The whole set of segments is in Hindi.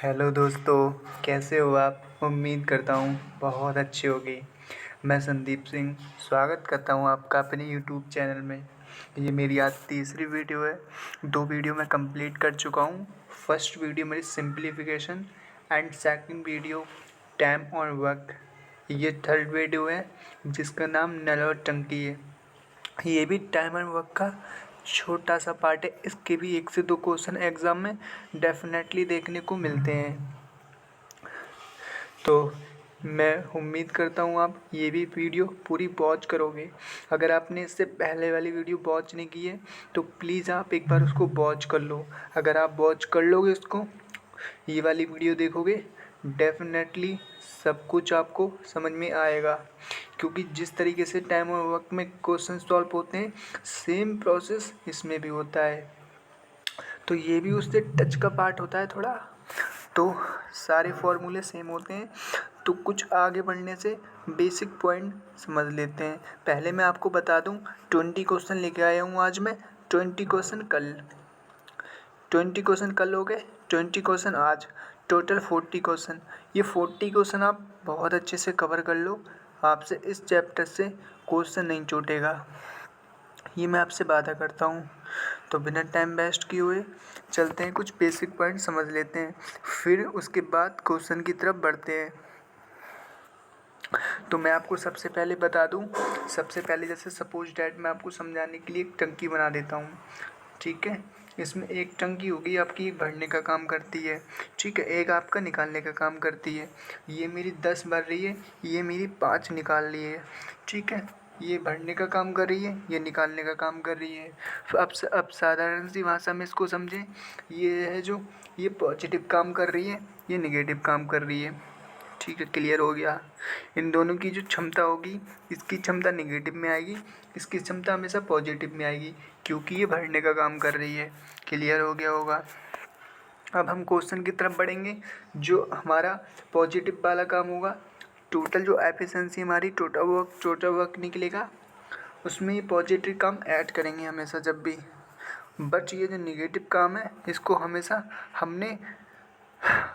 हेलो दोस्तों, कैसे हो आप? उम्मीद करता हूँ बहुत अच्छे होगे। मैं संदीप सिंह स्वागत करता हूँ आपका अपने यूट्यूब चैनल में। ये मेरी आज तीसरी वीडियो है। 2 वीडियो मैं कंप्लीट कर चुका हूँ। फर्स्ट वीडियो मेरी simplification and second video time और वर्क। ये थर्ड वीडियो है जिसका नाम नल और टंकी है। ये भी टाइम एंड वर्क का छोटा सा पार्ट है। इसके भी 1 से 2 क्वेश्चन एग्ज़ाम में डेफिनेटली देखने को मिलते हैं। तो मैं उम्मीद करता हूँ आप ये भी वीडियो पूरी वॉच करोगे। अगर आपने इससे पहले वाली वीडियो वॉच नहीं की है तो प्लीज़ आप एक बार उसको वॉच कर लो। अगर आप वॉच कर लोगे उसको, ये वाली वीडियो देखोगे, डेफिनेटली सब कुछ आपको समझ में आएगा। क्योंकि जिस तरीके से टाइम और वक्त में क्वेश्चन सॉल्व होते हैं, सेम प्रोसेस इसमें भी होता है। तो ये भी उससे टच का पार्ट होता है थोड़ा। तो सारे फॉर्मूले सेम होते हैं। तो कुछ आगे बढ़ने से बेसिक पॉइंट समझ लेते हैं। पहले मैं आपको बता दूं, 20 क्वेश्चन लेके आया हूँ आज मैं। 20 क्वेश्चन कल, 20 क्वेश्चन कल हो गए, 20 क्वेश्चन आज, टोटल 40 क्वेश्चन। ये 40 क्वेश्चन आप बहुत अच्छे से कवर कर लो, आपसे इस चैप्टर से क्वेश्चन नहीं छूटेगा, ये मैं आपसे वादा करता हूँ। तो बिना टाइम वेस्ट किए हुए चलते हैं, कुछ बेसिक पॉइंट समझ लेते हैं, फिर उसके बाद क्वेश्चन की तरफ बढ़ते हैं। तो मैं आपको सबसे पहले बता दूं, सबसे पहले जैसे सपोज डैट मैं आपको समझाने के लिए एक टंकी बना देता हूँ। ठीक है, इसमें एक टंकी होगी आपकी, एक भरने का काम करती है। ठीक है, एक आपका निकालने का काम करती है। ये मेरी 10 भर रही है, ये मेरी 5 निकाल रही है। ठीक है, ये भरने का काम कर रही है, ये निकालने का काम कर रही है। तो अब साधारण सी भाषा में इसको समझें। ये है जो ये पॉजिटिव काम कर रही है, ये निगेटिव काम कर रही है। ठीक है, क्लियर हो गया। इन दोनों की जो क्षमता होगी, इसकी क्षमता नेगेटिव में आएगी, इसकी क्षमता हमेशा पॉजिटिव में आएगी, क्योंकि ये भरने का काम कर रही है। क्लियर हो गया होगा। अब हम क्वेश्चन की तरफ बढ़ेंगे। जो हमारा पॉजिटिव वाला काम होगा, टोटल जो एफिशिएंसी हमारी टोटल वर्क निकलेगा, उसमें ये पॉजिटिव काम ऐड करेंगे हमेशा जब भी। बट ये जो निगेटिव काम है, इसको हमेशा हमने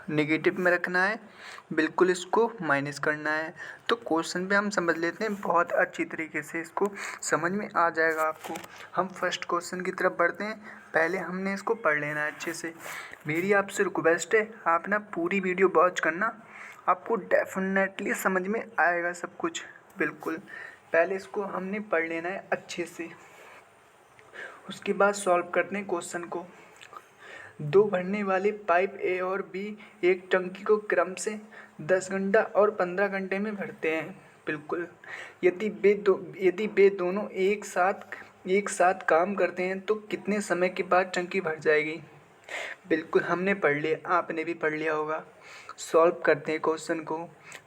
नेगेटिव में रखना है, बिल्कुल इसको माइनस करना है। तो क्वेश्चन पे हम समझ लेते हैं, बहुत अच्छी तरीके से इसको समझ में आ जाएगा आपको। हम फर्स्ट क्वेश्चन की तरफ बढ़ते हैं। पहले हमने इसको पढ़ लेना है अच्छे से। मेरी आपसे रिक्वेस्ट है, आप ना पूरी वीडियो वॉच करना, आपको डेफिनेटली समझ में आएगा सब कुछ। बिल्कुल, पहले इसको हमने पढ़ लेना है अच्छे से, उसके बाद सॉल्व करते हैं क्वेश्चन को। 2 भरने वाले पाइप ए और बी एक टंकी को क्रम से 10 घंटा और 15 घंटे में भरते हैं। बिल्कुल, यदि वे दोनों एक साथ काम करते हैं तो कितने समय के बाद टंकी भर जाएगी? बिल्कुल, हमने पढ़ लिया, आपने भी पढ़ लिया होगा। सॉल्व करते हैं क्वेश्चन को।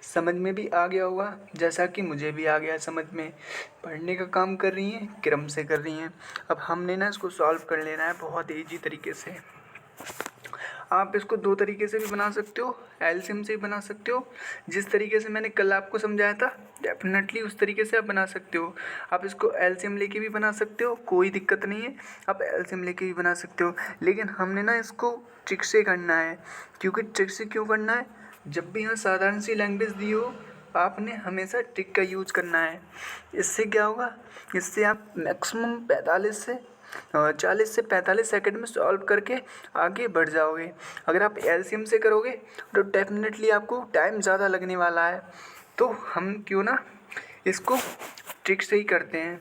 समझ में भी आ गया होगा, जैसा कि मुझे भी आ गया समझ में। पढ़ने का काम कर रही हैं, क्रम से कर रही हैं। अब हमने ना इसको सॉल्व कर लेना है बहुत ईजी तरीके से। आप इसको 2 तरीके से भी बना सकते हो, एलसीएम से भी बना सकते हो। जिस तरीके से मैंने कल आपको समझाया था, डेफिनेटली उस तरीके से आप बना सकते हो। आप इसको एलसीएम लेके भी बना सकते हो, कोई दिक्कत नहीं है। आप एलसीएम लेके भी बना सकते हो, लेकिन हमने ना इसको ट्रिक से करना है। क्योंकि ट्रिक से क्यों करना है? जब भी यहाँ साधारण सी लैंग्वेज दी हो, आपने हमेशा ट्रिक का यूज करना है। इससे क्या होगा, इससे आप मैक्सिमम 40 से 45 सेकंड में सॉल्व करके आगे बढ़ जाओगे। अगर आप एलसीएम से करोगे तो डेफिनेटली आपको टाइम ज़्यादा लगने वाला है। तो हम क्यों ना इसको ट्रिक से ही करते हैं।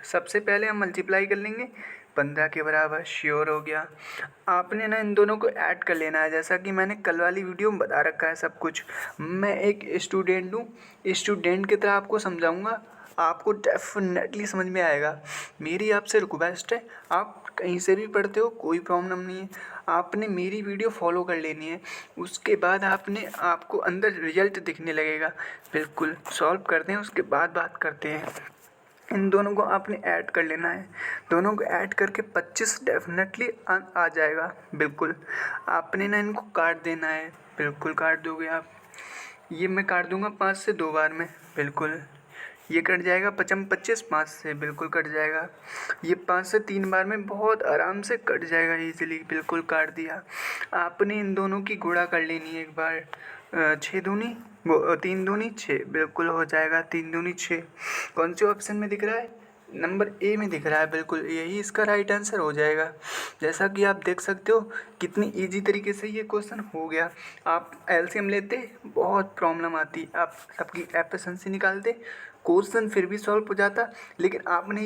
सबसे पहले हम मल्टीप्लाई कर लेंगे 15 के बराबर, श्योर हो गया। आपने ना इन दोनों को ऐड कर लेना है, जैसा कि मैंने कल वाली वीडियो में बता रखा है सब कुछ। मैं एक स्टूडेंट हूँ, स्टूडेंट की तरह आपको समझाऊंगा, आपको डेफिनेटली समझ में आएगा। मेरी आपसे रिक्वेस्ट है, आप कहीं से भी पढ़ते हो कोई प्रॉब्लम नहीं है, आपने मेरी वीडियो फॉलो कर लेनी है। उसके बाद आपको अंदर रिजल्ट दिखने लगेगा। बिल्कुल, सॉल्व करते हैं, उसके बाद बात करते हैं। इन दोनों को आपने ऐड कर लेना है। दोनों को ऐड करके 25 डेफिनेटली आ जाएगा। बिल्कुल, आपने ना इनको काट देना है। बिल्कुल काट दोगे आप। ये मैं काट दूंगा 5 से 2 बार में। बिल्कुल ये कट जाएगा 25 5 से, बिल्कुल कट जाएगा। ये 5 से 3 बार में बहुत आराम से कट जाएगा ईजिली, बिल्कुल काट दिया। आपने इन दोनों की गुणा कर लेनी है एक बार। 6 दूनी 3 दूनी 6, बिल्कुल हो जाएगा 3 दूनी 6। कौन से ऑप्शन में दिख रहा है? नंबर ए में दिख रहा है, बिल्कुल यही इसका राइट आंसर हो जाएगा। जैसा कि आप देख सकते हो कितनी इजी तरीके से ये क्वेश्चन हो गया। आप एलसीएम लेते बहुत प्रॉब्लम आती, आप सबकी एफिशिएंसी निकालते, क्वेश्चन फिर भी सॉल्व हो जाता। लेकिन आपने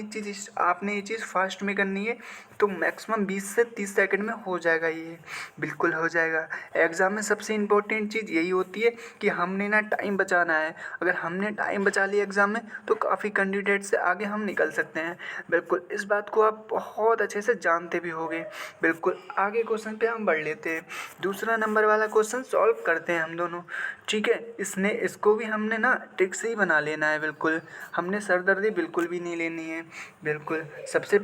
ये चीज़ फास्ट में करनी है तो मैक्सिमम 20 से 30 सेकंड में हो जाएगा, ये बिल्कुल हो जाएगा। एग्ज़ाम में सबसे इम्पोर्टेंट चीज़ यही होती है कि हमने ना टाइम बचाना है। अगर हमने टाइम बचा लिया एग्ज़ाम में तो काफ़ी कैंडिडेट से आगे हम निकल सकते हैं। बिल्कुल इस बात को आप बहुत अच्छे से जानते भी होंगे। बिल्कुल आगे क्वेश्चन पे हम बढ़ लेते हैं। दूसरा नंबर वाला क्वेश्चन सॉल्व करते हैं हम दोनों, ठीक है। इसको भी हमने ना ट्रिक से ही बना लेना है, बिल्कुल हमने सरदर्दी बिल्कुल भी नहीं लेनी है। बिल्कुल सबसे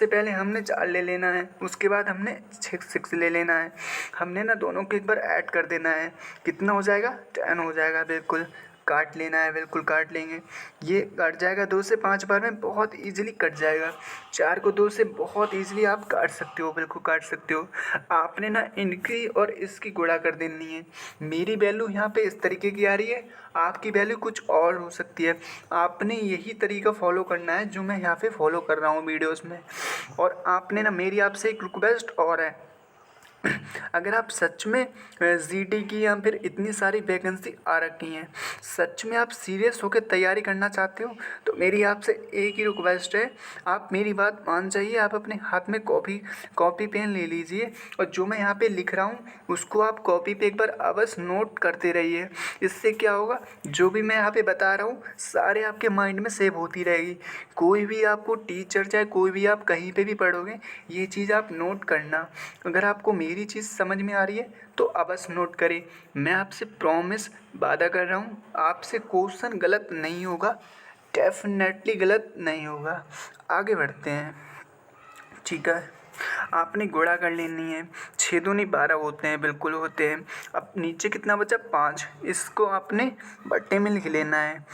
पहले हमने 4 ले लेना है, उसके बाद हमने 6 ले लेना है। हमने ना दोनों को एक बार ऐड कर देना है, कितना हो जाएगा? 10 हो जाएगा। बिल्कुल काट लेना है, बिल्कुल काट लेंगे। ये कट जाएगा 2 से 5 बार में, बहुत इजीली कट जाएगा। 4 को 2 से बहुत इजीली आप काट सकते हो, बिल्कुल काट सकते हो। आपने ना इनकी और इसकी गुणा कर देनी है। मेरी वैल्यू यहाँ पे इस तरीके की आ रही है, आपकी वैल्यू कुछ और हो सकती है। आपने यही तरीका फॉलो करना है जो मैं यहाँ पे फॉलो कर रहा हूँ वीडियोस में। और आपने ना मेरी आपसे एक रिक्वेस्ट और है, अगर आप सच में जीडी की या फिर इतनी सारी वैकेंसी आ रखी हैं, सच में आप सीरियस होकर तैयारी करना चाहते हो तो मेरी आपसे एक ही रिक्वेस्ट है, आप मेरी बात मान जाइए। आप अपने हाथ में कॉपी पेन ले लीजिए और जो मैं यहाँ पे लिख रहा हूँ उसको आप कॉपी पे एक बार अवश्य नोट करते रहिए। इससे क्या होगा, जो भी मैं यहाँ पे बता रहा हूँ सारे आपके माइंड में सेव होती रहेगी। कोई भी आपको टीचर चाहे कोई भी आप कहीं पे भी पढ़ोगे ये चीज़ आप नोट करना। अगर आपको मेरी चीज़ समझ में आ रही है तो अवश्य नोट करें। मैं आपसे प्रॉमिस वादा कर रहा हूँ आपसे क्वेश्चन गलत नहीं होगा, डेफिनेटली गलत नहीं होगा। आगे बढ़ते हैं, ठीक है। आपने गुणा कर लेनी है, 6 दूनी 12 होते हैं, बिल्कुल होते हैं। अब नीचे कितना बचा? 5, इसको आपने बट्टे में लिख लेना है,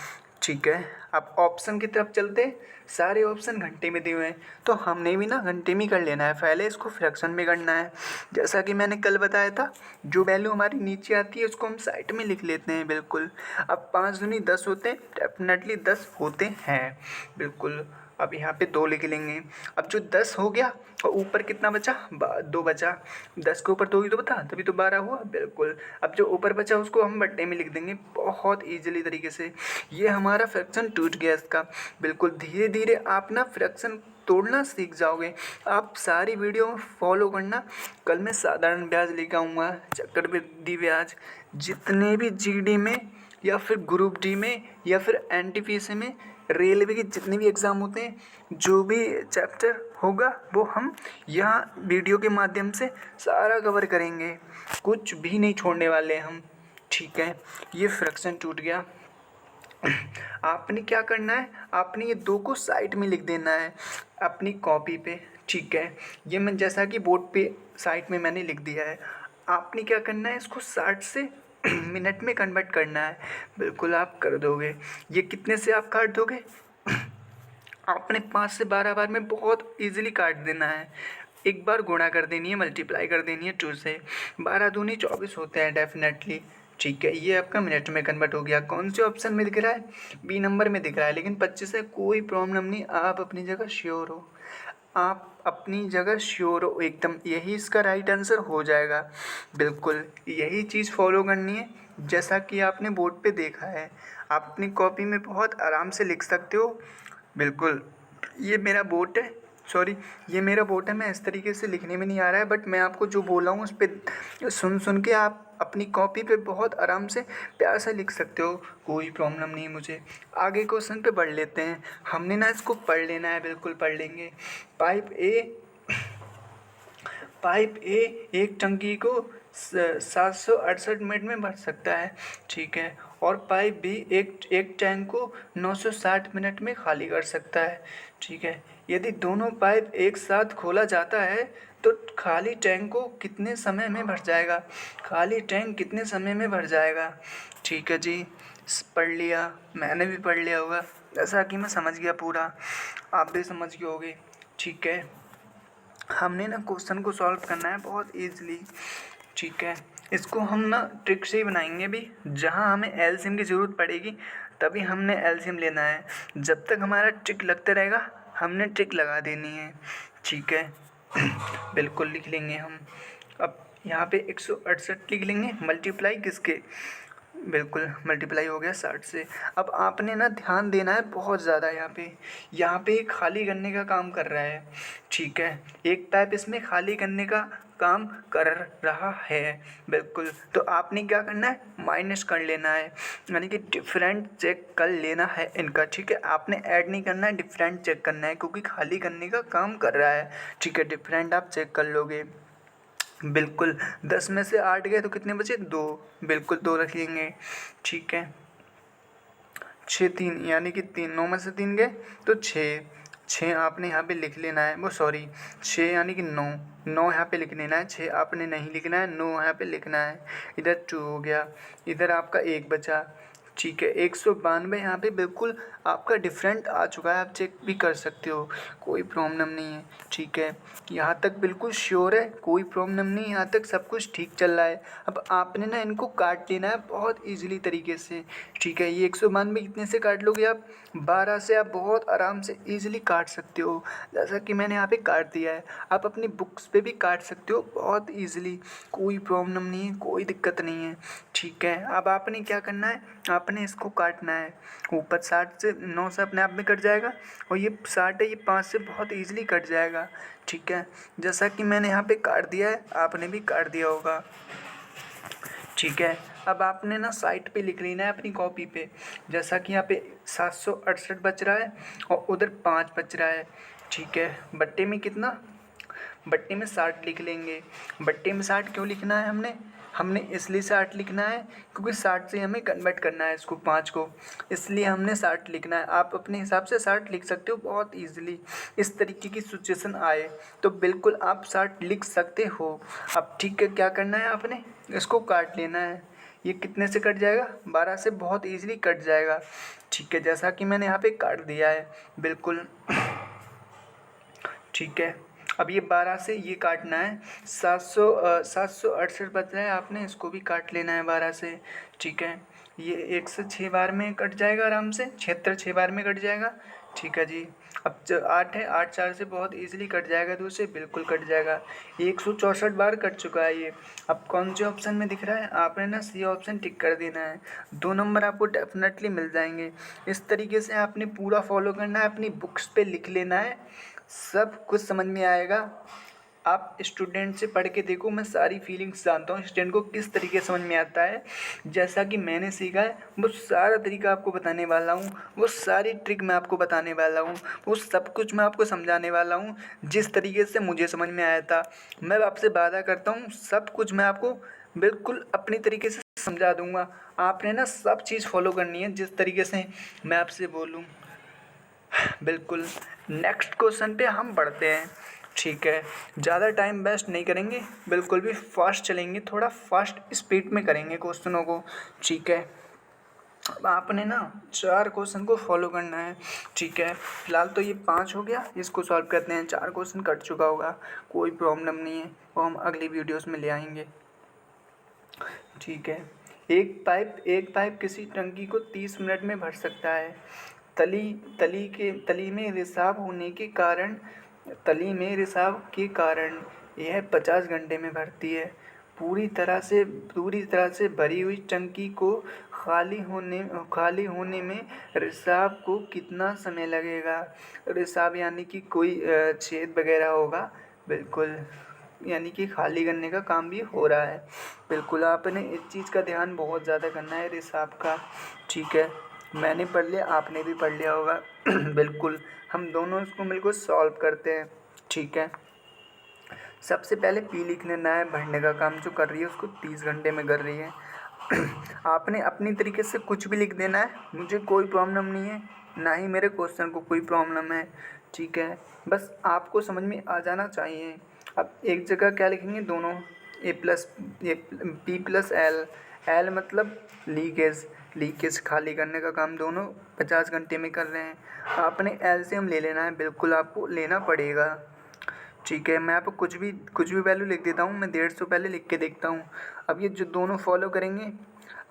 ठीक है। अब ऑप्शन की तरफ चलते हैं। सारे ऑप्शन घंटे में दिए हुए हैं तो हमने भी ना घंटे में कर लेना है। पहले इसको फ्रैक्शन में करना है, जैसा कि मैंने कल बताया था। जो वैल्यू हमारी नीचे आती है उसको हम साइड में लिख लेते हैं, बिल्कुल। अब 5 दूनी 10 होते हैं, डेफिनेटली 10 होते हैं, बिल्कुल। अब यहाँ पे 2 लिख लेंगे। अब जो 10 हो गया और ऊपर कितना बचा? 2 बचा। 10 के ऊपर 2 ही तो बता, तभी तो 12 हुआ, बिल्कुल। अब जो ऊपर बचा उसको हम बट्टे में लिख देंगे बहुत ईजिली तरीके से। ये हमारा फ्रैक्शन टूट गया इसका। बिल्कुल धीरे धीरे आप ना फ्रैक्शन तोड़ना सीख जाओगे। आप सारी वीडियो में फॉलो करना। कल मैं साधारण ब्याज लेकर आऊँगा, चक्रवृद्धि ब्याज, जितने भी जीडी में या फिर ग्रुप डी में या फिर एनटीपीसी में, रेलवे के जितने भी एग्ज़ाम होते हैं, जो भी चैप्टर होगा वो हम यहाँ वीडियो के माध्यम से सारा कवर करेंगे, कुछ भी नहीं छोड़ने वाले हम, ठीक है। ये फ्रैक्शन टूट गया। आपने क्या करना है, आपने ये 2 को साइड में लिख देना है अपनी कॉपी पे, ठीक है। ये मैं जैसा कि बोर्ड पे साइड में मैंने लिख दिया है। आपने क्या करना है, इसको 60 से मिनट में कन्वर्ट करना है, बिल्कुल आप कर दोगे। ये कितने से आप काट दोगे? आपने 5 से 12 बार में बहुत इजीली काट देना है। एक बार गुणा कर देनी है, मल्टीप्लाई कर देनी है 2 से। 12 दूनी 24 होते हैं डेफिनेटली, ठीक है। ये आपका मिनट में कन्वर्ट हो गया। कौन से ऑप्शन में दिख रहा है? बी नंबर में दिख रहा है, लेकिन 25 है, कोई प्रॉब्लम नहीं। आप अपनी जगह श्योर हो, आप अपनी जगह श्योर हो एकदम, यही इसका राइट आंसर हो जाएगा। बिल्कुल यही चीज़ फॉलो करनी है जैसा कि आपने बोर्ड पे देखा है। आप अपनी कॉपी में बहुत आराम से लिख सकते हो, बिल्कुल। ये मेरा बोर्ड है, सॉरी ये मेरा बोर्ड है, मैं इस तरीके से लिखने में नहीं आ रहा है, बट मैं आपको जो बोला हूँ उस पर सुन के आप अपनी कॉपी पे बहुत आराम से प्यार से लिख सकते हो, कोई प्रॉब्लम नहीं मुझे। आगे क्वेश्चन पे बढ़ लेते हैं। हमने ना इसको पढ़ लेना है, बिल्कुल पढ़ लेंगे। पाइप ए एक टंकी को 768 मिनट में भर सकता है, ठीक है। और पाइप बी एक टैंक को 960 मिनट में खाली कर सकता है, ठीक है। यदि दोनों पाइप एक साथ खोला जाता है तो खाली टैंक को कितने समय में भर जाएगा, खाली टैंक कितने समय में भर जाएगा। ठीक है जी, पढ़ लिया, मैंने भी पढ़ लिया होगा, जैसा कि मैं समझ गया पूरा, आप भी समझ गए होगे। ठीक है, हमने ना क्वेश्चन को सॉल्व करना है बहुत ईजिली। ठीक है, इसको हम ना ट्रिक से ही बनाएंगे भी, जहाँ हमें एलसीएम की ज़रूरत पड़ेगी तभी हमने एलसीएम लेना है। जब तक हमारा ट्रिक लगता रहेगा हमने ट्रिक लगा देनी है। ठीक है, बिल्कुल लिख लेंगे हम। अब यहाँ पे 168 लिख लेंगे, मल्टीप्लाई किसके, बिल्कुल मल्टीप्लाई हो गया 60 से। अब आपने ना ध्यान देना है बहुत ज़्यादा, यहाँ पे खाली करने का काम कर रहा है। ठीक है, एक टाइप इसमें खाली करने का काम कर रहा है, बिल्कुल। तो आपने क्या करना है, माइनस कर लेना है, यानी कि डिफरेंट चेक कर लेना है इनका। ठीक है, आपने ऐड नहीं करना है, डिफरेंट चेक करना है, क्योंकि खाली करने का काम कर रहा है। ठीक है, डिफरेंट आप चेक कर लोगे, बिल्कुल। 10 में से 8 गए तो कितने बचे, 2, बिल्कुल 2 रखेंगे। ठीक है, 6 3 यानी कि 3, 9 में से 3 गए तो 6 आपने यहाँ पे लिख लेना है, वो सॉरी 6 यानी कि 9 यहाँ पे लिख लेना है, 6 आपने नहीं लिखना है, 9 यहाँ पे लिखना है। इधर 2 हो गया, इधर आपका 1 बचा। ठीक है, 192 यहाँ पे बिल्कुल आपका डिफरेंट आ चुका है, आप चेक भी कर सकते हो, कोई प्रॉब्लम नहीं है। ठीक है, यहाँ तक बिल्कुल श्योर है, कोई प्रॉब्लम नहीं, यहाँ तक सब कुछ ठीक चल रहा है। अब आपने ना इनको काट लेना है बहुत ईजिली तरीके से। ठीक है, ये 192 कितने से काट लोगे आप, 12 से आप बहुत आराम से ईजिली काट सकते हो, जैसा कि मैंने यहाँ पे काट दिया है। आप अपनी बुक्स पे भी काट सकते हो बहुत ईजिली, कोई प्रॉब्लम नहीं है, कोई दिक्कत नहीं है। ठीक है, अब आपने क्या करना है, आपने इसको काटना है। ऊपर 60 से 9 से अपने आप में कट जाएगा, और ये 60 है, ये 5 से बहुत ईजिली कट जाएगा। ठीक है, जैसा कि मैंने यहाँ पे काट दिया है, आपने भी काट दिया होगा। ठीक है, अब आपने ना साइड पे लिख लेना है अपनी कॉपी पे, जैसा कि यहाँ पे 768 बच रहा है और उधर 5 बच रहा है। ठीक है, बट्टे में कितना, बट्टे में 60 लिख लेंगे। बट्टे में 60 क्यों लिखना है हमने इसलिए 60 लिखना है क्योंकि 60 से हमें कन्वर्ट करना है इसको 5 को, इसलिए हमने 60 लिखना है। आप अपने हिसाब से 60 लिख सकते हो बहुत ईजिली, इस तरीके की सिचुएशन आए तो बिल्कुल आप 60 लिख सकते हो। अब ठीक है, क्या करना है, आपने इसको काट लेना है। ये कितने से कट जाएगा, 12 से बहुत ईजिली कट जाएगा। ठीक है, जैसा कि मैंने यहाँ पे काट दिया है, बिल्कुल। ठीक है, अब ये 12 से ये काटना है, 768 बच रहा है, आपने इसको भी काट लेना है 12 से। ठीक है, ये 1 से 6 बार में कट जाएगा आराम से, 76 6 बार में कट जाएगा। ठीक है जी, अब जो 8 है, 8 4 से बहुत इजीली कट जाएगा, 2 से बिल्कुल कट जाएगा। 164 बार कट चुका है ये। अब कौन से ऑप्शन में दिख रहा है, आपने ना सी ऑप्शन टिक कर देना है, 2 नंबर आपको डेफिनेटली मिल जाएंगे। इस तरीके से आपने पूरा फॉलो करना है, अपनी बुक्स पे लिख लेना है, सब कुछ समझ में आएगा। आप स्टूडेंट से पढ़ के देखो, मैं सारी फीलिंग्स जानता हूँ स्टूडेंट को किस तरीके समझ में आता है। जैसा कि मैंने सीखा है वो सारा तरीका आपको बताने वाला हूँ, वो सारी ट्रिक मैं आपको बताने वाला हूँ, वो सब कुछ मैं आपको समझाने वाला हूँ जिस तरीके से मुझे समझ में आया था। मैं आपसे वादा करता हूँ सब कुछ मैं आपको बिल्कुल अपनी तरीके से समझा दूँगा। आपने ना सब चीज़ फॉलो करनी है जिस तरीके से मैं आपसे बोलूँ, बिल्कुल। नेक्स्ट क्वेश्चन पे हम बढ़ते हैं। ठीक है, ज़्यादा टाइम वेस्ट नहीं करेंगे, बिल्कुल भी फास्ट चलेंगे, थोड़ा फास्ट स्पीड में करेंगे क्वेश्चनों को। ठीक है, अब आपने ना 4 क्वेश्चन को फॉलो करना है। ठीक है, फिलहाल तो ये 5 हो गया, इसको सॉल्व करते हैं। 4 क्वेश्चन कट चुका होगा, कोई प्रॉब्लम नहीं है, वो हम अगली वीडियोस में ले आएंगे। ठीक है, एक पाइप किसी टंकी को 30 मिनट में भर सकता है। तली में रिसाव के कारण यह 50 घंटे में भरती है। पूरी तरह से भरी हुई टंकी को खाली होने में रिसाव को कितना समय लगेगा। रिसाव यानी कि कोई छेद वगैरह होगा, बिल्कुल, यानी कि खाली करने का काम भी हो रहा है। बिल्कुल, आपने इस चीज़ का ध्यान बहुत ज़्यादा करना है रिसाव का। ठीक है, मैंने पढ़ लिया, आपने भी पढ़ लिया होगा। बिल्कुल, हम दोनों इसको मिलकर सॉल्व करते हैं। ठीक है, सबसे पहले पी लिख लेना है, भरने का काम जो कर रही है उसको 30 घंटे में कर रही है। आपने अपनी तरीके से कुछ भी लिख देना है, मुझे कोई प्रॉब्लम नहीं है, ना ही मेरे क्वेश्चन को कोई प्रॉब्लम है। ठीक है, बस आपको समझ में आ जाना चाहिए। अब एक जगह क्या लिखेंगे, दोनों A P plus L. L मतलब लीकेज खाली करने का काम दोनों 50 घंटे में कर रहे हैं। आपने एलसीएम ले लेना है, बिल्कुल आपको लेना पड़ेगा। ठीक है, मैं आपको कुछ भी वैल्यू लिख देता हूँ। मैं 150 पहले लिख के देखता हूँ। अब ये जो दोनों फॉलो करेंगे,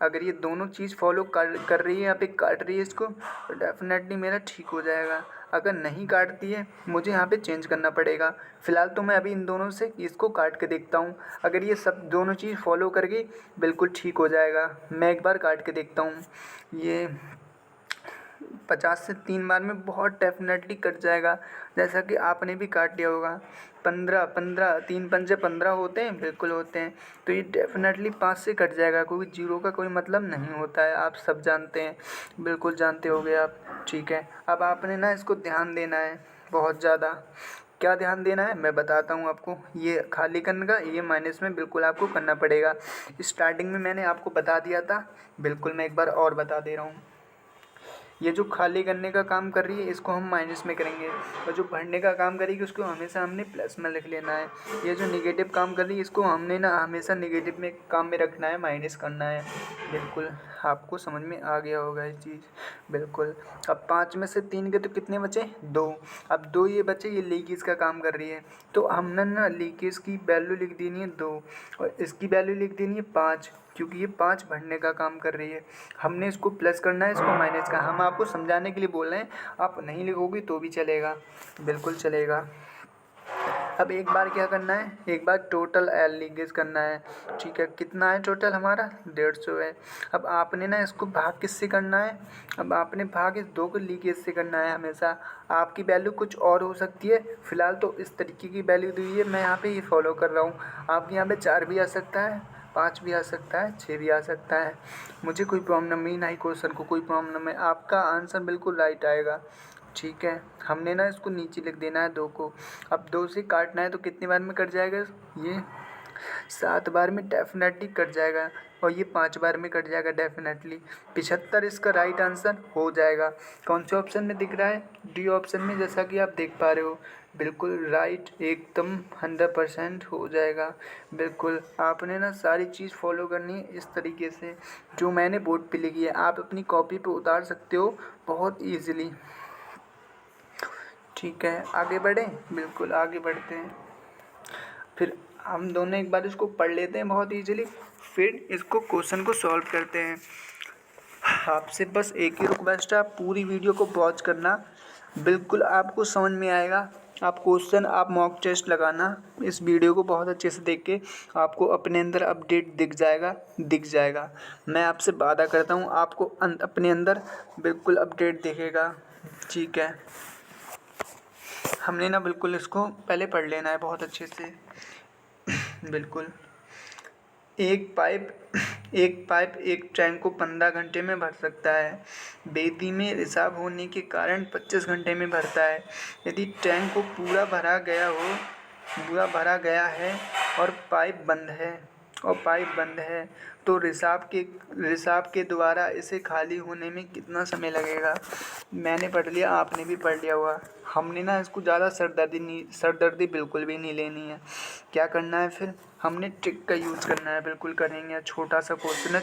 अगर ये दोनों चीज़ फॉलो कर रही है, यहाँ पे काट रही है इसको, तो डेफिनेटली मेरा ठीक हो जाएगा। अगर नहीं काटती है, मुझे यहाँ पे चेंज करना पड़ेगा। फ़िलहाल तो मैं अभी इन दोनों से इसको काट के देखता हूँ। अगर ये सब दोनों चीज़ फॉलो कर गई, बिल्कुल ठीक हो जाएगा। मैं एक बार काट के देखता हूँ। ये 50 से 3 बार में बहुत डेफिनेटली कट जाएगा, जैसा कि आपने भी काट लिया होगा। 15 3 पंजे 15 होते हैं, बिल्कुल होते हैं। तो ये डेफिनेटली 5 से कट जाएगा, क्योंकि जीरो का कोई मतलब नहीं होता है, आप सब जानते हैं, बिल्कुल जानते होगे आप। ठीक है, अब आपने ना इसको ध्यान देना है बहुत ज़्यादा। क्या ध्यान देना है मैं बताता हूँ आपको। ये खाली करने का, ये माइनस में बिल्कुल आपको करना पड़ेगा। स्टार्टिंग में मैंने आपको बता दिया था, बिल्कुल मैं एक बार और बता दे रहा हूँ। ये जो खाली करने का काम कर रही है, इसको हम माइनस में करेंगे, और जो भरने का काम करेगी उसको हमेशा हमने प्लस में लिख लेना है। ये जो निगेटिव काम कर रही है, इसको हमने ना हमेशा निगेटिव में काम में रखना है, माइनस करना है। बिल्कुल आपको समझ में आ गया होगा ये चीज़, बिल्कुल। अब 5 में से 3 के तो कितने बचे, 2। अब 2 ये बचे, ये लीकेज का काम कर रही है, तो हमने ना लीकेज की वैल्यू लिख देनी है 2, और इसकी वैल्यू लिख देनी है 5, क्योंकि ये 5 भरने का काम कर रही है। हमने इसको प्लस करना है, इसको माइनस का। हम आपको समझाने के लिए बोल रहे हैं, आप नहीं लिखोगे तो भी चलेगा, बिल्कुल चलेगा। अब एक बार क्या करना है, एक बार टोटल एल लीकेज करना है। ठीक है, कितना है टोटल हमारा, 150 है। अब आपने ना इसको भाग किससे करना है, अब आपने भाग इस 2 को लीकेज से करना है हमेशा। आपकी वैल्यू कुछ और हो सकती है, फ़िलहाल तो इस तरीके की वैल्यू दी हुई है, मैं यहाँ पे ये फॉलो कर रहा हूँ। आपके यहाँ पे 4 भी आ सकता है, 5 भी आ सकता है, 6 भी आ सकता है, मुझे कोई प्रॉब्लम नहीं, ना ही क्वेश्चन को कोई प्रॉब्लम है, आपका आंसर बिल्कुल राइट आएगा। ठीक है, हमने ना इसको नीचे लिख देना है 2 को। अब 2 से काटना है तो कितनी बार में कट जाएगा, ये 7 बार में डेफिनेटली कट जाएगा, और ये 5 बार में कट जाएगा डेफिनेटली। 75 इसका राइट आंसर हो जाएगा। कौन से ऑप्शन में दिख रहा है, डी ऑप्शन में, जैसा कि आप देख पा रहे हो, बिल्कुल राइट, एकदम 100% हो जाएगा। बिल्कुल आपने ना सारी चीज़ फॉलो करनी है इस तरीके से, जो मैंने बोर्ड पे लिखी है, आप अपनी कॉपी पे उतार सकते हो बहुत ईजिली। ठीक है, आगे बढ़ें, बिल्कुल आगे बढ़ते हैं। फिर हम दोनों एक बार इसको पढ़ लेते हैं बहुत ईजिली, फिर इसको क्वेश्चन को सॉल्व करते हैं। आपसे बस एक ही रिक्वेस्ट है, आप पूरी वीडियो को वॉच करना, बिल्कुल आपको समझ में आएगा। आप क्वेश्चन, आप मॉक टेस्ट लगाना, इस वीडियो को बहुत अच्छे से देख के आपको अपने अंदर अपडेट दिख जाएगा। मैं आपसे वादा करता हूँ, आपको अपने अंदर बिल्कुल अपडेट दिखेगा। ठीक है, हमने ना बिल्कुल इसको पहले पढ़ लेना है बहुत अच्छे से। बिल्कुल, एक पाइप एक टैंक को 15 घंटे में भर सकता है। बेदी में रिसाव होने के कारण 25 घंटे में भरता है। यदि टैंक को पूरा भरा गया है और पाइप बंद है, तो रिसाव के द्वारा इसे खाली होने में कितना समय लगेगा। मैंने पढ़ लिया, आपने भी पढ़ लिया हुआ। हमने ना इसको ज़्यादा सरदर्दी बिल्कुल भी नहीं लेनी है। क्या करना है फिर, हमने ट्रिक का यूज़ करना है, बिल्कुल करेंगे। छोटा सा क्वेश्चन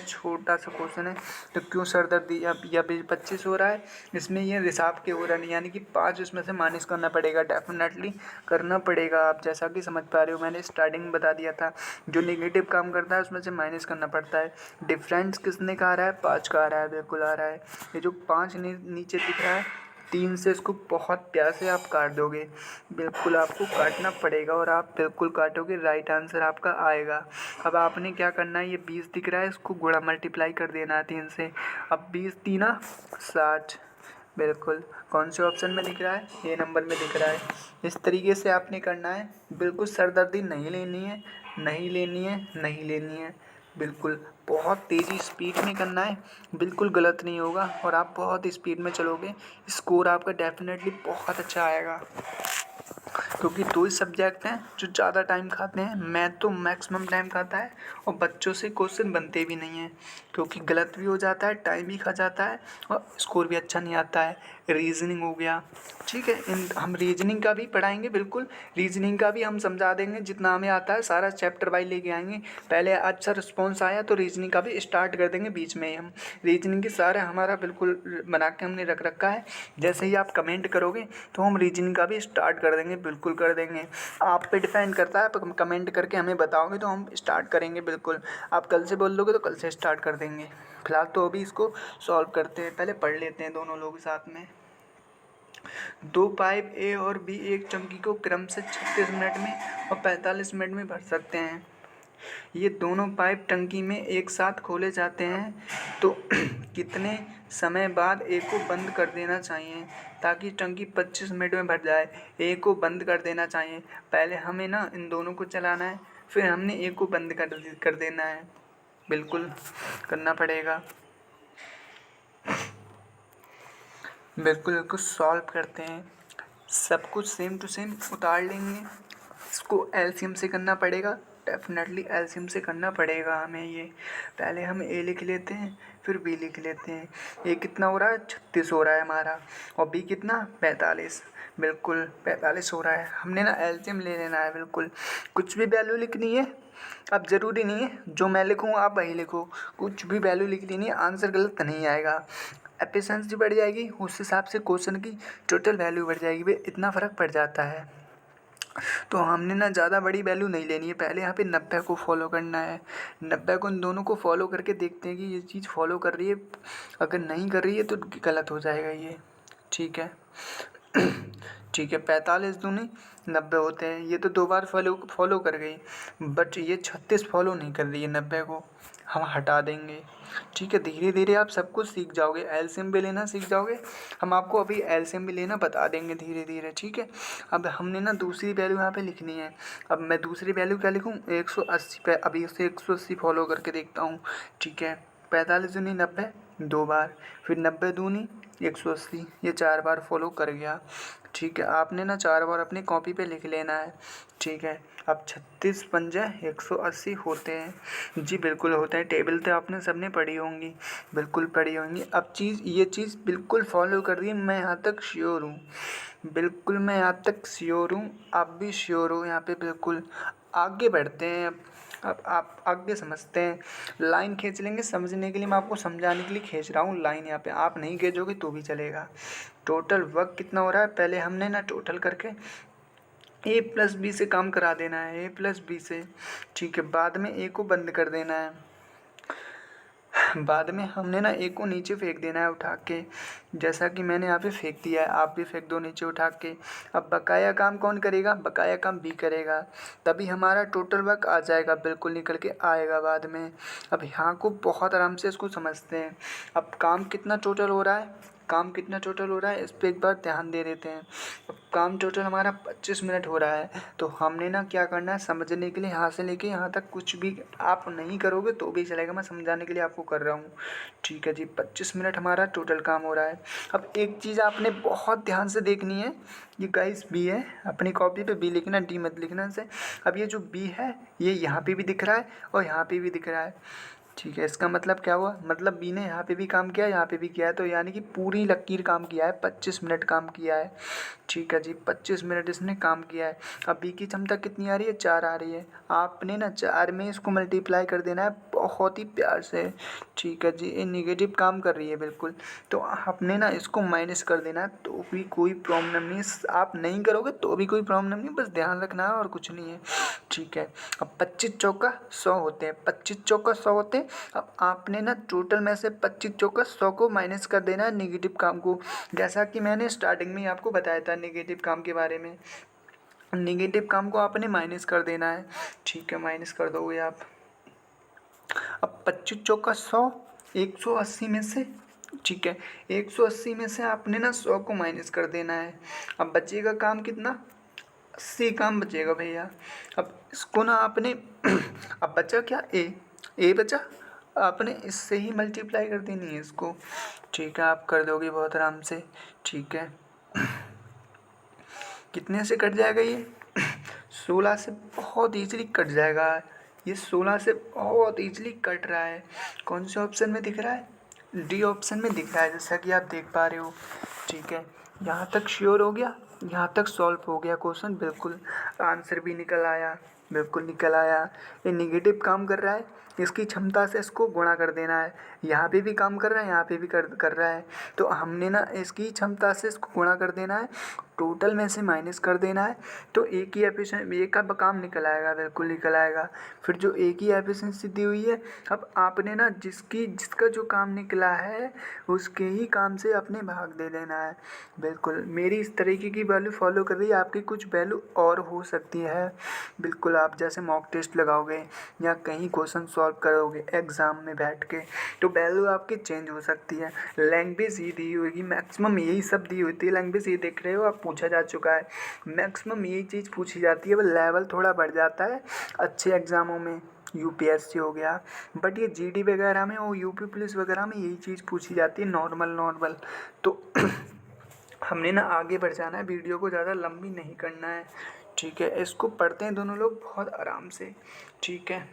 है, तो क्यों सरदर्दी, या 25 हो रहा है, इसमें ये रिसाव के हो रहा नहीं, यानी कि 5 इसमें से माइनस करना पड़ेगा, डेफिनेटली करना पड़ेगा। आप जैसा कि समझ पा रहे हो, मैंने स्टार्टिंग में बता दिया था, जो नेगेटिव काम करता है उसमें से माइनस करना पड़ता है। डिफरेंस किसने का आ रहा है, 5 का आ रहा है, बिल्कुल आ रहा है। ये जो 5 नीचे दिख रहा है, 3 से इसको बहुत प्यार से आप काट दोगे, बिल्कुल आपको काटना पड़ेगा, और आप बिल्कुल काटोगे, राइट आंसर आपका आएगा। अब आपने क्या करना है, ये 20 दिख रहा है, इसको गुणा मल्टीप्लाई कर देना है 3 से। अब 20 3 60, बिल्कुल कौन से ऑप्शन में दिख रहा है, ये नंबर में दिख रहा है। इस तरीके से आपने करना है, बिल्कुल सरदर्दी नहीं लेनी है। बिल्कुल बहुत तेज़ी स्पीड में करना है, बिल्कुल गलत नहीं होगा, और आप बहुत स्पीड में चलोगे, स्कोर आपका डेफिनेटली बहुत अच्छा आएगा। क्योंकि दो ही सब्जेक्ट हैं जो ज़्यादा टाइम खाते हैं। मैथ तो मैक्सिमम टाइम खाता है और बच्चों से क्वेश्चन बनते भी नहीं हैं, क्योंकि गलत भी हो जाता है, टाइम भी खा जाता है और स्कोर भी अच्छा नहीं आता है। रीजनिंग हो गया, ठीक है, हम रीजनिंग का भी पढ़ाएंगे, बिल्कुल रीजनिंग का भी हम समझा देंगे, जितना हमें आता है सारा चैप्टर वाइज लेके आएंगे। पहले अच्छा रिस्पॉन्स आया तो रीजनिंग का भी स्टार्ट कर देंगे बीच में ही हम। रीजनिंग के सारे हमारा बिल्कुल बना के हमने रख रखा है। जैसे ही आप कमेंट करोगे तो हम रीजनिंग का भी स्टार्ट कर देंगे, बिल्कुल कर देंगे। आप पे डिपेंड करता है, आप कमेंट करके हमें बताओगे तो हम स्टार्ट करेंगे बिल्कुल। आप कल से बोल दोगे तो कल से स्टार्ट कर देंगे। फिलहाल तो अभी इसको सॉल्व करते हैं, पहले पढ़ लेते हैं दोनों लोग साथ में। दो पाइप ए और बी एक टंकी को क्रम से 36 मिनट में और 45 मिनट में भर सकते हैं। ये दोनों पाइप टंकी में एक साथ खोले जाते हैं तो कितने समय बाद ए को बंद कर देना चाहिए ताकि टंकी 25 मिनट में भर जाए। ए को बंद कर देना चाहिए, पहले हमें ना इन दोनों को चलाना है, फिर हमने ए को बंद कर देना है, बिल्कुल करना पड़ेगा। बिल्कुल बिल्कुल सॉल्व करते हैं, सब कुछ सेम टू सेम उतार लेंगे। इसको एलसीएम से करना पड़ेगा, डेफिनेटली एलसीएम से करना पड़ेगा हमें ये। पहले हम ए लिख लेते हैं, फिर बी लिख लेते हैं। ए कितना हो रहा है, 36 हो रहा है हमारा, और बी कितना, 45, बिल्कुल 45 हो रहा है। हमने ना एलसीएम ले लेना है, बिल्कुल कुछ भी वैल्यू लिखनी है। अब ज़रूरी नहीं है जो मैं लिखूँ आप वही लिखो, कुछ भी वैल्यू लिख लेनी है, आंसर गलत नहीं आएगा। एफिशिएंसी बढ़ जाएगी, उस हिसाब से क्वेश्चन की टोटल वैल्यू बढ़ जाएगी, भाई इतना फ़र्क पड़ जाता है। तो हमने ना ज़्यादा बड़ी वैल्यू नहीं लेनी है, पहले यहाँ पे 90 को फॉलो करना है। 90 को इन दोनों को फॉलो करके देखते हैं कि ये चीज़ फॉलो कर रही है, अगर नहीं कर रही है तो गलत हो जाएगा ये, ठीक है। ठीक है, 45 दूनी 90 होते हैं, ये तो 2 बार फॉलो कर गई, बट ये 36 फॉलो नहीं कर रही है, 90 को हम हटा देंगे। ठीक है, धीरे धीरे आप सब कुछ सीख जाओगे, एलसीएम भी लेना सीख जाओगे। हम आपको अभी एलसीएम भी लेना बता देंगे धीरे धीरे, ठीक है। अब हमने ना दूसरी वैल्यू यहाँ पे लिखनी है। अब मैं दूसरी वैल्यू क्या लिखूँ, 180 पे, अभी उसे 180 फॉलो करके देखता हूँ, ठीक है। 45 दूनी 90 2 बार, फिर 90 दूनी 180, ये 4 बार फॉलो कर गया, ठीक है। आपने ना 4 बार अपनी कॉपी पे लिख लेना है, ठीक है। अब 36 पंजे 180 होते हैं, जी बिल्कुल होते हैं। टेबल तो आपने सबने पढ़ी होंगी, बिल्कुल पढ़ी होंगी। अब ये चीज़ बिल्कुल फॉलो कर रही है, मैं यहाँ तक श्योर हूँ, बिल्कुल मैं यहाँ तक श्योर हूँ, आप भी श्योर हो यहाँ पे, बिल्कुल। आगे बढ़ते हैं अब आप आगे समझते हैं। लाइन खींच लेंगे समझने के लिए, मैं आपको समझाने के लिए खींच रहा हूँ लाइन यहाँ पे, आप नहीं खींचोगे तो भी चलेगा। टोटल वर्क कितना हो रहा है, पहले हमने ना टोटल करके ए प्लस बी से काम करा देना है, ए प्लस बी से, ठीक है। बाद में ए को बंद कर देना है, बाद में हमने ना ए को नीचे फेंक देना है उठा के, जैसा कि मैंने यहाँ पे फेंक दिया है, आप भी फेंक दो नीचे उठा के। अब बकाया काम कौन करेगा, बकाया काम बी करेगा, तभी हमारा टोटल वर्क आ जाएगा, बिल्कुल निकल के आएगा बाद में। अब यहाँ को बहुत आराम से इसको समझते हैं। अब काम कितना टोटल हो रहा है, काम कितना टोटल हो रहा है, इस पर एक बार ध्यान दे देते हैं। अब काम टोटल हमारा 25 मिनट हो रहा है, तो हमने ना क्या करना है, समझने के लिए यहाँ से लेके यहाँ तक कुछ भी आप नहीं करोगे तो भी चलेगा, मैं समझाने के लिए आपको कर रहा हूँ, ठीक है जी। 25 मिनट हमारा टोटल काम हो रहा है। अब एक चीज़ आपने बहुत ध्यान से देखनी है, ये गाइस बी है, अपनी कॉपी पे बी लिखना, डी मत लिखना से। अब ये जो बी है ये यहाँ पे भी दिख रहा है और यहाँ पे भी दिख रहा है, ठीक है। इसका मतलब क्या हुआ, मतलब बी ने यहाँ पे भी काम किया, यहाँ पे भी किया है, तो यानी कि पूरी लकीर काम किया है, 25 मिनट काम किया है, ठीक है जी। 25 मिनट इसने काम किया है। अब बी की क्षमता कितनी आ रही है, 4 आ रही है। आपने ना 4 में इसको मल्टीप्लाई कर देना है बहुत ही प्यार से, ठीक है जी। ये निगेटिव काम कर रही है बिल्कुल, तो आपने ना इसको माइनस कर देना है, तो भी कोई प्रॉब्लम नहीं है। आप नहीं करोगे तो भी कोई प्रॉब्लम नहीं, बस ध्यान रखना है और कुछ नहीं है, ठीक है। अब 25 चौका 100 होते हैं, 25 चौका 100 होते हैं। अब आपने ना टोटल में से 25 चौका 100 को माइनस कर देना है निगेटिव काम को, जैसा कि मैंने स्टार्टिंग में आपको बताया था नेगेटिव काम के बारे में। नेगेटिव काम को आपने माइनस कर देना है, ठीक है, माइनस कर दोगे आप। अब 25 चौका 100, 180 में से, ठीक है, 180 में से आपने ना 100 को माइनस कर देना है। अब बचेगा काम कितना, 80 काम बचेगा भैया। अब इसको ना आपने अब बचा क्या, ए बचा, आपने इससे ही मल्टीप्लाई कर देनी है इसको, ठीक है। आप कर दोगे बहुत आराम से, ठीक है। कितने से कट जाएगा ये 16 से बहुत ईजिली कट जाएगा। ये 16 से बहुत ईजिली कट रहा है। कौन से ऑप्शन में दिख रहा है? डी ऑप्शन में दिख रहा है, जैसा कि आप देख पा रहे हो। ठीक है, यहाँ तक श्योर हो गया, यहाँ तक सॉल्व हो गया क्वेश्चन। बिल्कुल आंसर भी निकल आया, बिल्कुल निकल आया। ये निगेटिव काम कर रहा है, इसकी क्षमता से इसको गुणा कर देना है। यहाँ पे भी काम कर रहा है, यहाँ पे भी कर रहा है, तो हमने ना इसकी क्षमता से इसको गुणा कर देना है, टोटल में से माइनस कर देना है। तो एक ही एफिशिएंसी, एक का काम निकल आएगा, बिल्कुल निकल आएगा। फिर जो एक ही एफिशिएंसी दी हुई है, अब आपने ना जिसका जो काम निकला है उसके ही काम से अपने भाग दे देना है। बिल्कुल मेरी इस तरीके की वैल्यू फॉलो कर रही है, आपकी कुछ वैल्यू और हो सकती है। बिल्कुल आप जैसे मॉक टेस्ट लगाओगे या कहीं क्वेश्चन सॉल्व करोगे एग्ज़ाम में बैठ के, तो वैल्यू आपकी चेंज हो सकती है। लैंग्वेज ही दी होगी, मैक्सिमम यही सब दी होती है। लैंग्वेज ये देख रहे हो आप, पूछा जा चुका है, मैक्सिमम यही चीज़ पूछी जाती है। वो लेवल थोड़ा बढ़ जाता है अच्छे एग्ज़ामों में, यूपीएससी हो गया, बट ये जीडी वगैरह में और यूपी पुलिस वगैरह में यही चीज़ पूछी जाती है, नॉर्मल। तो हमने ना आगे बढ़ जाना है, वीडियो को ज़्यादा लंबी नहीं करना है। ठीक है, इसको पढ़ते हैं दोनों लोग बहुत आराम से। ठीक है,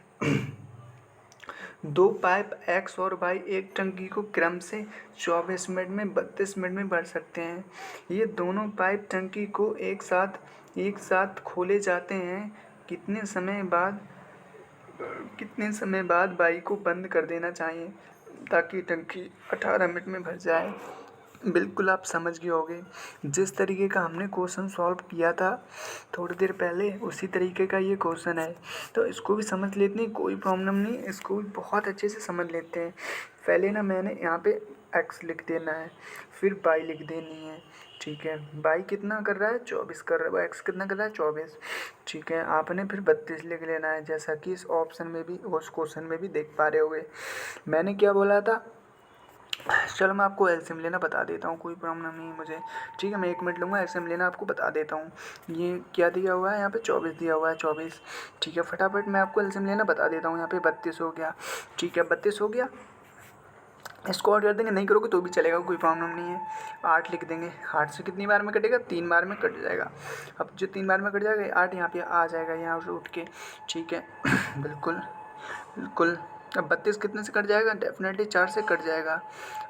दो पाइप एक्स और वाई एक टंकी को क्रम से 24 मिनट में 32 मिनट में भर सकते हैं। ये दोनों पाइप टंकी को एक साथ खोले जाते हैं। कितने समय बाद वाई को बंद कर देना चाहिए ताकि टंकी 18 मिनट में भर जाए। बिल्कुल आप समझ गए होंगे, जिस तरीके का हमने क्वेश्चन सॉल्व किया था थोड़ी देर पहले, उसी तरीके का ये क्वेश्चन है। तो इसको भी समझ लेते हैं, कोई प्रॉब्लम नहीं, इसको भी बहुत अच्छे से समझ लेते हैं। पहले ना मैंने यहाँ पे x लिख देना है, फिर y लिख देनी है। ठीक है, y कितना कर रहा है 24 कर रहा है, x कितना कर रहा है 24। ठीक है, आपने फिर 32 लिख लेना है, जैसा कि इस ऑप्शन में भी उस क्वेश्चन में भी देख पा रहे होगे। मैंने क्या बोला था, चलो मैं आपको एलसीएम लेना बता देता हूँ, कोई प्रॉब्लम नहीं है मुझे। ठीक है, मैं 1 मिनट लूँगा, एलसीएम लेना आपको बता देता हूँ। ये क्या दिया हुआ है यहाँ पे 24 दिया हुआ है, 24। ठीक है, फटाफट मैं आपको एलसीएम लेना बता देता हूँ। यहाँ पे 32 हो गया। ठीक है, 32 हो गया, इसको और कर देंगे, नहीं करोगे तो भी चलेगा, कोई प्रॉब्लम नहीं है। 8 लिख देंगे, 8 से कितनी बार में कटेगा, 3 बार में कट जाएगा। अब जो 3 बार में कट जाएगा 8 यहाँ पे आ जाएगा, यहाँ से उठ के। ठीक है बिल्कुल। अब 32 कितने से कट जाएगा, डेफिनेटली 4 से कट जाएगा।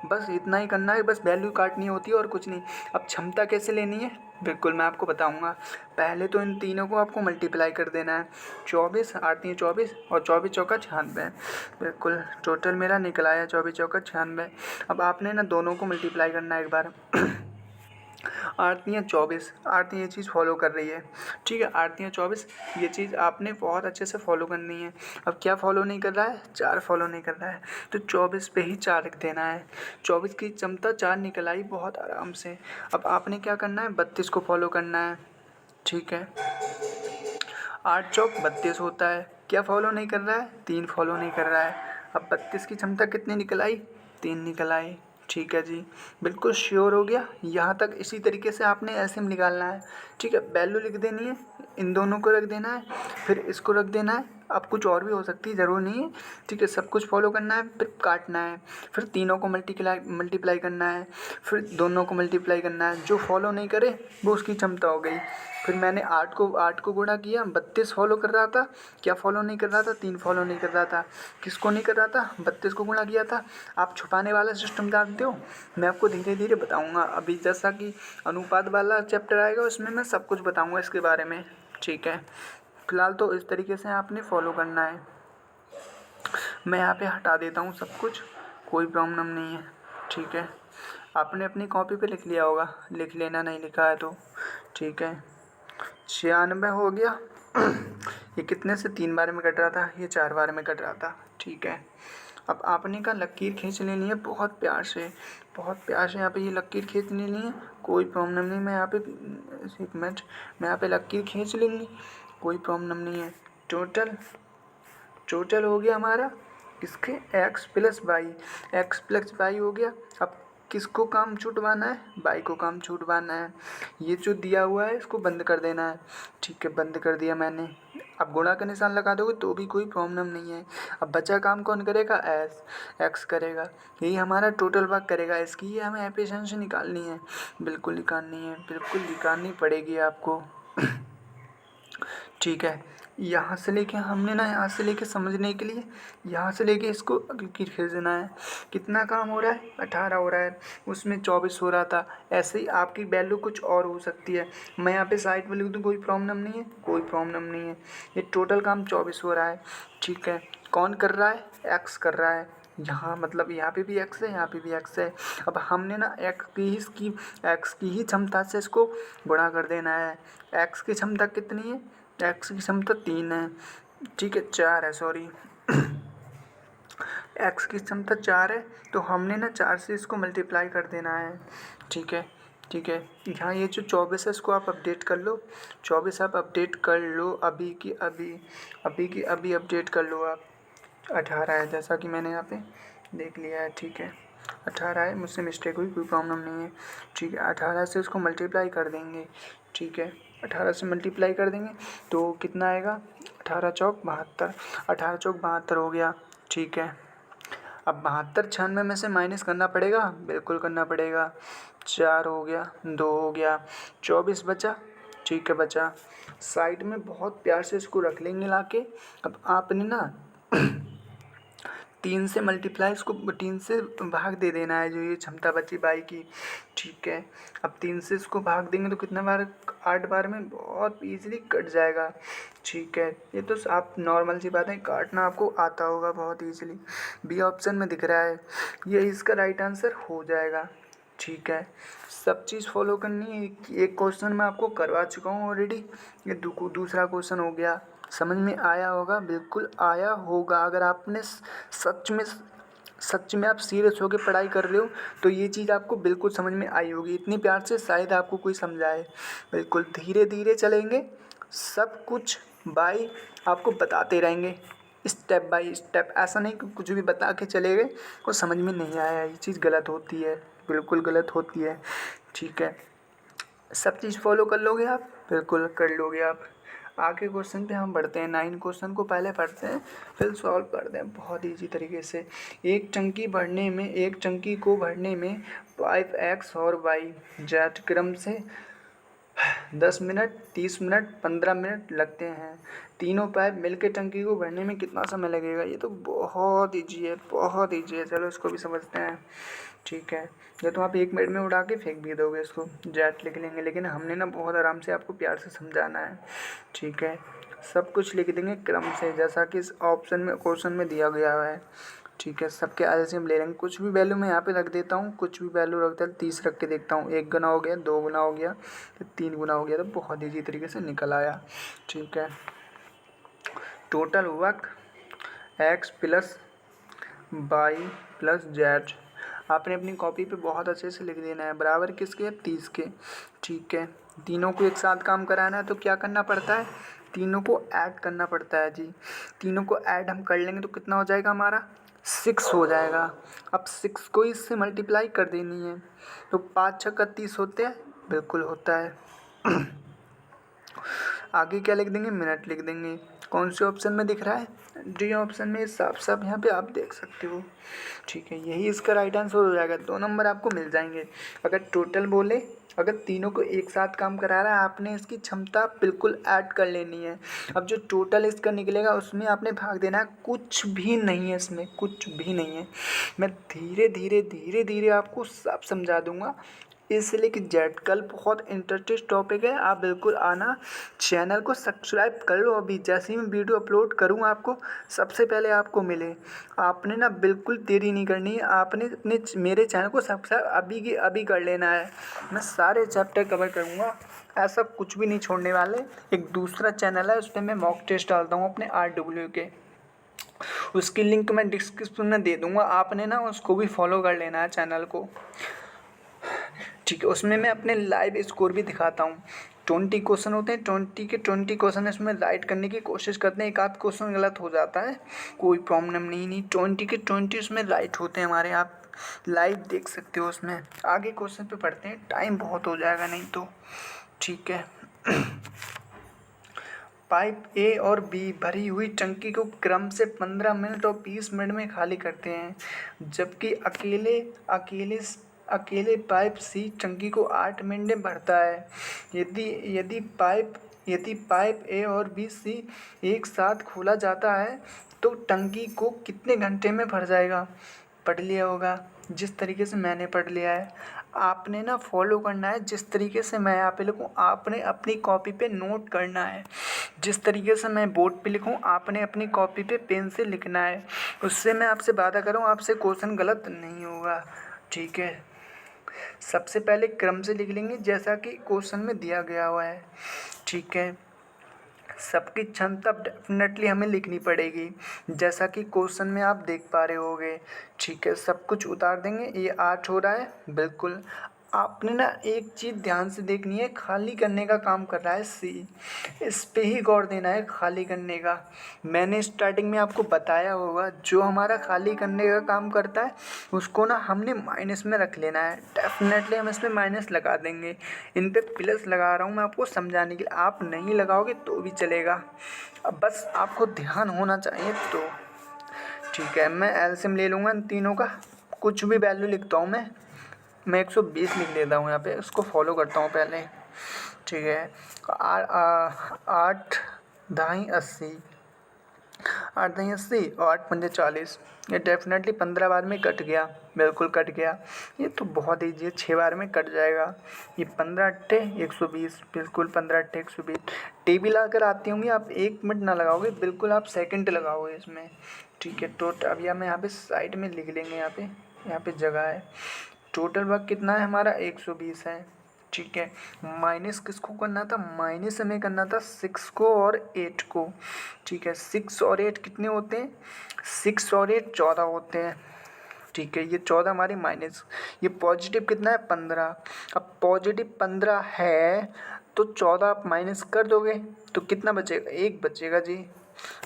बस इतना ही करना है, बस वैल्यू काटनी होती है और कुछ नहीं। अब क्षमता कैसे लेनी है, बिल्कुल मैं आपको बताऊंगा। पहले तो इन तीनों को आपको मल्टीप्लाई कर देना है। 24 8 3 24 और 24 चौका 96। बिल्कुल टोटल मेरा निकल आया 24 चौका 96। अब आपने ना दोनों को मल्टीप्लाई करना है एक बार। 8 3 24, 8 3 ये चीज़ फॉलो कर रही है। ठीक है, 8 3 24 ये चीज़ आपने बहुत अच्छे से फॉलो करनी है। अब क्या फॉलो नहीं कर रहा है, 4 फॉलो नहीं कर रहा है, तो 24 पे ही 4 रख देना है। 24 की क्षमता 4 निकल आई बहुत आराम से। अब आपने क्या करना है, 32 को फॉलो करना है। ठीक है, 8 चौक 32 होता है, क्या फॉलो नहीं कर रहा है, 3 फॉलो नहीं कर रहा है। अब 32 की क्षमता कितनी निकल आई, 3 निकल आई। ठीक है जी, बिल्कुल श्योर हो गया। यहाँ तक इसी तरीके से आपने एलसीएम निकालना है। ठीक है, वैल्यू लिख देनी है, इन दोनों को रख देना है, फिर इसको रख देना है। अब कुछ और भी हो सकती है, ज़रूर नहीं है। ठीक है, सब कुछ फॉलो करना है, फिर काटना है, फिर तीनों को मल्टीप्लाई करना है, फिर दोनों को मल्टीप्लाई करना है। जो फॉलो नहीं करे वो उसकी क्षमता हो गई। फिर मैंने 8 को गुणा किया, 32 फॉलो कर रहा था, क्या फॉलो नहीं कर रहा था, 3 फॉलो नहीं कर रहा था। किसको नहीं कर रहा था, 32 को गुणा किया था। आप छुपाने वाला सिस्टम जानते हो, मैं आपको धीरे धीरे बताऊंगा। अभी जैसा कि अनुपात वाला चैप्टर आएगा उसमें मैं सब कुछ बताऊंगा इसके बारे में। ठीक है, फिलहाल तो इस तरीके से आपने फॉलो करना है। मैं यहाँ पे हटा देता हूँ सब कुछ, कोई प्रॉब्लम नहीं है। ठीक है, आपने अपनी कॉपी पे लिख लिया होगा, लिख लेना नहीं लिखा है तो। ठीक है, 96 हो गया। ये कितने से 3 बार में कट रहा था, ये 4 बार में कट रहा था। ठीक है, अब आपने का लकीर खींच लेनी है बहुत प्यार से यहाँ पे ये लकीर खींच लेनी है, कोई प्रॉब्लम नहीं। मैं यहाँ पे 1 मिनट, मैं यहाँ पे लकीर खींच लेंगी, कोई प्रॉब्लम नहीं है। टोटल हो गया हमारा इसके x प्लस वाई हो गया। अब किसको काम छुटवाना है, y को काम छुटवाना है। ये जो दिया हुआ है इसको बंद कर देना है। ठीक है, बंद कर दिया मैंने। अब गुणा का निशान लगा दोगे तो भी कोई प्रॉब्लम नहीं है। अब बचा काम कौन करेगा, एक्स करेगा, यही हमारा टोटल वर्क करेगा इसकी, ये हमें एफिशिएंसी निकालनी है, बिल्कुल निकालनी पड़ेगी आपको। ठीक है, यहाँ से लेके हमने ना, यहाँ से लेके समझने के लिए, यहाँ से लेके इसको खींचना है। कितना काम हो रहा है, 18 हो रहा है, उसमें 24 हो रहा था। ऐसे ही आपकी वैल्यू कुछ और हो सकती है, मैं यहाँ पे साइड में लिख दूँ, कोई प्रॉब्लम नहीं है। ये टोटल काम 24 हो रहा है। ठीक है, कौन कर रहा है, एक्स कर रहा है। यहाँ मतलब यहाँ पे भी एक्स है, यहाँ पे भी एक्स है। अब हमने ना एक्स की ही क्षमता से इसको गुणा कर देना है। एक्स की क्षमता कितनी है, एक्स की क्षमता 3 है, ठीक है, 4 है, सॉरी एक्स की क्षमता 4 है, तो हमने ना 4 से इसको मल्टीप्लाई कर देना है। ठीक है, यहाँ ये जो 24 है इसको आप अपडेट कर लो, 24 आप अपडेट कर लो, अभी की अभी अपडेट कर लो आप। 18 है, जैसा कि मैंने यहाँ पे देख लिया है। ठीक है, 18 है, मुझसे मिस्टेक हुई, कोई प्रॉब्लम नहीं है। ठीक है, 18 से उसको मल्टीप्लाई कर देंगे। ठीक है, 18 से मल्टीप्लाई कर देंगे तो कितना आएगा, 18 चौक 72, 18 चौक 72 हो गया। ठीक है, अब 72 96 में से माइनस करना पड़ेगा, बिल्कुल करना पड़ेगा। 4 हो गया, 2 हो गया, 24 बचा। ठीक है, बचा, साइड में बहुत प्यार से इसको रख लेंगे लाके। अब आपने ना 3 से मल्टीप्लाई, इसको 3 से भाग दे देना है, जो ये क्षमता बची बाई की। ठीक है, अब 3 से इसको भाग देंगे तो कितना बार, 8 बार में बहुत इजीली कट जाएगा। ठीक है, ये तो आप नॉर्मल सी बात है, काटना आपको आता होगा बहुत इजीली। बी ऑप्शन में दिख रहा है, ये इसका राइट आंसर हो जाएगा। ठीक है, सब चीज़ फॉलो करनी है। एक क्वेश्चन मैं आपको करवा चुका हूँ ऑलरेडी, ये दूसरा क्वेश्चन हो गया, समझ में आया होगा, बिल्कुल आया होगा। अगर आपने सच में आप सीरियस होकर पढ़ाई कर रहे हो तो ये चीज़ आपको बिल्कुल समझ में आई होगी। इतनी प्यार से शायद आपको कोई समझाए। बिल्कुल धीरे धीरे चलेंगे, सब कुछ बाई आपको बताते रहेंगे, स्टेप बाय स्टेप। ऐसा नहीं कि कुछ भी बता के चले गए और समझ में नहीं आया, ये चीज़ गलत होती है, बिल्कुल गलत होती है। ठीक है, सब चीज़ फॉलो कर लोगे आप, बिल्कुल कर लोगे आप। आगे क्वेश्चन पे हम बढ़ते हैं। 9 क्वेश्चन को पहले पढ़ते हैं, फिर सॉल्व करते हैं बहुत ईजी तरीके से। एक टंकी को भरने में 5x और y जेड क्रम से 10 मिनट, 30 मिनट, 15 मिनट लगते हैं। तीनों पाइप मिलकर टंकी को भरने में कितना समय लगेगा। ये तो बहुत ईजी है, चलो इसको भी समझते हैं। ठीक है, ये तो आप 1 मिनट में उड़ा के फेंक भी दोगे इसको, जेट लिख लेंगे, लेकिन हमने ना बहुत आराम से आपको प्यार से समझाना है। ठीक है, सब कुछ लिख देंगे क्रम से, जैसा कि इस क्वेश्चन में दिया गया है। ठीक है, सबके एलसीएम ले लेंगे। कुछ भी वैल्यू मैं यहाँ पे रख देता हूँ, कुछ भी वैल्यू रखता है, 30 रख के देखता हूँ। 1 गुना हो गया, 2 गुना हो गया, 3 गुना हो गया, तो बहुत ईजी तरीके से निकल आया। ठीक है, total work x plus y plus z, आपने अपनी कॉपी पे बहुत अच्छे से लिख देना है, बराबर किसके, 30 के। ठीक है, तीनों को एक साथ काम कराना है तो क्या करना पड़ता है, तीनों को ऐड करना पड़ता है जी। तीनों को ऐड हम कर लेंगे तो कितना हो जाएगा हमारा, 6 हो जाएगा। अब 6 को इससे मल्टीप्लाई कर देनी है, तो 5 छक्का 30 होते हैं, बिल्कुल होता है। आगे क्या लिख देंगे, मिनट लिख देंगे। कौन से ऑप्शन में दिख रहा है, डी ऑप्शन में, साफ साफ यहाँ पे आप देख सकते हो। ठीक है, यही इसका राइट आंसर हो जाएगा, 2 नंबर आपको मिल जाएंगे। अगर टोटल बोले, अगर तीनों को एक साथ काम करा रहा है, आपने इसकी क्षमता बिल्कुल ऐड कर लेनी है। अब जो टोटल इसका निकलेगा उसमें आपने भाग देना है, कुछ भी नहीं है इसमें, कुछ भी नहीं है। मैं धीरे धीरे आपको सब समझा दूंगा, इसलिए कि जेड कल बहुत इंटरेस्टिंग टॉपिक है। आप बिल्कुल आना, चैनल को सब्सक्राइब कर लो अभी, जैसे ही मैं वीडियो अपलोड करूँ आपको सबसे पहले आपको मिले। आपने ना बिल्कुल देरी नहीं करनी है, आपने अपने मेरे चैनल को सब्सक्राइब अभी की अभी कर लेना है। मैं सारे चैप्टर कवर करूँगा, ऐसा कुछ भी नहीं छोड़ने वाले। एक दूसरा चैनल है, उस पर मैं मॉक टेस्ट डालता हूँ अपने RW के, उसकी लिंक मैं डिस्क्रिप्शन में दे दूँगा, आपने ना उसको भी फॉलो कर लेना है चैनल को। ठीक है, उसमें मैं अपने लाइव स्कोर भी दिखाता हूँ। 20 क्वेश्चन होते हैं, 20 के 20 क्वेश्चन इसमें राइट करने की कोशिश करते हैं। एक आध क्वेश्चन गलत हो जाता है, कोई प्रॉब्लम नहीं, 20 के 20 उसमें राइट होते हैं हमारे, आप लाइव देख सकते हो उसमें। आगे क्वेश्चन पे पढ़ते हैं, टाइम बहुत हो जाएगा नहीं तो। ठीक है, पाइप ए और बी भरी हुई टंकी को क्रम से 15 मिनट और 20 मिनट में खाली करते हैं, जबकि अकेले अकेले अकेले पाइप सी टंकी को 8 मिनट में भरता है। यदि यदि पाइप ए और बी सी एक साथ खोला जाता है तो टंकी को कितने घंटे में भर जाएगा? पढ़ लिया होगा जिस तरीके से मैंने पढ़ लिया है। आपने ना फॉलो करना है जिस तरीके से मैं यहाँ पे लिखूँ, आपने अपनी कॉपी पे नोट करना है। जिस तरीके से मैं बोर्ड पे लिखूँ आपने अपनी कॉपी पे पेन से लिखना है। उससे मैं आपसे वादा करूँ आपसे क्वेश्चन गलत नहीं होगा, ठीक है। सबसे पहले क्रम से लिख लेंगे जैसा कि क्वेश्चन में दिया गया हुआ है, ठीक है। सबकी क्षमता डेफिनेटली हमें लिखनी पड़ेगी जैसा कि क्वेश्चन में आप देख पा रहे होगे, ठीक है। सब कुछ उतार देंगे। ये 8 हो रहा है, बिल्कुल। आपने ना एक चीज़ ध्यान से देखनी है, खाली करने का काम कर रहा है सी, इस पे ही गौर देना है। खाली करने का मैंने स्टार्टिंग में आपको बताया होगा, जो हमारा खाली करने का काम करता है उसको ना हमने माइनस में रख लेना है। डेफिनेटली हम इसमें माइनस लगा देंगे, इन पे प्लस लगा रहा हूँ मैं आपको समझाने के लिए। आप नहीं लगाओगे तो भी चलेगा, अब बस आपको ध्यान होना चाहिए तो, ठीक है। मैं एलसीएम ले लूँगा इन तीनों का, कुछ भी वैल्यू लिखता हूँ मैं 120 लिख देता हूँ यहाँ पे, उसको फॉलो करता हूँ पहले, ठीक है। 8 दाई 80, 8 दाई 80 और 8 पंजे 40। ये डेफिनेटली 15 बार में कट गया, बिल्कुल कट गया। ये तो बहुत ईजी है, 6 बार में कट जाएगा। ये 15 अट्ठे 120, बिल्कुल 15 अट्ठे 120। टेबल लाकर आती होंगी, आप 1 मिनट ना लगाओगे, बिल्कुल आप सेकंड लगाओगे इसमें, ठीक है। तो अब हम यहाँ पे साइड में लिख लेंगे, यहाँ पे जगह है। टोटल वर्क कितना है हमारा? 120 है, ठीक है। माइनस किसको करना था? माइनस हमें करना था 6 को और 8 को, ठीक है। 6 और 8 कितने होते हैं? 6 और 8 14 होते हैं, ठीक है। ये 14 हमारी माइनस, ये पॉजिटिव कितना है? 15। अब पॉजिटिव 15 है तो 14 आप माइनस कर दोगे तो कितना बचेगा? 1 बचेगा जी,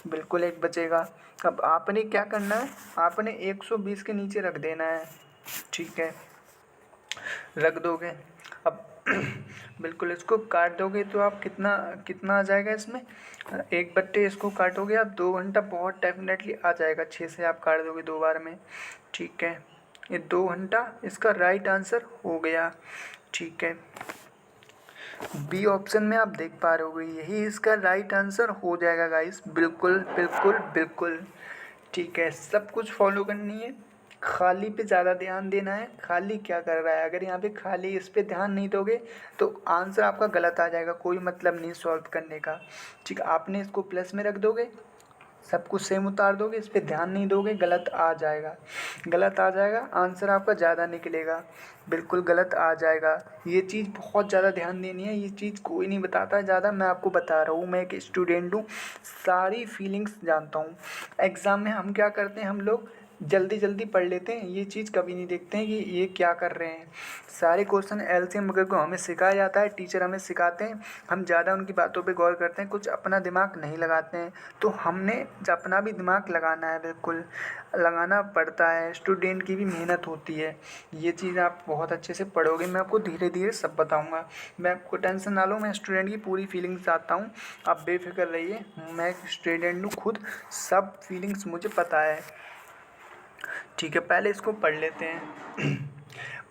बिल्कुल 1 बचेगा। अब आपने क्या करना है? आपने 120 के नीचे रख देना है, ठीक है, रख दोगे। अब बिल्कुल इसको काट दोगे तो आप कितना कितना आ जाएगा इसमें? 1/, इसको काटोगे आप 2 घंटा बहुत डेफिनेटली आ जाएगा। 6 से आप काट दोगे 2 बार में, ठीक है। ये 2 घंटा इसका राइट आंसर हो गया, ठीक है। बी ऑप्शन में आप देख पा रहे होगे, यही इसका राइट आंसर हो जाएगा गाइस, बिल्कुल बिल्कुल बिल्कुल, ठीक है। सब कुछ फॉलो करनी है, खाली पे ज़्यादा ध्यान देना है। खाली क्या कर रहा है? अगर यहाँ पे खाली इस पे ध्यान नहीं दोगे तो आंसर आपका गलत आ जाएगा, कोई मतलब नहीं सॉल्व करने का, ठीक है। आपने इसको प्लस में रख दोगे, सब कुछ सेम उतार दोगे, इस पे ध्यान नहीं दोगे, गलत आ जाएगा, गलत आ जाएगा, आंसर आपका ज़्यादा निकलेगा, बिल्कुल गलत आ जाएगा। ये चीज़ बहुत ज़्यादा ध्यान देनी है, ये चीज़ कोई नहीं बताता है ज़्यादा, मैं आपको बता रहा हूँ। मैं एक स्टूडेंट हूँ, सारी फीलिंग्स जानता हूँ। एग्ज़ाम में हम क्या करते हैं, हम लोग जल्दी जल्दी पढ़ लेते हैं, ये चीज़ कभी नहीं देखते हैं कि ये क्या कर रहे हैं। सारे क्वेश्चन एलसीएम वगैरह को हमें सिखाया जाता है, टीचर हमें सिखाते हैं, हम ज़्यादा उनकी बातों पे गौर करते हैं, कुछ अपना दिमाग नहीं लगाते हैं। तो हमने अपना भी दिमाग लगाना है, बिल्कुल लगाना पड़ता है, स्टूडेंट की भी मेहनत होती है। ये चीज़ आप बहुत अच्छे से पढ़ोगे, मैं आपको धीरे धीरे सब बताऊँगा। मैं आपको टेंशन ना लो, मैं स्टूडेंट की पूरी फीलिंग्स जानता हूँ, आप बेफिक्र रहिए। मैं एक स्टूडेंट हूँ खुद, सब फीलिंग्स मुझे पता है, ठीक है। पहले इसको पढ़ लेते हैं।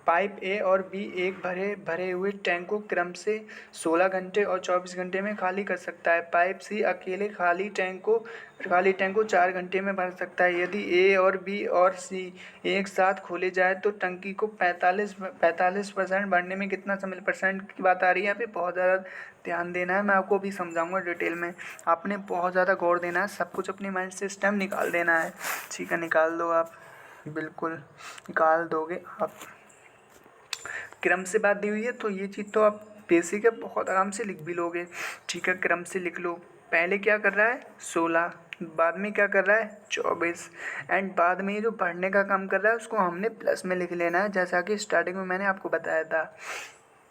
पाइप ए और बी एक भरे हुए टैंक को क्रम से 16 घंटे और 24 घंटे में खाली कर सकता है। पाइप सी अकेले खाली टैंक को 4 घंटे में भर सकता है। यदि ए और बी और सी एक साथ खोले जाए तो टंकी को 45% भरने में कितना समय? परसेंट की बात आ रही है यहाँ पे, बहुत ज़्यादा ध्यान देना है, मैं आपको अभी समझाऊंगा डिटेल में। आपने बहुत ज़्यादा गौर देना है, सब कुछ अपने माइंड से इस टाइम निकाल देना है, ठीक है। निकाल दो आप, बिल्कुल निकाल दोगे आप। क्रम से बात दी हुई है तो ये चीज़ तो आप बेसिक है, बहुत आराम से लिख भी लोगे, ठीक है। क्रम से लिख लो। पहले क्या कर रहा है? 16, बाद में क्या कर रहा है? 24, एंड बाद में ये जो बढ़ने का काम कर रहा है उसको हमने प्लस में लिख लेना है, जैसा कि स्टार्टिंग में मैंने आपको बताया था,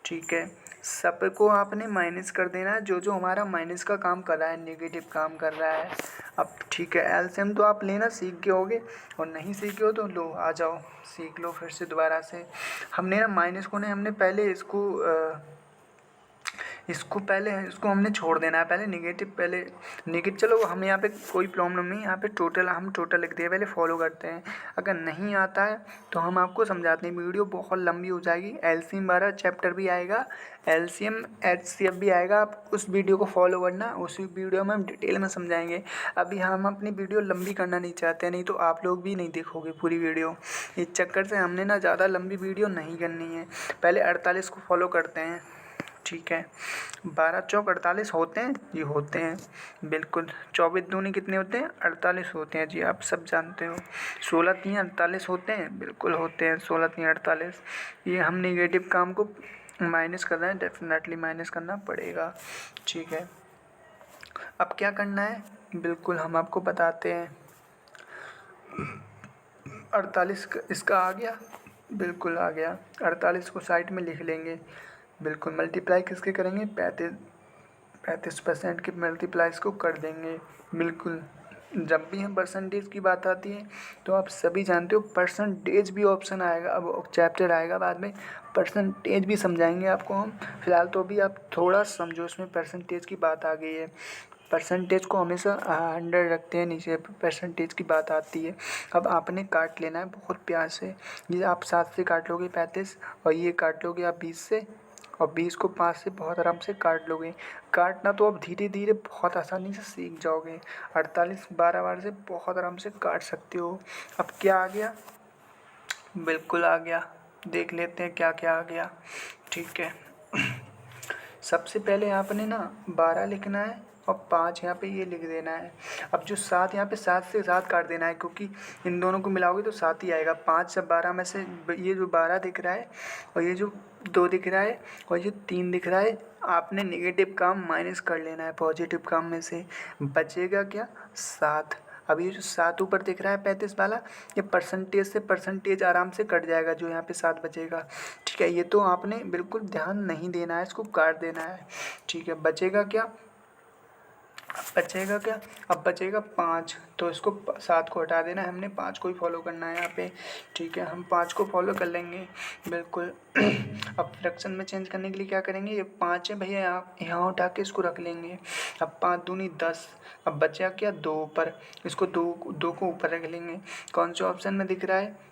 ठीक है। सबको आपने माइनस कर देना है, जो जो हमारा माइनस का काम कर रहा है, नेगेटिव काम कर रहा है। अब ठीक है, एलसीएम तो आप लेना सीख गए होगे, और नहीं सीखे हो तो लो आ जाओ सीख लो फिर से दोबारा से। हमने ना माइनस को हमने पहले इसको इसको पहले इसको हमने छोड़ देना है, पहले नेगेटिव चलो हम यहाँ पे कोई प्रॉब्लम नहीं, यहाँ पे हम टोटल लिख दिए, पहले फॉलो करते हैं। अगर नहीं आता है तो हम आपको समझाते हैं, वीडियो बहुत लंबी हो जाएगी। एलसीएम 12 चैप्टर भी आएगा, एलसीएम एचसीएफ भी आएगा, आप उस वीडियो को फॉलो करना, उसी वीडियो में हम डिटेल में समझाएंगे। अभी हम अपनी वीडियो लंबी करना नहीं चाहते, नहीं तो आप लोग भी नहीं देखोगे पूरी वीडियो। इस चक्कर से हमने ना ज़्यादा लंबी वीडियो नहीं करनी है। पहले 48 को फॉलो करते हैं, ठीक है। 12 चौक 48 होते हैं जी, होते हैं बिल्कुल। 24 दूनी कितने होते हैं? 48 होते हैं जी, आप सब जानते हो। 16 3 48 होते हैं, बिल्कुल होते हैं 16 3 48। ये हम नेगेटिव काम को माइनस कर रहे हैं, डेफिनेटली माइनस करना पड़ेगा, ठीक है। अब क्या करना है, बिल्कुल हम आपको बताते हैं। 48 इसका आ गया, बिल्कुल आ गया। 48 को साइड में लिख लेंगे, बिल्कुल। मल्टीप्लाई किसके करेंगे? 35% के मल्टीप्लाइज को कर देंगे, बिल्कुल। जब भी हम परसेंटेज की बात आती है तो आप सभी जानते हो परसेंटेज भी ऑप्शन आएगा, अब चैप्टर आएगा बाद में, परसेंटेज भी समझाएंगे आपको हम। फिलहाल तो अभी आप थोड़ा समझो, इसमें परसेंटेज की बात आ गई है। परसेंटेज को हमेशा 100 रखते हैं, नीचे परसेंटेज की बात आती है। अब आपने काट लेना है बहुत प्यार से, ये आप 7 से काट लोगे 35, और ये काट लोगे आप 20 से, और 20 को 5 से बहुत आराम से काट लोगे। काटना तो अब धीरे धीरे बहुत आसानी से सीख जाओगे। 48 12 बार से बहुत आराम से काट सकते हो। अब क्या आ गया? बिल्कुल आ गया, देख लेते हैं क्या क्या आ गया, ठीक है। सबसे पहले आपने ना 12 लिखना है और 5 यहाँ पे ये लिख देना है। अब जो 7 यहाँ पे 7 से 7 काट देना है, क्योंकि इन दोनों को मिलाओगे तो 7 ही आएगा। 5 से 12 में से ये जो 12 दिख रहा है और ये जो 2 दिख रहा है और ये 3 दिख रहा है, आपने नेगेटिव काम माइनस कर लेना है पॉजिटिव काम में से। बचेगा क्या? 7। अब ये जो 7 ऊपर दिख रहा है 35 वाला, ये परसेंटेज से परसेंटेज आराम से कट जाएगा, जो यहाँ पे 7 बचेगा, ठीक है। ये तो आपने बिल्कुल ध्यान नहीं देना है, इसको काट देना है, ठीक है। बचेगा क्या? अब बचेगा 5, तो इसको 7 को हटा देना है हमने, 5 को ही फॉलो करना है यहाँ पे, ठीक है। हम 5 को फॉलो कर लेंगे, बिल्कुल। अब फ्रैक्शन में चेंज करने के लिए क्या करेंगे, ये 5 है भैया, यहाँ उठा के इसको रख लेंगे। अब 5 दूनी 10, अब बचा क्या? 2 ऊपर, इसको 2 को ऊपर रख लेंगे। कौन से ऑप्शन में दिख रहा है?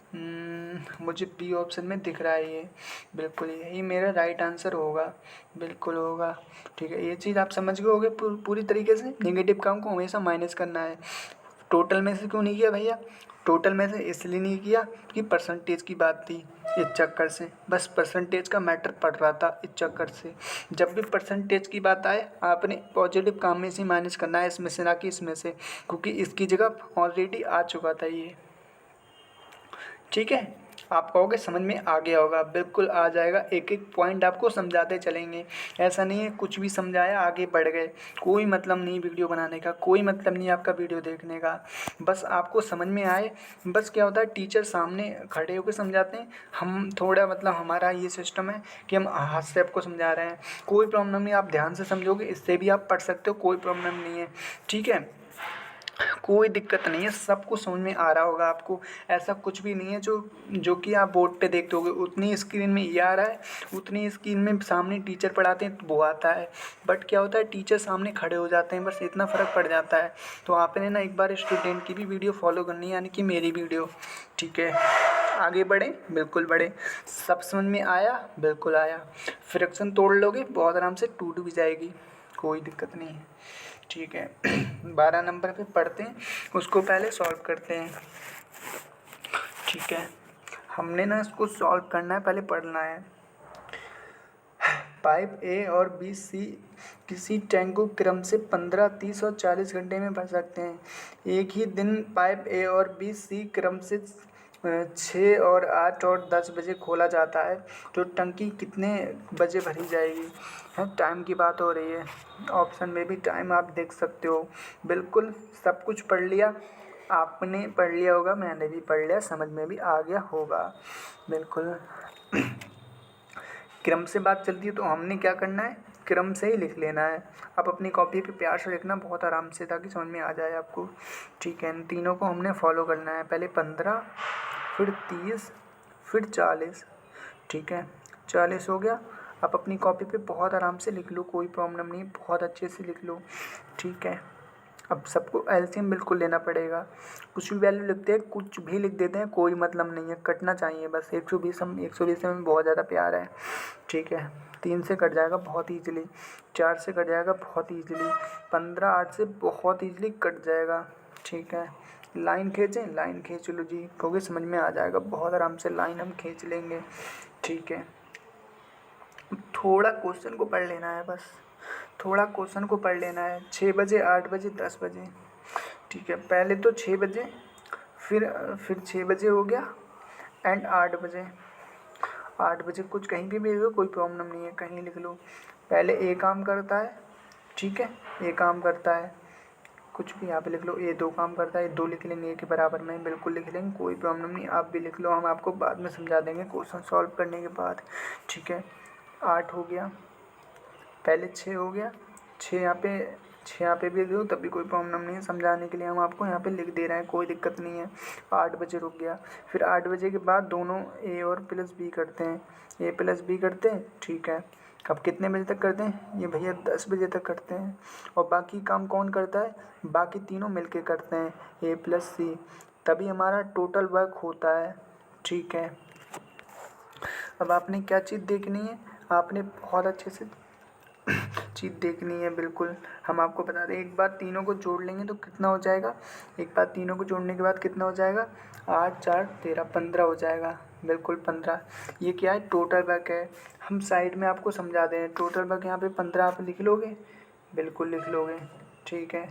मुझे बी ऑप्शन में दिख रहा है ये, बिल्कुल यही मेरा राइट आंसर होगा, बिल्कुल होगा, ठीक है। ये चीज़ आप समझ गए होगे पूरी तरीके से। नेगेटिव काम को हमेशा माइनस करना है। टोटल में से क्यों नहीं किया भैया? टोटल में से इसलिए नहीं किया कि परसेंटेज की बात थी, इस चक्कर से, बस परसेंटेज का मैटर पड़ रहा था इस चक्कर से। जब भी परसेंटेज की बात आए आपने पॉजिटिव काम में से माइनस करना है, इसमें से ना कि इसमें से, क्योंकि इसकी जगह ऑलरेडी आ चुका था ये, ठीक है। आप कहोगे समझ में आ गया होगा, बिल्कुल आ जाएगा। एक एक पॉइंट आपको समझाते चलेंगे, ऐसा नहीं है कुछ भी समझाया आगे बढ़ गए। कोई मतलब नहीं वीडियो बनाने का, कोई मतलब नहीं आपका वीडियो देखने का, बस आपको समझ में आए। बस क्या होता है, टीचर सामने खड़े होकर समझाते हैं, हम थोड़ा मतलब हमारा ये सिस्टम है कि हम हाथ से आपको समझा रहे हैं। कोई प्रॉब्लम नहीं, आप ध्यान से समझोगे इससे भी आप पढ़ सकते हो, कोई प्रॉब्लम नहीं है, ठीक है। कोई दिक्कत नहीं है, सब कुछ समझ में आ रहा होगा आपको। ऐसा कुछ भी नहीं है जो कि आप बोर्ड पे देखते होगे उतनी स्क्रीन में ये आ रहा है, उतनी स्क्रीन में सामने टीचर पढ़ाते हैं तो वो आता है। बट क्या होता है, टीचर सामने खड़े हो जाते हैं, बस इतना फ़र्क पड़ जाता है। तो आपने ना एक बार स्टूडेंट की भी वीडियो फॉलो करनी है, यानी कि मेरी वीडियो, ठीक है। आगे बढ़ें, बिल्कुल बढ़ें। सब समझ में आया? बिल्कुल आया। फ्रैक्शन तोड़ लोगे बहुत आराम से, टूट भी जाएगी, कोई दिक्कत नहीं है, ठीक है। 12 नंबर पे पढ़ते हैं, उसको पहले सॉल्व करते हैं, ठीक है। हमने ना इसको सॉल्व करना है, पहले पढ़ना है। पाइप ए और बी सी किसी टैंक को क्रम से 15, 30 और 40 घंटे में भर सकते हैं। एक ही दिन पाइप ए और बी सी क्रम से 6 और 8 और 10 बजे खोला जाता है, तो टंकी कितने बजे भरी जाएगी? है, टाइम की बात हो रही है, ऑप्शन में भी टाइम आप देख सकते हो। बिल्कुल सब कुछ पढ़ लिया, आपने पढ़ लिया होगा, मैंने भी पढ़ लिया, समझ में भी आ गया होगा, बिल्कुल। क्रम से बात चलती है तो हमने क्या करना है, क्रम से ही लिख लेना है। आप अपनी कॉपी पे प्यार से लिखना बहुत आराम से, ताकि समझ में आ जाए आपको, ठीक है। इन तीनों को हमने फॉलो करना है, पहले 15, फिर 30, फिर 40, ठीक है। 40 हो गया, आप अपनी कॉपी पे बहुत आराम से लिख लो, कोई प्रॉब्लम नहीं, बहुत अच्छे से लिख लो, ठीक है। अब सबको एलसीएम बिल्कुल लेना पड़ेगा। कुछ भी वैल्यू लिखते हैं, कुछ भी लिख देते हैं, कोई मतलब नहीं है, कटना चाहिए बस। 120 में बहुत ज़्यादा प्यार है, ठीक है। 3 से कट जाएगा बहुत ईजिली, 4 से कट जाएगा बहुत ईजिली, 15 8 से बहुत ईजिली कट जाएगा, ठीक है। लाइन खींचें, लाइन खींच लो जी, क्योंकि समझ में आ जाएगा, बहुत आराम से लाइन हम खींच लेंगे, ठीक है। थोड़ा क्वेश्चन को पढ़ लेना है बस, थोड़ा क्वेश्चन को पढ़ लेना है। 6 बजे, 8 बजे, 10 बजे, ठीक है। पहले तो 6 बजे, फिर 6 बजे हो गया एंड 8 बजे। 8 बजे कुछ कहीं भी लिख लो, कोई प्रॉब्लम नहीं है, कहीं लिख लो। पहले ए काम करता है, ठीक है, ए काम करता है, कुछ भी यहाँ पे लिख लो। ए 2 काम करता है, 2 लिख लेंगे, ए के बराबर में बिल्कुल लिख लेंगे, कोई प्रॉब्लम नहीं। आप भी लिख लो, हम आपको बाद में समझा देंगे क्वेश्चन सॉल्व करने के बाद, ठीक है। 8 हो गया, पहले 6 हो गया, 6 यहाँ पे भी लिख दो तब भी कोई प्रॉब्लम नहीं है, समझाने के लिए हम आपको यहाँ पे लिख दे रहे हैं, कोई दिक्कत नहीं है। 8 बजे रुक गया, फिर 8 बजे के बाद दोनों ए और प्लस बी करते हैं, ए प्लस बी करते हैं, ठीक है। अब कितने बजे तक करते हैं ये भैया? 10 बजे तक करते हैं। और बाकी काम कौन करता है? बाकी तीनों मिलके करते हैं, ए प्लस सी, तभी हमारा टोटल वर्क होता है, ठीक है। अब आपने क्या चीज़ देखनी है? आपने बहुत अच्छे से चीज़ देखनी है, बिल्कुल हम आपको बता दें। एक बार तीनों को जोड़ लेंगे तो कितना हो जाएगा? एक बार तीनों को जोड़ने के बाद कितना हो जाएगा? 8 4 13, 15 हो जाएगा, बिल्कुल 15। ये क्या है? टोटल वर्क है। हम साइड में आपको समझा दें, टोटल वर्क यहाँ पे 15 आप लिख लोगे, बिल्कुल लिख लोगे, ठीक है।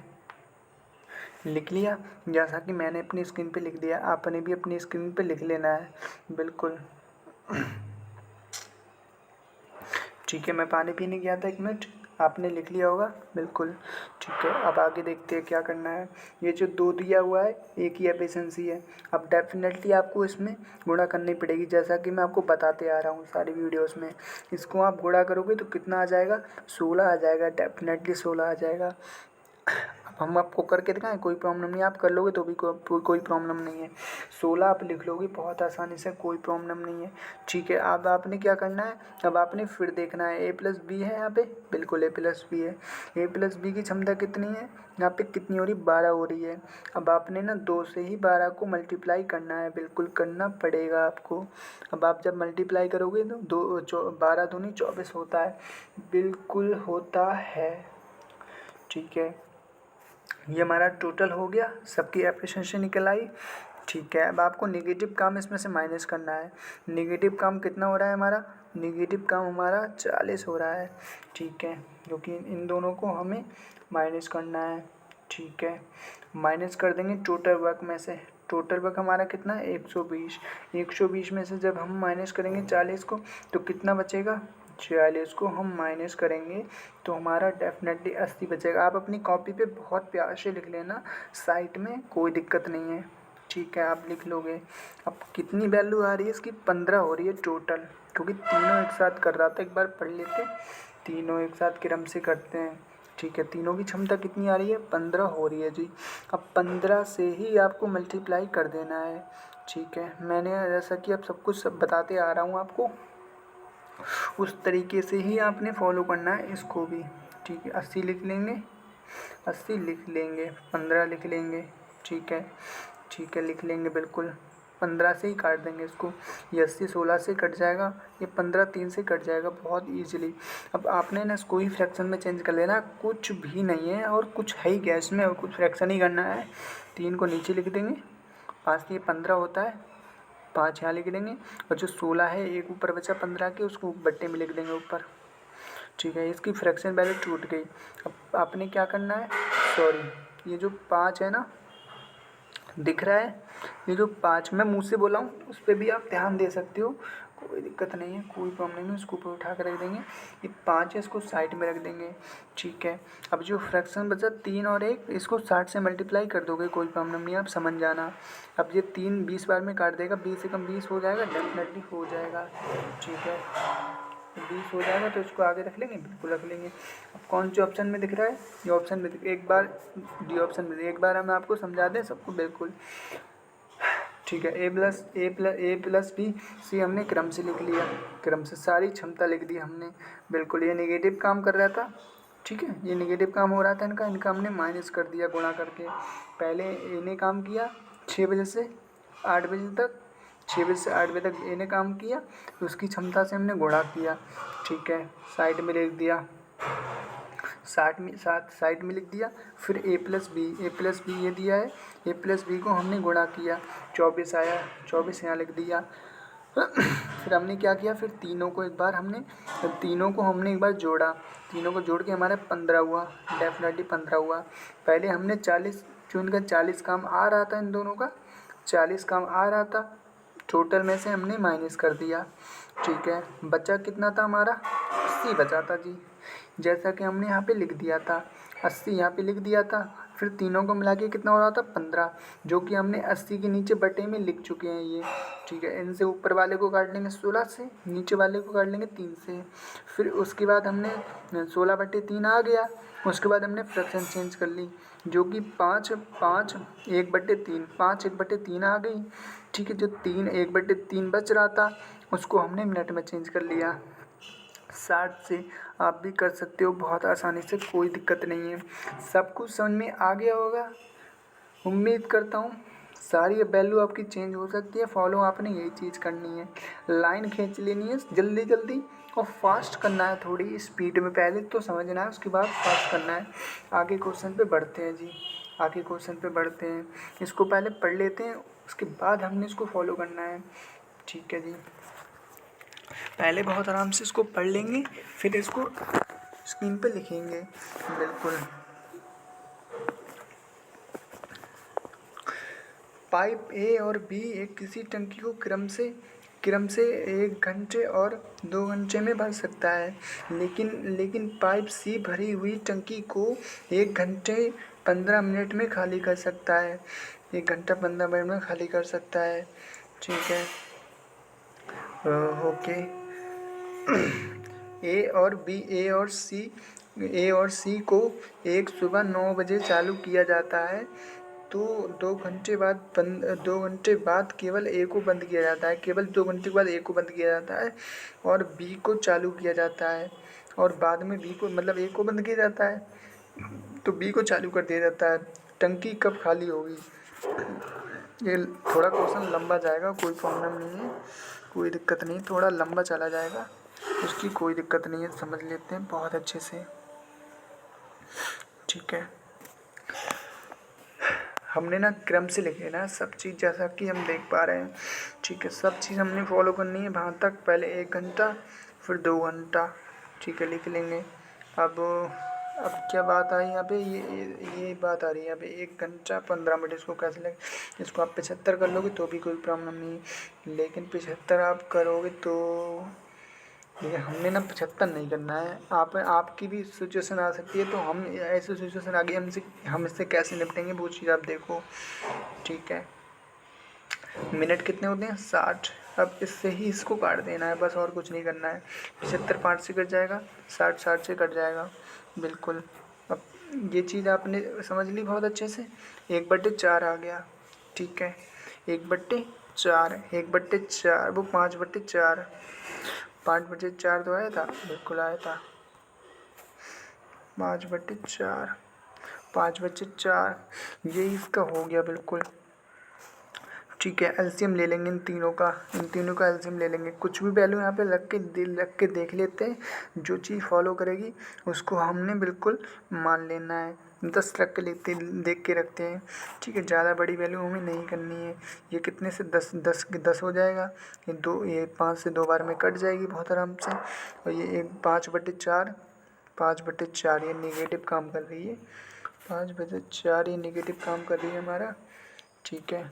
लिख लिया, जैसा कि मैंने अपनी स्क्रीन पे लिख दिया, आपने भी अपनी स्क्रीन पे लिख लेना है, बिल्कुल, ठीक है। मैं पानी पीने गया था, 1 मिनट, आपने लिख लिया होगा, बिल्कुल, ठीक है। अब आगे देखते हैं क्या करना है। ये जो 2 दिया हुआ है, एक ही एफिशिएंसी है। अब डेफिनेटली आपको इसमें गुणा करनी पड़ेगी, जैसा कि मैं आपको बताते आ रहा हूँ सारी वीडियोस में। इसको आप गुणा करोगे तो कितना आ जाएगा? 16 आ जाएगा, डेफिनेटली 16 आ जाएगा। अब हम आपको करके दिखाएं, कोई प्रॉब्लम नहीं, आप कर लोगे तो भी कोई प्रॉब्लम नहीं है। 16 आप लिख लोगे बहुत आसानी से, कोई प्रॉब्लम नहीं है, ठीक है। अब आपने क्या करना है? अब आपने फिर देखना है, ए प्लस बी है यहाँ पे, बिल्कुल ए प्लस बी है। ए प्लस बी की क्षमता कितनी है? यहाँ पे कितनी हो रही? 12 हो रही है। अब आपने ना 2 से ही 12 को मल्टीप्लाई करना है, बिल्कुल करना पड़ेगा आपको। अब आप जब मल्टीप्लाई करोगे तो 12 दूनी 24 होता है, बिल्कुल होता है, ठीक है। ये हमारा टोटल हो गया, सबकी एफिशिएंसी निकल आई, ठीक है। अब आपको नेगेटिव काम इसमें से माइनस करना है। नेगेटिव काम कितना हो रहा है हमारा? नेगेटिव काम हमारा 40 हो रहा है, ठीक है, क्योंकि इन दोनों को हमें माइनस करना है, ठीक है। माइनस कर देंगे टोटल वर्क में से। टोटल वर्क हमारा कितना है? 120। 120 में से जब हम माइनस करेंगे 40 को तो कितना बचेगा? 46 को हम माइनस करेंगे तो हमारा डेफिनेटली 80 बचेगा। आप अपनी कॉपी पे बहुत प्यार से लिख लेना, साइड में कोई दिक्कत नहीं है, ठीक है, आप लिख लोगे। अब कितनी वैल्यू आ रही है इसकी? 15 हो रही है टोटल, क्योंकि तीनों एक साथ कर रहा था, एक बार पढ़ लेते, तीनों एक साथ क्रम से करते हैं, ठीक है। तीनों की क्षमता कितनी आ रही है? 15 हो रही है जी। अब 15 से ही आपको मल्टीप्लाई कर देना है, ठीक है। मैंने जैसा कि अब सब कुछ बताते आ रहा हूँ आपको, उस तरीके से ही आपने फॉलो करना है इसको भी, ठीक है। 80 लिख लेंगे, 80 लिख लेंगे, 15 लिख लेंगे, ठीक है, ठीक है, लिख लेंगे, बिल्कुल 15 से ही काट देंगे इसको। ये 80 16 से कट जाएगा, ये 15 3 से कट जाएगा बहुत ईजिली। अब आपने ना इसको ही फ्रैक्शन में चेंज कर लेना, कुछ भी नहीं है और कुछ है ही क्या इसमें, और कुछ फ्रैक्शन ही करना है। 3 को नीचे लिख देंगे, 5 से 15 होता है, 5 यहाँ लिख देंगे, और जो 16 है एक ऊपर बचा 15 के, उसको बट्टे में लिख देंगे ऊपर, ठीक है। इसकी फ्रैक्शन वैल्यू टूट गई। अब आपने क्या करना है, सॉरी, ये जो 5 है ना, दिख रहा है, ये जो 5 मैं मुँह से बोला हूँ उस पर भी आप ध्यान दे सकते हो, कोई दिक्कत नहीं है, कोई प्रॉब्लम नहीं है। इसको ऊपर उठा कर रख देंगे, ये 5 है इसको साइड में रख देंगे, ठीक है। अब जो फ्रैक्शन बचा 3 और 1, इसको 60 से मल्टीप्लाई कर दोगे, कोई प्रॉब्लम नहीं है, आप समझ जाना। अब ये 3 20 बार में काट देगा, 20 से कम 20 हो जाएगा, डेफिनेटली हो जाएगा, ठीक है। 20 हो जाएगा तो इसको आगे रख लेंगे, बिल्कुल रख लेंगे। अब कौन से ऑप्शन में दिख रहा है? ये ऑप्शन में एक बार डी ऑप्शन में, एक बार हम आपको समझा दें सबको, बिल्कुल ठीक है। ए प्लस बी सी हमने क्रम से लिख लिया, क्रम से सारी क्षमता लिख दी हमने। बिल्कुल ये नेगेटिव काम कर रहा था, ठीक है, ये नेगेटिव काम हो रहा था इनका हमने माइनस कर दिया गुणा करके। पहले इन्हें काम किया 6 बजे से 8 बजे तक, 6 बजे से 8 बजे तक इन्हें काम किया, उसकी क्षमता से हमने गुणा किया, ठीक है, साइड में लिख दिया, साइड में लिख दिया। फिर ए प्लस बी ये दिया है, ए प्लस बी को हमने गुणा किया, 24 आया, 24 यहाँ लिख दिया। फिर हमने क्या किया, फिर तीनों को हमने एक बार जोड़ा, तीनों को जोड़ के हमारा 15 हुआ, डेफिनेटली 15 हुआ। पहले हमने 40, जो इनका 40 काम आ रहा था, इन दोनों का 40 काम आ रहा था, टोटल में से हमने माइनस कर दिया, ठीक है। बचा कितना था हमारा, 80 बचा था जी, जैसा कि हमने यहाँ पे लिख दिया था, 80 यहाँ पे लिख दिया था। फिर तीनों को मिला के कितना हो रहा था, 15, जो कि हमने 80 के नीचे बटे में लिख चुके हैं ये, ठीक है। इनसे ऊपर वाले को काट लेंगे 16 से, नीचे वाले को काट लेंगे 3 से। फिर उसके बाद हमने 16/3 आ गया, उसके बाद हमने फ्रैक्शन चेंज कर ली, जो कि 5 1/3, 5 1/3 आ गई, ठीक है। जो 3 1/3 बच रहा था, उसको हमने मिनट में चेंज कर लिया, 60 से। आप भी कर सकते हो बहुत आसानी से, कोई दिक्कत नहीं है। सब कुछ समझ में आ गया होगा, उम्मीद करता हूँ। सारी वैल्यू आपकी चेंज हो सकती है, फॉलो आपने यही चीज़ करनी है, लाइन खींच लेनी है जल्दी जल्दी, और फास्ट करना है, थोड़ी स्पीड में, पहले तो समझना है, उसके बाद फास्ट करना है। आगे क्वेश्चन पे बढ़ते हैं जी, आगे क्वेश्चन पे बढ़ते हैं। इसको पहले पढ़ लेते हैं, उसके बाद हमने इसको फॉलो करना है, ठीक है जी। पहले बहुत आराम से इसको पढ़ लेंगे, फिर इसको स्क्रीन पे लिखेंगे, बिल्कुल। पाइप ए और बी एक किसी टंकी को क्रम से 1 घंटे और 2 घंटे में भर सकता है, लेकिन पाइप सी भरी हुई टंकी को 1 घंटे 15 मिनट में खाली कर सकता है, 1 घंटा 15 मिनट में खाली कर सकता है, ठीक है। ओके। ए और सी को एक सुबह 9 बजे चालू किया जाता है, तो 2 घंटे बाद केवल ए को बंद किया जाता है, केवल 2 घंटे के बाद ए को बंद किया जाता है, और बी को चालू किया जाता है, और बाद में बी को, मतलब ए को बंद किया जाता है तो बी को चालू कर दिया जाता है। टंकी कब खाली होगी? ये थोड़ा क्वेश्चन लंबा जाएगा, कोई प्रॉब्लम नहीं है, कोई दिक्कत नहीं, थोड़ा लंबा चला जाएगा, उसकी कोई दिक्कत नहीं है, समझ लेते हैं बहुत अच्छे से, ठीक है। हमने ना क्रम से लिखे ना सब चीज़, जैसा कि हम देख पा रहे हैं, ठीक है। सब चीज़ हमने फॉलो करनी है वहाँ तक, पहले 1 घंटा फिर 2 घंटा, ठीक है, लिख लेंगे। अब क्या बात आई यहाँ पे, ये बात आ रही है यहाँ पे, 1 घंटा 15 मिनट, इसको कैसे लगे, इसको आप 75 कर लोगे तो भी कोई प्रॉब्लम नहीं है, लेकिन 75 आप करोगे तो, लेकिन हमने ना 75 नहीं करना है। आपकी भी सिचुएशन आ सकती है, तो हम ऐसी सिचुएशन आ गई, हम इससे कैसे निपटेंगे वो चीज़ आप देखो, ठीक है। मिनट कितने होते हैं? 60। अब इससे ही इसको काट देना है बस, और कुछ नहीं करना है। 75 5 से कट जाएगा, 60 से कट जाएगा, बिल्कुल। अब ये चीज़ आपने समझ ली बहुत अच्छे से। 1/4 आ गया, ठीक है, 1/4 वो 5/4, 5/4 तो आया था, बिल्कुल आया था, 5/4, 5/4 ये इसका हो गया, बिल्कुल, ठीक है। एलसीएम ले लेंगे इन तीनों का एलसीएम ले लेंगे। कुछ भी वैल्यू यहाँ पे रख के देख लेते हैं, जो चीज़ फॉलो करेगी उसको हमने बिल्कुल मान लेना है। 10 रख के देख के रखते हैं, ठीक है, ज़्यादा बड़ी वैल्यू हमें नहीं करनी है। ये कितने से 10 हो जाएगा, ये 5 से 2 बार में कट जाएगी बहुत आराम से, और ये 5/4 ये नेगेटिव काम कर रही है, 5/4 ये नेगेटिव काम कर रही है हमारा, ठीक है।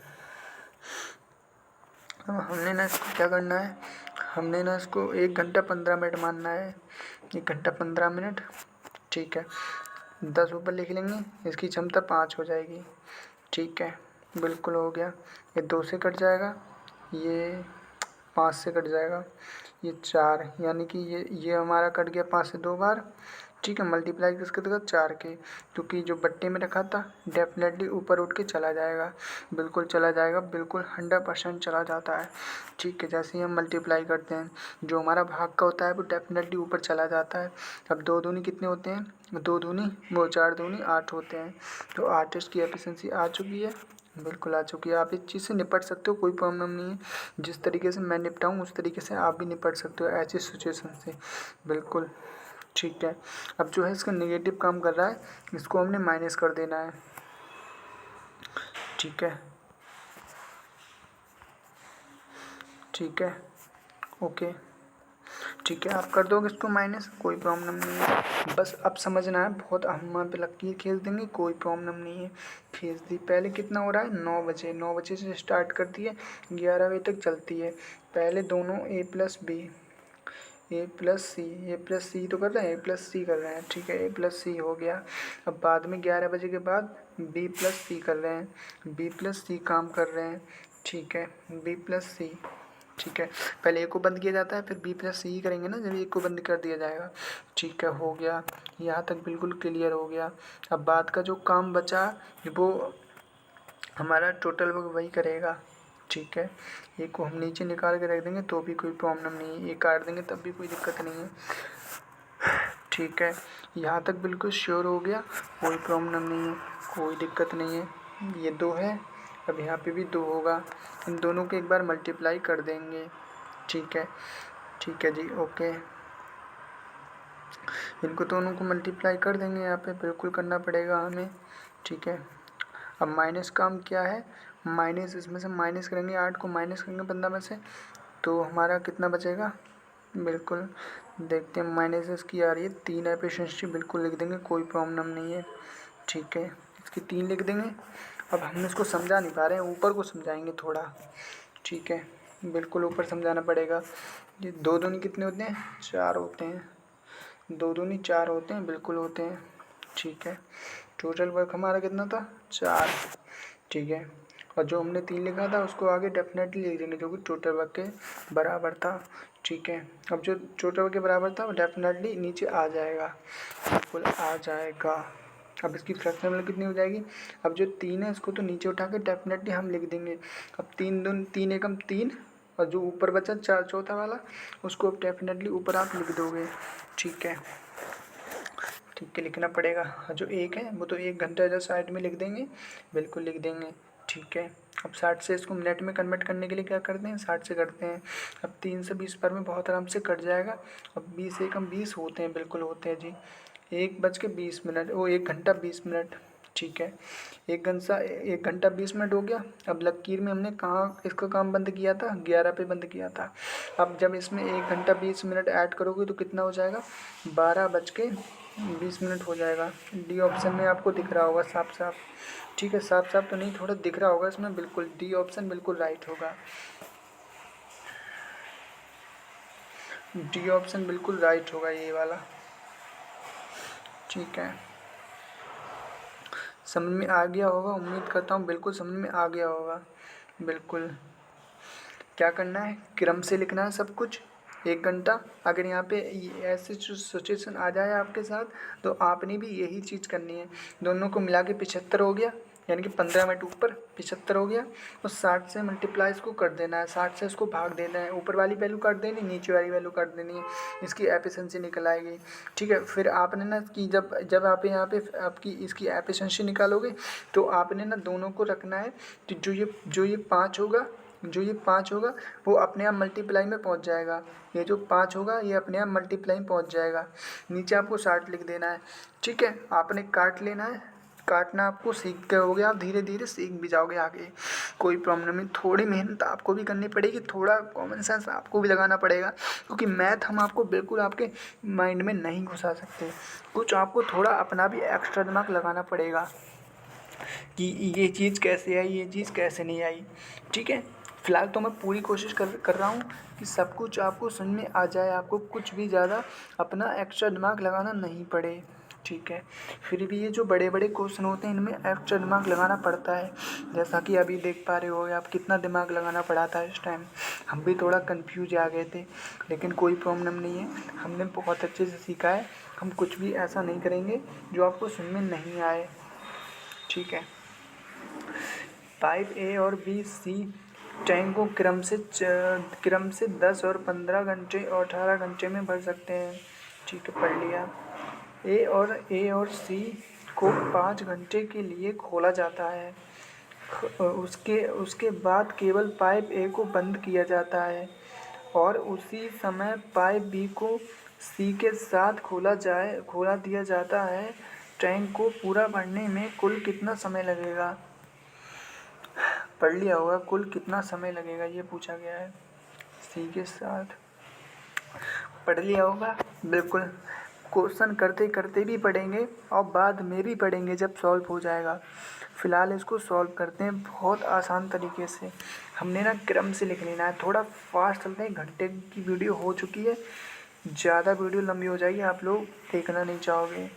अब हमने ना इसको क्या करना है, हमने ना इसको 1 घंटा 15 मिनट मानना है, 1 घंटा 15 मिनट, ठीक है। 10 ऊपर लिख लेंगे, इसकी क्षमता 5 हो जाएगी, ठीक है, बिल्कुल हो गया। ये 2 से कट जाएगा, ये 5 से कट जाएगा, ये 4, यानी कि ये हमारा कट गया 5 से 2 बार, ठीक है, मल्टीप्लाई किसके देगा 4 के, क्योंकि जो बट्टे में रखा था डेफिनेटली ऊपर उठ के चला जाएगा, बिल्कुल चला जाएगा, बिल्कुल 100% चला जाता है। ठीक है, जैसे ही हम मल्टीप्लाई करते हैं जो हमारा भाग का होता है वो डेफिनेटली ऊपर चला जाता है। अब 2 दूनी कितने होते हैं, 2 दूनी वो 4 दूनी 8 होते हैं, तो 8 इसकी एफिशिएंसी आ चुकी है, बिल्कुल आ चुकी है। आप इस चीज़ से निपट सकते हो, कोई प्रॉब्लम नहीं है। जिस तरीके से मैं निपटाऊँ उस तरीके से आप भी निपट सकते हो ऐसी सिचुएशन से, बिल्कुल। ठीक है, अब जो है इसका नेगेटिव काम कर रहा है, इसको हमने माइनस कर देना है। ठीक है, ठीक है, ओके, ठीक है, आप कर दोगे इसको माइनस, कोई प्रॉब्लम नहीं है। बस अब समझना है, बहुत हम वहाँ पे लकीर खींच देंगे, कोई प्रॉब्लम नहीं है। खींच दी। पहले कितना हो रहा है 9 बजे, 9 बजे से स्टार्ट करती है 11 बजे तक चलती है। पहले दोनों ए प्लस सी तो कर रहे हैं, ए प्लस सी कर रहे हैं। ठीक है, ए प्लस सी हो गया। अब बाद में 11 बजे के बाद बी प्लस सी कर रहे हैं, बी प्लस सी काम कर रहे हैं। ठीक है, बी प्लस सी, ठीक है, पहले ए को बंद किया जाता है फिर बी प्लस सी करेंगे ना, जब ए को बंद कर दिया जाएगा। ठीक है, हो गया, यहाँ तक बिल्कुल क्लियर हो गया। अब बाद का जो काम बचा वो हमारा टोटल वर्क वही करेगा। ठीक है, ए को हम नीचे निकाल के रख देंगे तो भी कोई प्रॉब्लम नहीं है, ए काट देंगे तब भी कोई दिक्कत नहीं है। ठीक है, यहाँ तक बिल्कुल श्योर हो गया, कोई प्रॉब्लम नहीं है, कोई दिक्कत नहीं है। ये 2 है, अब यहाँ पे भी 2 होगा, इन दोनों को एक बार मल्टीप्लाई कर देंगे। ठीक है, ठीक है जी, ओके, इनको दोनों को मल्टीप्लाई कर देंगे, यहाँ पे बिल्कुल करना पड़ेगा हमें। ठीक है, अब माइनस काम क्या है, माइनस इसमें से माइनस करेंगे, 8 को माइनस करेंगे 15 में से, तो हमारा कितना बचेगा, बिल्कुल देखते हैं। माइनस इसकी आ रही है 3 एफिशिएंसी, बिल्कुल लिख देंगे, कोई प्रॉब्लम नहीं है। ठीक है, इसकी 3 लिख देंगे। अब हम इसको समझा नहीं पा रहे हैं, ऊपर को समझाएंगे थोड़ा। ठीक है, बिल्कुल ऊपर समझाना पड़ेगा। ये 2 दूनी कितने होते हैं 4 होते हैं, 2 दूनी 4 होते हैं, बिल्कुल होते हैं। ठीक है, टोटल वर्क हमारा कितना था 4। ठीक है, और जो हमने 3 लिखा था उसको आगे डेफिनेटली लिख देंगे जो कि टोटल वर्क के बराबर था। ठीक है, अब जो टोटल वर्क के बराबर था वो डेफिनेटली नीचे आ जाएगा, बिल्कुल आ जाएगा। अब इसकी फ्रैक्शनल वैल्यू कितनी हो जाएगी, अब जो 3 है इसको तो नीचे उठा के डेफिनेटली हम लिख देंगे। अब 3 एकम 3, और जो ऊपर बचा 4 चौथा वाला उसको अब डेफिनेटली ऊपर आप लिख दोगे। ठीक है, ठीक है, लिखना पड़ेगा। जो 1 है वो तो 1 घंटा इधर साइड में लिख देंगे, बिल्कुल लिख देंगे। ठीक है, अब 60 से इसको मिनट में कन्वर्ट करने के लिए क्या करते हैं, 60 से करते हैं। अब 3 से 20 पर में बहुत आराम से कट जाएगा। अब 20 एकम 20 होते हैं, बिल्कुल होते हैं जी। 1:20 वो 1 घंटा 20 मिनट। ठीक है, 1 घंटा 20 मिनट हो गया। अब लकीर में हमने कहाँ इसका काम बंद किया था, 11 पे बंद किया था। अब जब इसमें 1 घंटा 20 मिनट ऐड करोगे तो कितना हो जाएगा, 12:20 हो जाएगा। डी ऑप्शन में आपको दिख रहा होगा साफ साफ। ठीक है, साफ साफ तो नहीं, थोड़ा दिख रहा होगा इसमें, बिल्कुल डी ऑप्शन बिल्कुल राइट होगा, डी ऑप्शन बिल्कुल राइट होगा ये वाला। ठीक है, समझ में आ गया होगा, उम्मीद करता हूँ बिल्कुल समझ में आ गया होगा। बिल्कुल, क्या करना है, क्रम से लिखना है सब कुछ। 1 घंटा, अगर यहाँ पे ऐसी सिचुएशन आ जाए आपके साथ तो आपने भी यही चीज़ करनी है। दोनों को मिला के 75 हो गया, यानी कि 15 मिनट ऊपर 75 हो गया, और 60 से मल्टीप्लाई इसको कर देना है, 60 से इसको भाग देना है। ऊपर वाली वैल्यू काट देनी, नीचे वाली वैल्यू काट देनी है, इसकी एफिशिएंसी निकल आएगी। ठीक है, फिर आपने ना कि जब आप यहाँ पे आपकी इसकी एफिशिएंसी निकालोगे तो आपने ना दोनों को रखना है। तो जो ये 5 होगा वो अपने आप मल्टीप्लाई में पहुंच जाएगा। ये जो 5 होगा ये अपने आप मल्टीप्लाई में पहुंच जाएगा। नीचे आपको 60 लिख देना है। ठीक है, आपने काट लेना है, काटना आपको सीख गए होगे, आप धीरे धीरे सीख भी जाओगे आगे, कोई प्रॉब्लम नहीं। थोड़ी मेहनत आपको भी करनी पड़ेगी, थोड़ा कॉमन सेंस आपको भी लगाना पड़ेगा, क्योंकि मैथ हम आपको बिल्कुल आपके माइंड में नहीं घुसा सकते। कुछ आपको थोड़ा अपना भी एक्स्ट्रा दिमाग लगाना पड़ेगा कि ये चीज़ कैसे आई, ये चीज़ कैसे नहीं आई। ठीक है, फ़िलहाल तो मैं पूरी कोशिश कर रहा हूँ कि सब कुछ आपको समझ में आ जाए, आपको कुछ भी ज़्यादा अपना एक्स्ट्रा दिमाग लगाना नहीं पड़े। ठीक है। फिर भी ये जो बड़े बड़े क्वेश्चन होते हैं इनमें एक्स्ट्रा दिमाग लगाना पड़ता है, जैसा कि अभी देख पा रहे हो आप कितना दिमाग लगाना पड़ा था इस टाइम। हम भी थोड़ा कंफ्यूज आ गए थे, लेकिन कोई प्रॉब्लम नहीं है, हमने बहुत अच्छे से सीखा है। हम कुछ भी ऐसा नहीं करेंगे जो आपको समझ में नहीं आए, ठीक है। पाइप ए और बी सी टैंक को क्रम से 10 और 15 घंटे और 18 घंटे में भर सकते हैं, ठीक है, पढ़ लिया। ए और सी को 5 घंटे के लिए खोला जाता है। उसके बाद केवल पाइप ए को बंद किया जाता है और उसी समय पाइप बी को सी के साथ खोला दिया जाता है। टैंक को पूरा भरने में कुल कितना समय लगेगा? पढ़ लिया होगा, कुल कितना समय लगेगा ये पूछा गया है। सी के साथ पढ़ लिया होगा बिल्कुल। क्वेश्चन करते करते भी पढ़ेंगे और बाद में भी पढ़ेंगे जब सॉल्व हो जाएगा। फ़िलहाल इसको सॉल्व करते हैं बहुत आसान तरीके से। हमने ना क्रम से लिख लेना है, थोड़ा फास्ट चलते हैं। घंटे की वीडियो हो चुकी है, ज़्यादा वीडियो लंबी हो जाएगी, आप लोग देखना नहीं चाहोगे,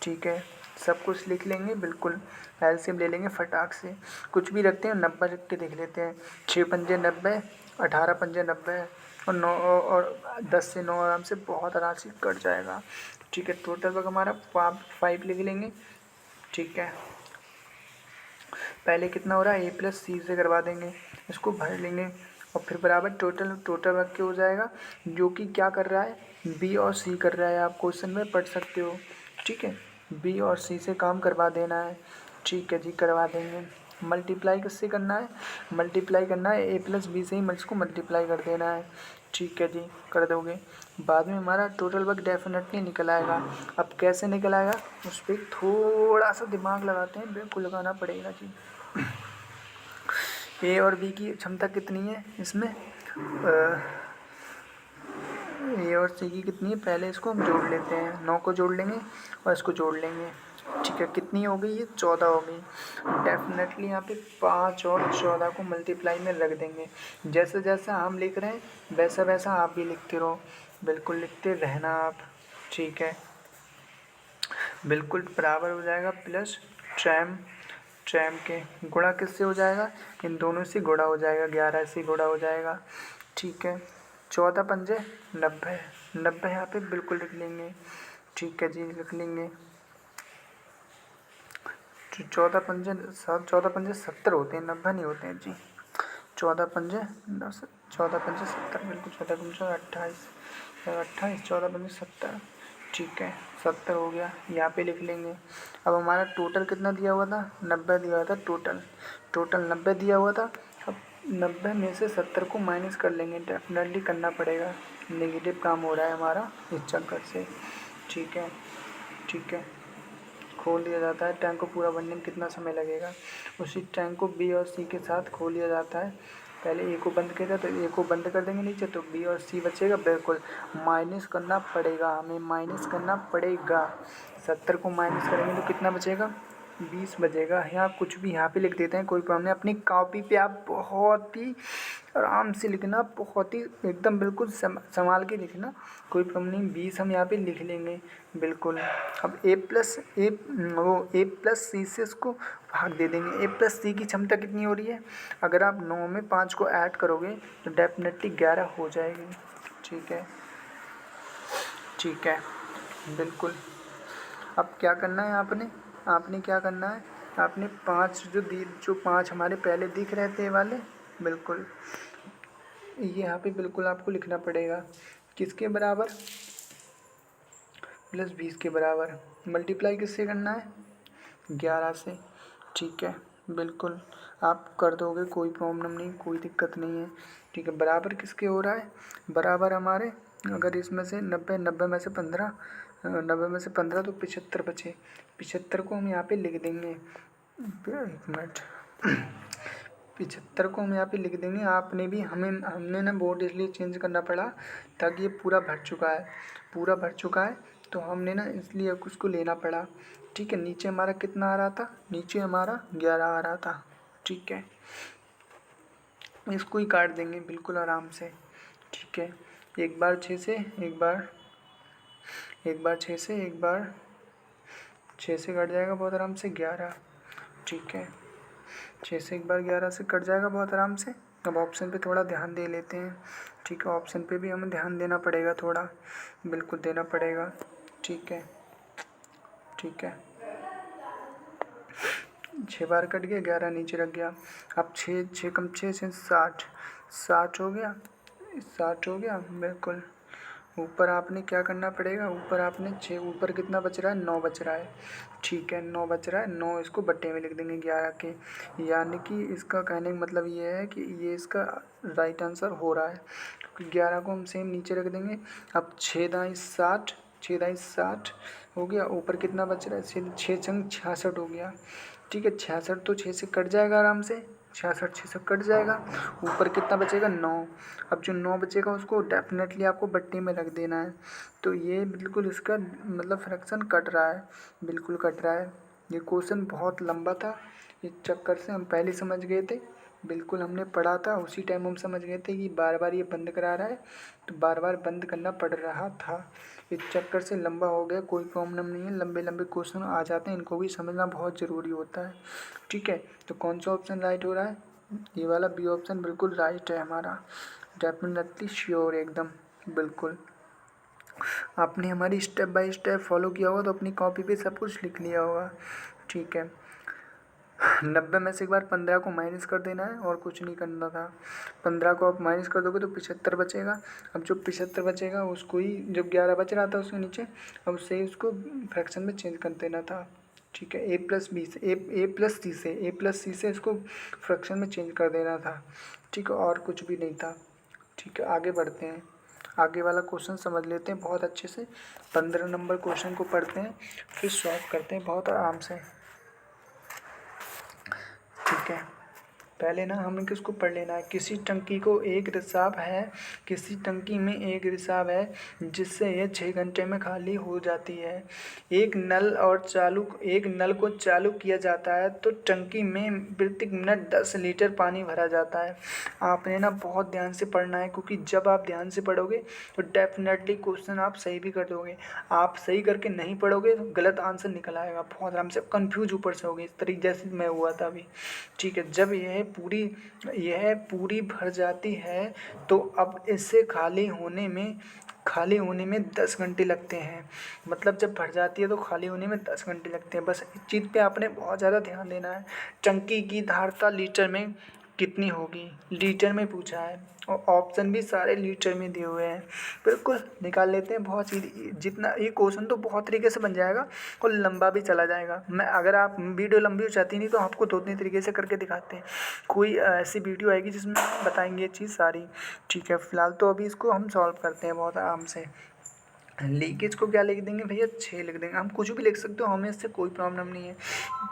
ठीक है। सब कुछ लिख लेंगे बिल्कुल, एलसीएम ले लेंगे फटाक से। कुछ भी रखते हैं, 90 रख के देख लेते हैं। 6 पंजे 90, 18 पंजे 90 और 9 और 10 से 9 आराम से बहुत आराम से कट जाएगा, ठीक है। टोटल वर्क हमारा 5 लिख लेंगे, ठीक है। पहले कितना हो रहा है, ए प्लस सी से करवा देंगे, इसको भर लेंगे और फिर बराबर टोटल वर्क क्या हो जाएगा, जो कि क्या कर रहा है, बी और सी कर रहा है। आप क्वेश्चन में पढ़ सकते हो, ठीक है। बी और सी से काम करवा देना है, ठीक है जी, करवा देंगे। मल्टीप्लाई किससे करना है, मल्टीप्लाई करना है ए प्लस बी से ही इसको मल्टीप्लाई कर देना है, ठीक है जी, कर दोगे। बाद में हमारा टोटल वर्क डेफिनेटली निकल आएगा। अब कैसे निकल आएगा उस पर थोड़ा सा दिमाग लगाते हैं, बिल्कुल लगाना पड़ेगा जी। ए और बी की क्षमता कितनी है इसमें, ए और सी की कितनी है, पहले इसको हम जोड़ लेते हैं। 9 को जोड़ लेंगे और इसको जोड़ लेंगे, ठीक है। कितनी हो गई, ये 14 हो गई। डेफिनेटली यहाँ पे 5 और 14 को मल्टीप्लाई में रख देंगे। जैसे जैसा हम लिख रहे हैं वैसा वैसा आप भी लिखते रहो, बिल्कुल लिखते रहना आप, ठीक है। बिल्कुल बराबर हो जाएगा प्लस ट्रैम के गुणा किससे हो जाएगा, इन दोनों से गुणा हो जाएगा, 11 से गुणा हो जाएगा, ठीक है। 14 पंजे 90, 90 यहाँ पे बिल्कुल लिख लेंगे, ठीक है जी, लिख लेंगे। 14 पंजे 70 होते हैं, 90 नहीं होते हैं जी। 14 पंजे 70 बिल्कुल, 14 पंजे 28, 14 पंजे 70, ठीक है, 70 हो गया, यहाँ पे लिख लेंगे। अब हमारा टोटल कितना दिया हुआ था, 90 दिया हुआ था टोटल 90 दिया हुआ था। अब 90 में से 70 को माइनस कर लेंगे, डेफिनेटली करना पड़ेगा, नेगेटिव काम हो रहा है हमारा इस चक्कर से, ठीक है। खोल दिया जाता है, टैंक को पूरा भरने में कितना समय लगेगा, उसी टैंक को बी और सी के साथ खोल दिया जाता है। पहले ए को बंद किया जाता है, तो ए को बंद कर देंगे नीचे, तो बी और सी बचेगा, बिल्कुल माइनस करना पड़ेगा, हमें माइनस करना पड़ेगा। 70 को माइनस करेंगे तो कितना बचेगा, 20 बचेगा। यहाँ कुछ भी यहाँ पे लिख देते हैं, कोई प्रॉब्लम नहीं। अपनी कॉपी पे आप बहुत ही आराम से लिखना, बहुत ही एकदम बिल्कुल संभाल के लिखना, कोई प्रॉब्लम नहीं। 20 हम यहाँ पे लिख लेंगे बिल्कुल। अब ए प्लस सी से इसको भाग दे देंगे। ए प्लस सी की क्षमता कितनी हो रही है, अगर आप 9 में 5 को ऐड करोगे तो डेफिनेटली 11 हो जाएगी, ठीक है बिल्कुल। अब क्या करना है आपने क्या करना है, आपने 5 जो 5 हमारे पहले दिख रहे थे वाले, बिल्कुल ये यहाँ पे बिल्कुल आपको लिखना पड़ेगा, किसके बराबर, प्लस 20 के बराबर। मल्टीप्लाई किससे करना है, 11 से, ठीक है बिल्कुल। आप कर दोगे, कोई प्रॉब्लम नहीं, कोई दिक्कत नहीं है, ठीक है। बराबर किसके हो रहा है, बराबर हमारे, अगर इसमें से 90 में से 15, 90 में से 15 तो 75 बचे। 75 को हम यहाँ पे लिख देंगे, एक मिनट, 75 को हम यहाँ पे लिख देंगे। आपने भी हमने ना बोर्ड इसलिए चेंज करना पड़ा ताकि ये पूरा भर चुका है, तो हमने ना इसलिए उसको लेना पड़ा, ठीक है। नीचे हमारा कितना आ रहा था, नीचे हमारा 11 आ रहा था, ठीक है। इसको ही काट देंगे बिल्कुल आराम से, ठीक है। एक बार 6 से, एक बार 6 से, एक बार 6 से कट जाएगा बहुत आराम से 11। ठीक है, 6 से एक बार 11 से कट जाएगा बहुत आराम से। अब ऑप्शन पे थोड़ा ध्यान दे लेते हैं। ठीक है, ऑप्शन पे भी हमें ध्यान देना पड़ेगा थोड़ा, बिल्कुल देना पड़ेगा। ठीक है, ठीक है, 6 बार कट गया, 11 नीचे रख गया। अब 6 कम 6 से 60, 60 हो गया, 60 हो गया बिल्कुल। ऊपर आपने क्या करना पड़ेगा, ऊपर आपने 6, ऊपर कितना बच रहा है, 9 बच रहा है। ठीक है, 9 बच रहा है, 9 इसको बट्टे में लिख देंगे 11 के। यानी कि इसका कहने का मतलब ये है कि ये इसका राइट आंसर हो रहा है। 11 को हम सेम नीचे रख देंगे। अब 6 दाई 60, 6 दाई 60 हो गया। ऊपर कितना बच रहा है, 6 छंग 66 हो गया। ठीक है, 66 तो 6 से कट जाएगा आराम से, 66 6 से कट जाएगा। ऊपर कितना बचेगा, 9। अब जो 9 बचेगा उसको डेफिनेटली आपको बट्टी में रख देना है। तो ये बिल्कुल इसका मतलब फ्रैक्शन कट रहा है, बिल्कुल कट रहा है। ये क्वेश्चन बहुत लंबा था, इस चक्कर से हम पहले समझ गए थे, बिल्कुल हमने पढ़ा था उसी टाइम हम समझ गए थे कि बार बार ये बंद करा रहा है, तो बार बार बंद करना पड़ रहा था। इस चक्कर से लंबा हो गया, कोई प्रॉब्लम नहीं है। लंबे लंबे क्वेश्चन आ जाते हैं, इनको भी समझना बहुत ज़रूरी होता है। ठीक है, तो कौन सा ऑप्शन राइट हो रहा है, ये वाला बी ऑप्शन बिल्कुल राइट है हमारा, डेफिनेटली श्योर एकदम बिल्कुल। आपने हमारी स्टेप बाय स्टेप फॉलो किया होगा तो अपनी कॉपी पे सब कुछ लिख लिया होगा। ठीक है, 90 में से एक बार 15 को माइनस कर देना है और कुछ नहीं करना था। 15 को आप माइनस कर दोगे तो 75 बचेगा। अब जो 75 बचेगा उसको ही, जो 11 बच रहा था उसके नीचे, अब उससे ही उसको फ्रैक्शन में चेंज कर देना था। ठीक है, ए प्लस बी से ए प्लस सी से इसको फ्रैक्शन में चेंज कर देना था। ठीक है, और कुछ भी नहीं था। ठीक है, आगे बढ़ते हैं, आगे वाला क्वेश्चन समझ लेते हैं बहुत अच्छे से। 15 नंबर क्वेश्चन को पढ़ते हैं, फिर सॉल्व करते हैं बहुत आराम से। ठीक है, पहले ना हमें किसको पढ़ लेना है, किसी टंकी को एक रिसाव है, किसी टंकी में एक रिसाव है जिससे यह 6 घंटे में खाली हो जाती है। एक नल को चालू किया जाता है तो टंकी में प्रति मिनट 10 लीटर पानी भरा जाता है। आपने ना बहुत ध्यान से पढ़ना है, क्योंकि जब आप ध्यान से पढ़ोगे तो डेफिनेटली क्वेश्चन आप सही भी कर दोगे। आप सही करके नहीं पढ़ोगे तो गलत आंसर निकल आएगा, बहुत आराम से कन्फ्यूज ऊपर से होगे, इस तरीके जैसे मैं हुआ था अभी। ठीक है, जब यह पूरी भर जाती है तो अब इससे खाली होने में 10 घंटे लगते हैं। मतलब जब भर जाती है तो खाली होने में 10 घंटे लगते हैं। बस इस चीज़ पे आपने बहुत ज़्यादा ध्यान देना है। टंकी की धारता लीटर में कितनी होगी, लीटर में पूछा है और ऑप्शन भी सारे लीटर में दिए हुए हैं। बिल्कुल निकाल लेते हैं, बहुत ही जितना ये क्वेश्चन तो बहुत तरीके से बन जाएगा और लंबा भी चला जाएगा। मैं अगर आप वीडियो लंबी हो जाती नहीं तो आपको 2-3 तरीके से करके दिखाते हैं। कोई ऐसी वीडियो आएगी जिसमें बताएंगे ये चीज़ सारी। ठीक है, फिलहाल तो अभी इसको हम सॉल्व करते हैं बहुत आराम से। लीकेज को क्या लिख देंगे भैया, 6 लिख देंगे। हम कुछ भी लिख सकते हो, हमें इससे कोई प्रॉब्लम नहीं है।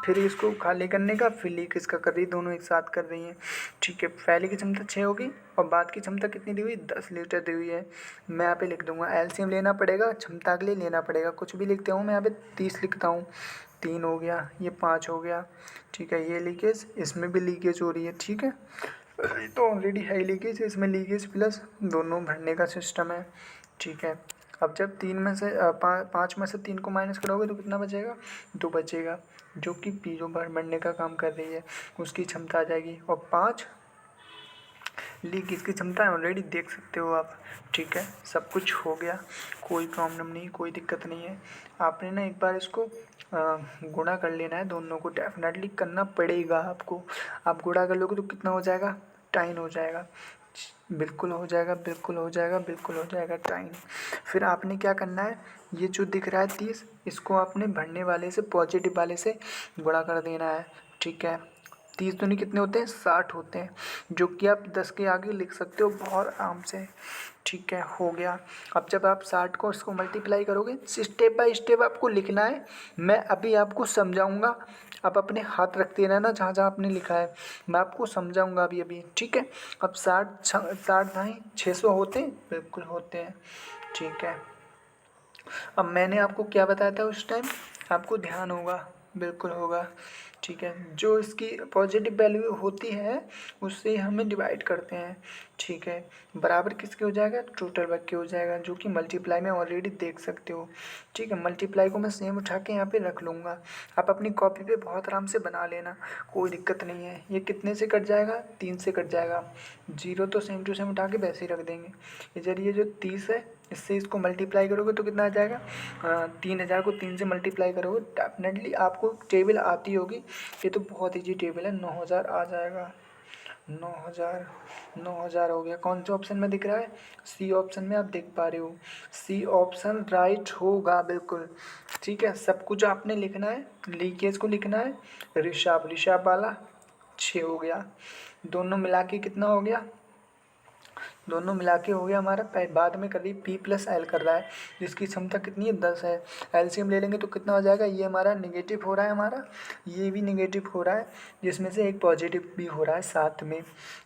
फिर इसको खाली करने का, फिर लीकेज का कर रही, दोनों एक साथ कर रही हैं। ठीक है, पहले की क्षमता 6 होगी और बाद की क्षमता कितनी दी हुई, 10 लीटर दी हुई है। मैं यहाँ पे लिख दूंगा, एलसीएम लेना पड़ेगा, क्षमता के लिए लेना पड़ेगा, कुछ भी लिखते हूँ मैं यहाँ पे 30 लिखता हूँ। 3 हो गया, ये 5 हो गया। ठीक है, ये लीकेज, इसमें भी लीकेज हो रही है। ठीक है, ये तो ऑलरेडी है लीकेज, इसमें लीकेज प्लस दोनों भरने का सिस्टम है। ठीक है, अब जब 3 में से 5 में से 3 को माइनस करोगे तो कितना बचेगा, 2 बचेगा, जो कि पी जो भरने का काम कर रही है उसकी क्षमता आ जाएगी। और 5 लीक इसकी क्षमता है, ऑलरेडी देख सकते हो आप। ठीक है, सब कुछ हो गया, कोई प्रॉब्लम नहीं, कोई दिक्कत नहीं है। आपने ना एक बार इसको गुणा कर लेना है, दोनों को डेफिनेटली करना पड़ेगा आपको। आप गुणा कर लोगे तो कितना हो जाएगा, 10 हो जाएगा। बिल्कुल हो जाएगा, बिल्कुल हो जाएगा, बिल्कुल हो जाएगा 10। फिर आपने क्या करना है, ये जो दिख रहा है 30, इसको आपने भरने वाले से पॉजिटिव वाले से गुणा कर देना है। ठीक है, 30 दूनी कितने होते हैं, 60 होते हैं, जो कि आप 10 के आगे लिख सकते हो बहुत आराम से। ठीक है, हो गया। अब जब आप 60 को इसको मल्टीप्लाई करोगे, स्टेप बाय स्टेप आपको लिखना है। मैं अभी आपको समझाऊंगा, आप अपने हाथ रखते रहना जहाँ जहाँ आपने लिखा है, मैं आपको समझाऊंगा अभी अभी। ठीक है, अब 60 नहीं 600 होते हैं, बिल्कुल होते हैं। ठीक है, अब मैंने आपको क्या बताया था उस टाइम, आपको ध्यान होगा, बिल्कुल होगा। ठीक है, जो इसकी पॉजिटिव वैल्यू होती है उससे हमें डिवाइड करते हैं। ठीक है, बराबर किसके हो जाएगा, टोटल वर्क के हो जाएगा, जो कि मल्टीप्लाई में ऑलरेडी देख सकते हो। ठीक है, मल्टीप्लाई को मैं सेम उठा के यहाँ पे रख लूँगा, आप अपनी कॉपी पे बहुत आराम से बना लेना, कोई दिक्कत नहीं है। ये कितने से कट जाएगा, 3 से कट जाएगा, 0 तो सेम टू सेम उठा के वैसे ही रख देंगे। इधर ये जो 30 है इससे इसको मल्टीप्लाई करोगे तो कितना आ जाएगा, 3000 को 3 से मल्टीप्लाई करोगे, डेफिनेटली आपको टेबल आती होगी, ये तो बहुत ईजी टेबल है, 9000 आ जाएगा। 9000 हो गया। कौन से ऑप्शन में दिख रहा है, सी ऑप्शन में आप देख पा रहे हो, सी ऑप्शन राइट होगा बिल्कुल। ठीक है, सब कुछ आपने लिखना है, लीकेज को लिखना है, ऋषभ वाला 6 हो गया, दोनों मिला के कितना हो गया, दोनों मिला के हो गया हमारा, बाद में करीब पी प्लस एल कर रहा है, जिसकी क्षमता कितनी है, 10 है। एलसीएम ले लेंगे तो कितना हो जाएगा, ये हमारा निगेटिव हो रहा है, हमारा ये भी निगेटिव हो रहा है, जिसमें से एक पॉजिटिव भी हो रहा है साथ में,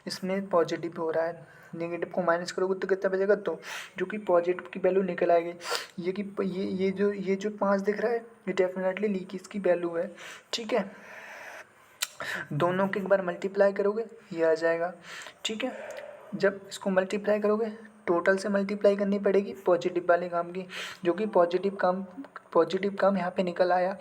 इसमें पॉजिटिव हो रहा है, नेगेटिव को माइनस करोगे तो कितना बचेगा, तो जो कि पॉजिटिव की वैल्यू निकल आएगी। ये कि ये जो 5 दिख रहा है ये डेफिनेटली लीकेज की वैल्यू है। ठीक है, दोनों के एक बार मल्टीप्लाई करोगे ये आ जाएगा। ठीक है, जब इसको मल्टीप्लाई करोगे टोटल से मल्टीप्लाई करनी पड़ेगी पॉजिटिव वाले काम की, जो कि पॉजिटिव काम यहाँ पे निकल आया।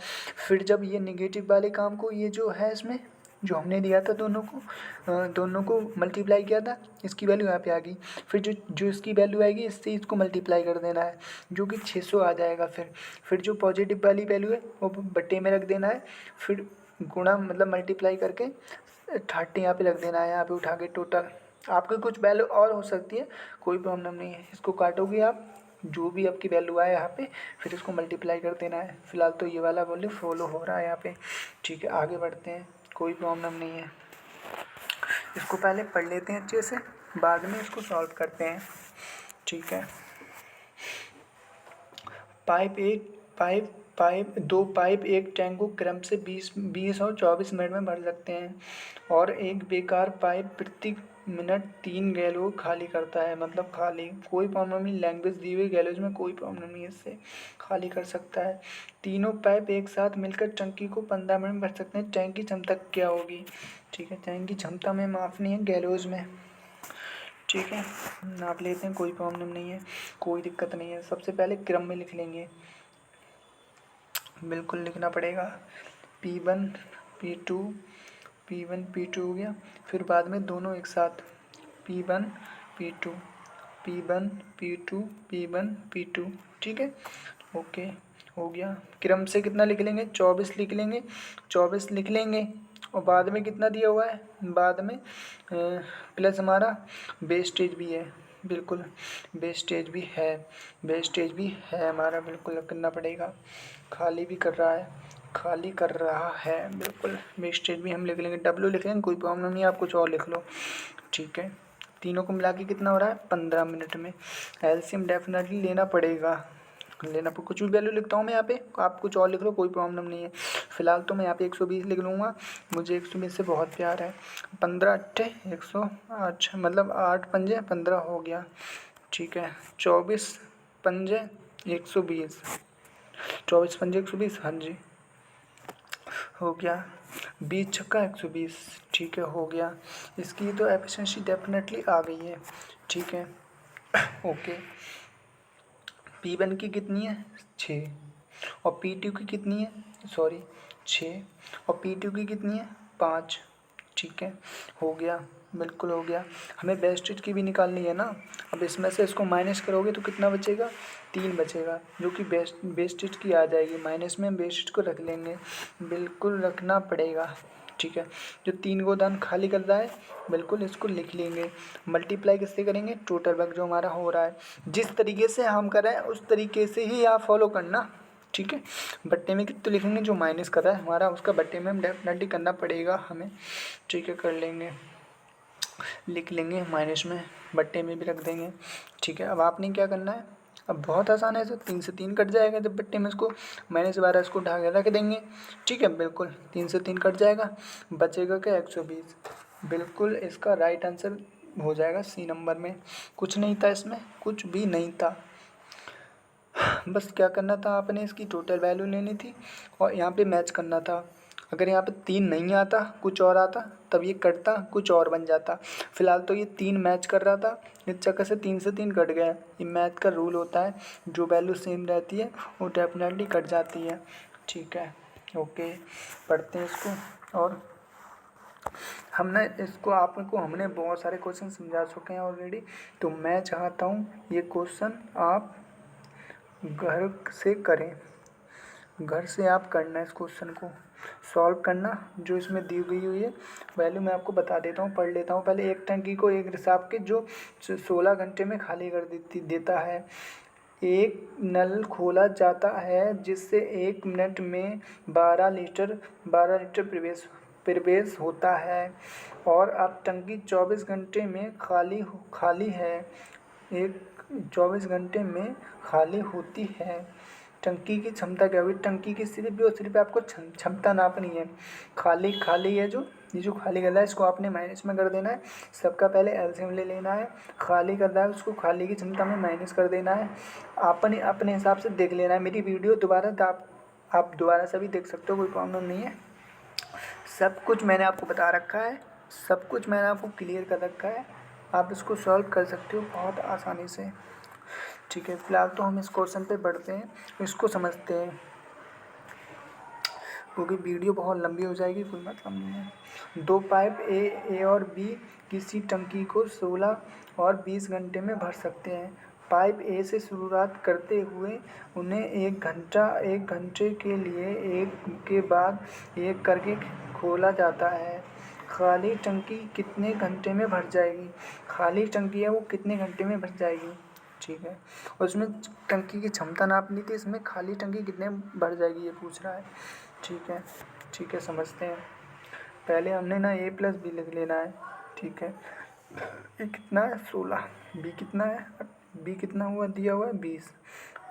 फिर जब ये नेगेटिव वाले काम को, ये जो है इसमें जो हमने दिया था दोनों को मल्टीप्लाई किया था, इसकी वैल्यू यहाँ पे आ गई। फिर जो इसकी वैल्यू आएगी इससे इसको मल्टीप्लाई कर देना है, जो कि 600 आ जाएगा। फिर जो पॉजिटिव वाली वैल्यू है वो बट्टे में रख देना है, फिर गुणा मतलब मल्टीप्लाई करके 30 यहाँ पे रख देना है, यहाँ पे उठा के टोटल। आपकी कुछ वैल्यू और हो सकती है, कोई प्रॉब्लम नहीं है, इसको काटोगे आप, जो भी आपकी वैल्यू आए यहाँ पे, फिर इसको मल्टीप्लाई कर देना है। फिलहाल तो ये वाला वैल्यू फॉलो हो रहा है यहाँ पे। ठीक है, आगे बढ़ते हैं, कोई प्रॉब्लम नहीं है। इसको पहले पढ़ लेते हैं अच्छे से, बाद में इसको सॉल्व करते हैं। ठीक है, दो पाइप एक टैंक को क्रम से 20 और 24 मिनट में भर सकते हैं, और एक बेकार पाइप प्रति मिनट 3 गैलन खाली करता है, मतलब खाली, कोई प्रॉब्लम नहीं, लैंग्वेज दी हुई गैलेज में कोई प्रॉब्लम नहीं है, इससे खाली कर सकता है। तीनों पाइप एक साथ मिलकर टंकी को 15 मिनट में भर सकते हैं, टैंक की क्षमता क्या होगी। ठीक है, टैंक की क्षमता में माफ नहीं है, गैलोज में। ठीक है, नाप लेते हैं, कोई प्रॉब्लम नहीं है, कोई दिक्कत नहीं है। सबसे पहले क्रम में लिख लेंगे, बिल्कुल लिखना पड़ेगा, P1 P2 P1 P2 हो गया। फिर बाद में दोनों एक साथ P1 P2 P1 P2 P1 P2। ठीक है, ओके हो गया। क्रम से कितना लिख लेंगे, 24 लिख लेंगे, 24 लिख लेंगे। और बाद में कितना दिया हुआ है, बाद में प्लस हमारा वेस्टेज भी है, बिल्कुल वेस्टेज भी है हमारा, बिल्कुल करना पड़ेगा। खाली भी कर रहा है बिल्कुल, वेस्टेज भी हम लिख लेंगे, W लिख लेंगे, कोई प्रॉब्लम नहीं, आप कुछ और लिख लो। ठीक है, तीनों को मिला के कितना हो रहा है, 15 मिनट में। एलसीएम डेफिनेटली लेना पड़ेगा, कुछ भी वैल्यू लिखता हूँ मैं यहाँ पे, आप कुछ और लिख लो, कोई प्रॉब्लम नहीं है। फिलहाल तो मैं यहाँ पे 120 लिख लूँगा, मुझे 120 से बहुत प्यार है। 15 अट्ठे 108, मतलब 8 पंजे 15 हो गया। ठीक है, 24 पंजे 120, 24 पंजे 120, हाँ जी हो गया। 20 छक्का 120, ठीक है हो गया। इसकी तो एफिशिएंसी डेफिनेटली आ गई है। ठीक है, ओके। P1 की कितनी है, 6, और P2 की कितनी है, 6, और P2 की कितनी है, 5। ठीक है, हो गया, बिल्कुल हो गया। हमें वेस्टेज की भी निकालनी है ना, अब इसमें से इसको माइनस करोगे तो कितना बचेगा, 3 बचेगा, जो कि वेस्टेज की आ जाएगी, माइनस में हम वेस्टेज को रख लेंगे, बिल्कुल रखना पड़ेगा। ठीक है, जो 3 गोदान खाली कर रहा है, बिल्कुल इसको लिख लेंगे। मल्टीप्लाई किससे करेंगे, टोटल वर्क जो हमारा हो रहा है, जिस तरीके से हम कर रहे हैं उस तरीके से ही आप फॉलो करना। ठीक है, बट्टे में कितना लिखेंगे, जो माइनस कर रहा है हमारा उसका बट्टे में हम डेफिनेटली करना पड़ेगा हमें। ठीक है, कर लेंगे, लिख लेंगे, माइनस में बट्टे में भी रख देंगे। ठीक है, अब आपने क्या करना है, अब बहुत आसान है, 3 से 3 कट जाएगा, जब बट्टे में इसको -12 इसको उठा के रख देंगे। ठीक है, बिल्कुल 3 से 3 कट जाएगा, बचेगा क्या, 120। बिल्कुल इसका राइट आंसर हो जाएगा सी नंबर में। कुछ नहीं था इसमें, कुछ भी नहीं था, बस क्या करना था, आपने इसकी टोटल वैल्यू लेनी थी और यहाँ पे मैच करना था। अगर यहाँ पे 3 नहीं आता, कुछ और आता, तब ये कटता, कुछ और बन जाता। फिलहाल तो ये 3 मैच कर रहा था, इस चक्कर से 3 से 3 कट गया। ये मैथ का रूल होता है, जो वैल्यू सेम रहती है वो डेफिनेटली कट जाती है। ठीक है, ओके, पढ़ते हैं इसको। और हमने इसको आपको हमने बहुत सारे क्वेश्चन समझा चुके हैं ऑलरेडी। तो मैं चाहता हूँ ये क्वेश्चन आप घर से करें, घर से आप करना इस क्वेश्चन को सॉल्व करना। जो इसमें दी गई हुई है वैल्यू मैं आपको बता देता हूँ, पढ़ लेता हूँ पहले। एक टंकी को एक रिसाव के जो 16 घंटे में खाली कर देता है। एक नल खोला जाता है जिससे 1 मिनट में 12 लीटर प्रवेश होता है, और अब टंकी 24 घंटे में खाली है। एक 24 घंटे में खाली होती है। टंकी की क्षमता क्या हुई? टंकी की सिर्फ और सिर्फ आपको क्षमता नापनी है। खाली खाली है जो, ये जो खाली कर रहा है इसको आपने माइनस में कर देना है। सबका पहले एलसीएम ले लेना है। खाली कर रहा है उसको खाली की क्षमता में माइनस कर देना है। आपने अपने हिसाब से देख लेना है। मेरी वीडियो दोबारा आप दोबारा से भी देख सकते हो, कोई प्रॉब्लम नहीं है। सब कुछ मैंने आपको बता रखा है, सब कुछ मैंने आपको क्लियर कर रखा है। आप इसको सॉल्व कर सकते हो बहुत आसानी से। ठीक है, फिलहाल तो हम इस क्वेश्चन पे बढ़ते हैं, इसको समझते हैं, क्योंकि वीडियो बहुत लंबी हो जाएगी, कोई मतलब नहीं है। 2 पाइप ए और बी किसी टंकी को 16 और 20 घंटे में भर सकते हैं। पाइप ए से शुरुआत करते हुए उन्हें एक घंटे के लिए एक के बाद एक करके खोला जाता है। खाली टंकी कितने घंटे में भर जाएगी? खाली टंकी है वो कितने घंटे में भर जाएगी? ठीक है, और उसमें टंकी की क्षमता नापनी थी, इसमें खाली टंकी कितने भर जाएगी ये पूछ रहा है। ठीक है, ठीक है, समझते हैं। पहले हमने ना a प्लस बी लिख लेना है। ठीक है, ए कितना है? 16। बी कितना है? बी कितना हुआ दिया हुआ है? 20।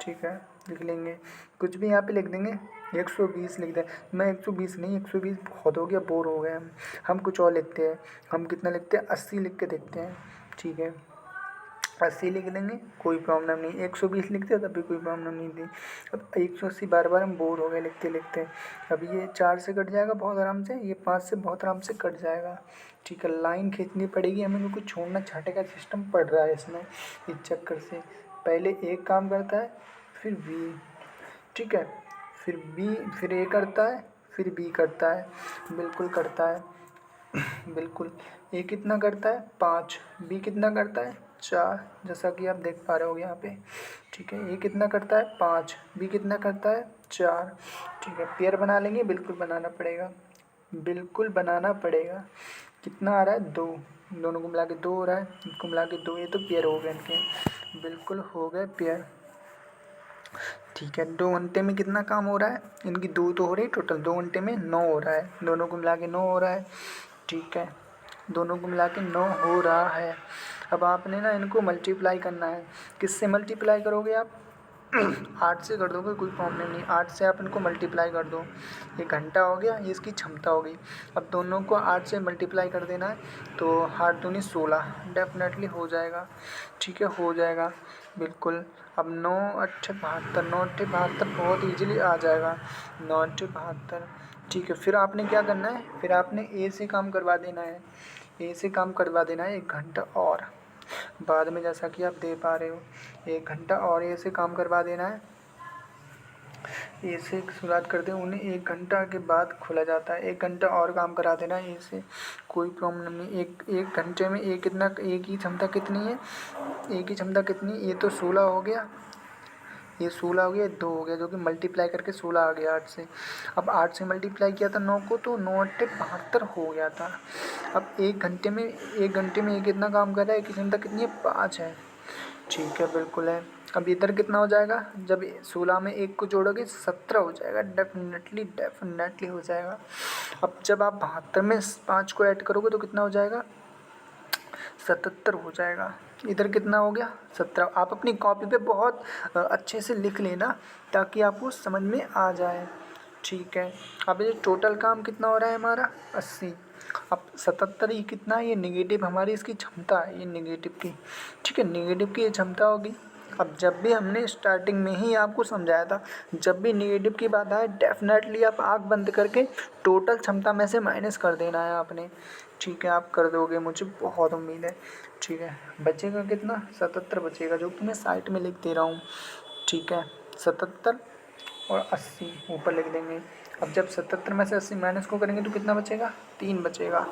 ठीक है, लिख लेंगे, कुछ भी यहाँ पे लिख देंगे। 120 लिख दें। मैं 120 नहीं, 120 बहुत हो गया, बोर हो गए हम कुछ और लिखते हैं। हम कितना लिखते हैं? 80 लिख के देखते हैं। ठीक है, 80 लिख देंगे, कोई प्रॉब्लम नहीं। 120 लिखते हैं तब भी कोई प्रॉब्लम नहीं थी। अब 180 बार बार हम बोर हो गए लिखते लिखते। अब ये 4 से कट जाएगा बहुत आराम से, ये 5 से बहुत आराम से कट जाएगा। ठीक है, लाइन खींचनी पड़ेगी हमें, क्योंकि छोड़ना छाटे का सिस्टम पड़ रहा है इसमें, इस चक्कर से। पहले एक काम करता है, फिर बी, ठीक है, फिर बी, फिर ए करता है, फिर बी करता है, बिल्कुल करता है, बिल्कुल। ए कितना करता है? 5। बी कितना करता है? 4, जैसा कि आप देख पा रहे हो यहाँ पे। ठीक है, ए कितना करता है? 5। बी कितना करता है? 4। ठीक है, पेयर बना लेंगे, बिल्कुल बनाना पड़ेगा, बिल्कुल बनाना पड़ेगा। कितना आ रहा है? 2, दोनों को मिला के 2 हो रहा है, इनको मिला के 2, ये तो पेयर हो गए इनके, बिल्कुल हो गए पेयर। ठीक है, 2 घंटे में कितना काम हो रहा है? इनकी 2 तो हो रही, टोटल 2 घंटे में 9 हो रहा है, दोनों को मिला के 9 हो रहा है। ठीक है, दोनों को मिला के 9 हो रहा है। अब आपने ना इनको मल्टीप्लाई करना है। किससे मल्टीप्लाई करोगे आप? 8 से कर दोगे, कोई प्रॉब्लम नहीं। 8 से आप इनको मल्टीप्लाई कर दो, ये घंटा हो गया, ये इसकी क्षमता हो गई। अब दोनों को 8 से मल्टीप्लाई कर देना है, तो 8 दूनी 16, डेफिनेटली हो जाएगा। ठीक है, हो जाएगा बिल्कुल। अब 9 8 72, 9 8 72 बहुत ईजिली आ जाएगा, 9 8 72। ठीक है, फिर आपने क्या करना है? फिर आपने ए से काम करवा देना है, ए से काम करवा देना है 1 घंटा और, बाद में जैसा कि आप दे पा रहे हो 1 घंटा और ए से काम करवा देना है। ए से शुरुआत करते हैं, उन्हें 1 घंटा के बाद खोला जाता है। 1 घंटा और काम करा देना है ए से, कोई प्रॉब्लम नहीं। एक घंटे में ए कितना, ए की क्षमता कितनी है? ए की क्षमता कितनी? ये तो 16 हो गया, ये 16 हो गया, 2 हो गया, जो कि मल्टीप्लाई करके 16 आ गया 8 से। अब 8 से मल्टीप्लाई किया था 9 को, तो 9 8 72 हो गया था। अब 1 घंटे में ये कितना काम कर रहा है? एक घंटा कितनी है? 5 है। ठीक है, बिल्कुल है। अब इधर कितना हो जाएगा? जब 16 में 1 को जोड़ोगे 17 हो जाएगा, डेफिनेटली हो जाएगा। अब जब आप 72 में 5 को ऐड करोगे तो कितना हो जाएगा? 77 हो जाएगा। इधर कितना हो गया? 17। आप अपनी कॉपी पे बहुत अच्छे से लिख लेना, ताकि आपको समझ में आ जाए। ठीक है, अब ये टोटल काम कितना हो रहा है हमारा? 80। अब 77 ये कितना है? ये नेगेटिव हमारी इसकी क्षमता है, ये नेगेटिव की। ठीक है, नेगेटिव की ये क्षमता होगी। अब जब भी हमने स्टार्टिंग में ही आपको समझाया था, जब भी नेगेटिव की बात आए डेफिनेटली आप आँख बंद करके टोटल क्षमता में से माइनस कर देना है आपने। ठीक है, आप कर दोगे, मुझे बहुत उम्मीद है। ठीक है, बचेगा कितना? 77 बचेगा, जो कि मैं साइड में लिख दे रहा हूँ। ठीक है, 77 और 80 ऊपर लिख देंगे। अब जब 77 में से 80 माइनस को करेंगे तो कितना बचेगा? 3 बचेगा।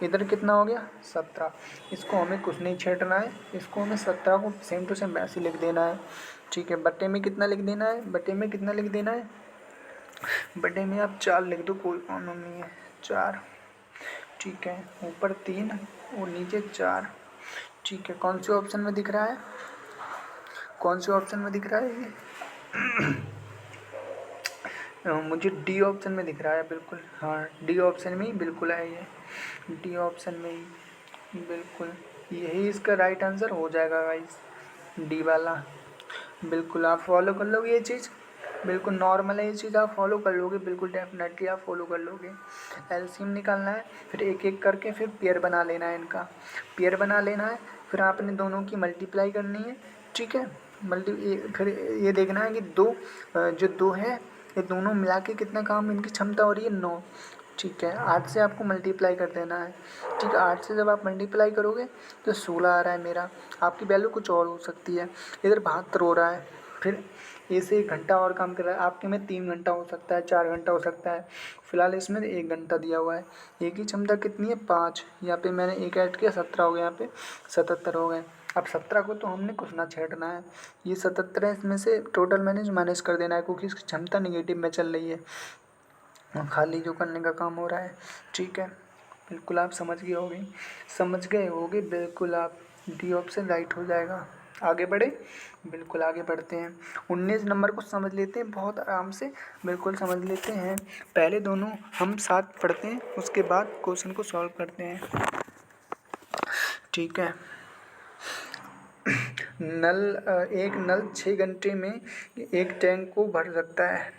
इधर कितना हो गया? 17। इसको हमें कुछ नहीं छेड़ना है, इसको हमें 17 को सेम टू सेम वैसे लिख देना है। ठीक है, बटे में कितना लिख देना है? बटे में कितना लिख देना है? बटे में आप 4 लिख दो, कोई प्रॉब्लम नहीं है, 4। ठीक है, ऊपर 3 और नीचे 4। ठीक है, कौन से ऑप्शन में दिख रहा है? कौन से ऑप्शन में दिख रहा है ये? मुझे डी ऑप्शन में दिख रहा है, बिल्कुल। हाँ, डी ऑप्शन में ही बिल्कुल है ये, डी ऑप्शन में ही बिल्कुल यही इसका राइट आंसर हो जाएगा गाइस, डी वाला। बिल्कुल आप फॉलो कर लोगे ये चीज़, बिल्कुल नॉर्मल है ये चीज़, आप फॉलो कर लोगे, बिल्कुल डेफिनेटली आप फॉलो कर लोगे। एलसीएम निकालना है, फिर एक एक करके फिर पेयर बना लेना है, इनका पेयर बना लेना है, फिर आपने दोनों की मल्टीप्लाई करनी है। ठीक है, फिर ये देखना है कि जो दो है ये दोनों मिला के कितना काम इनकी क्षमता हो रही है? 9। ठीक है, 8 से आपको मल्टीप्लाई कर देना है। ठीक है, 8 से जब आप मल्टीप्लाई करोगे तो 16 आ रहा है मेरा, आपकी वैल्यू कुछ और हो सकती है। इधर 72 हो रहा है, फिर ए से 1 घंटा और काम कर रहा है, आपके में 3 घंटा हो सकता है, 4 घंटा हो सकता है, फिलहाल इसमें 1 घंटा दिया हुआ है। एक की क्षमता कितनी है? 5। यहाँ पे मैंने एक ऐड किया, 17 हो गया, यहाँ पे 77 हो गए। अब 17 को तो हमने कुछ ना छेड़ना है, ये 77 है, इसमें से टोटल मैंने माइनस कर देना है, क्योंकि इसकी क्षमता निगेटिव में चल रही है, खाली जो करने का काम हो रहा है। ठीक है, बिल्कुल आप समझ गए होगे बिल्कुल आप, डी ऑप्शन राइट हो जाएगा। आगे बढ़े, बिल्कुल आगे बढ़ते हैं। 19 नंबर को समझ लेते हैं बहुत आराम से, बिल्कुल समझ लेते हैं। पहले दोनों हम साथ पढ़ते हैं, उसके बाद क्वेश्चन को सॉल्व करते हैं। ठीक है, एक नल 6 घंटे में एक टैंक को भर सकता है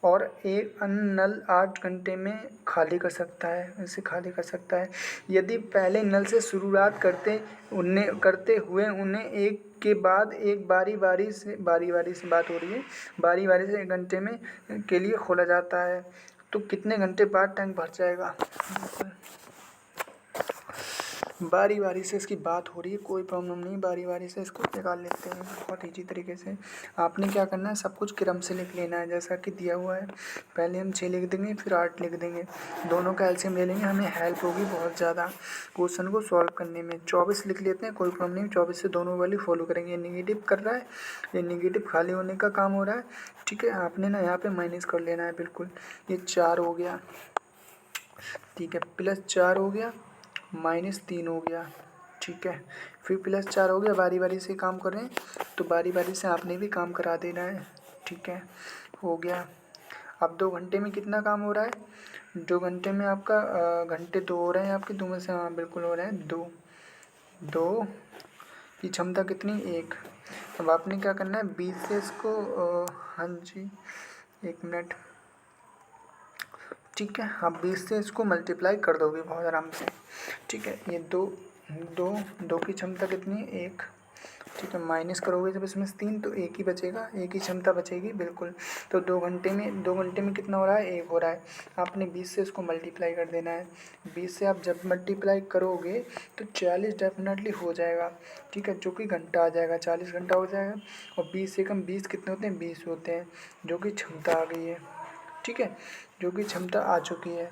और एक अन्य नल 8 घंटे में खाली कर सकता है। यदि पहले नल से शुरुआत करते हुए उन्हें एक के बाद एक बारी बारी से बात हो रही है, बारी बारी से 1 घंटे में के लिए खोला जाता है, तो कितने घंटे बाद टैंक भर जाएगा? बारी बारी से इसकी बात हो रही है, कोई प्रॉब्लम नहीं, बारी बारी से इसको निकाल लेते हैं बहुत ईजी तरीके से। आपने क्या करना है, सब कुछ क्रम से लिख लेना है जैसा कि दिया हुआ है। पहले हम 6 लिख देंगे, फिर 8 लिख देंगे, दोनों का एलसीएम ले लेंगे, हमें हेल्प होगी बहुत ज़्यादा क्वेश्चन को सॉल्व करने में। 24 लिख लेते हैं, कोई प्रॉब्लम नहीं, 24 से दोनों वाली फॉलो करेंगे। ये निगेटिव कर रहा है, ये निगेटिव खाली होने का काम हो रहा है। ठीक है, आपने ना यहाँ पर माइनस कर लेना है, बिल्कुल। ये 4 हो गया, ठीक है, +4 हो गया, -3 हो गया। ठीक है, फिर +4 हो गया, बारी बारी से काम कर रहे हैं तो बारी बारी से आपने भी काम करा देना है। ठीक है, हो गया। अब 2 घंटे में कितना काम हो रहा है? 2 घंटे में आपका घंटे 2 हो रहे हैं आपके, 2 में से, हाँ बिल्कुल हो रहे हैं 2 की क्षमता कितनी? 1। अब आपने क्या करना है, 20 से इसको हाँ जी 1 मिनट, ठीक है, आप 20 से इसको मल्टीप्लाई कर दोगे बहुत आराम से। ठीक है, ये दो की क्षमता कितनी है? 1। ठीक है, माइनस करोगे जब इसमें से 3 तो 1 ही बचेगा, 1 ही क्षमता बचेगी, बिल्कुल। तो 2 घंटे में कितना हो रहा है? 1 हो रहा है। आपने 20 से इसको मल्टीप्लाई कर देना है। 20 से आप जब मल्टीप्लाई करोगे तो 40 डेफिनेटली हो जाएगा। ठीक है, जो कि घंटा आ जाएगा, 40 घंटा हो जाएगा। और 20 से कम 20 कितने होते हैं? 20 होते हैं, जो कि क्षमता आ गई है। ठीक है, जो कि क्षमता आ चुकी है।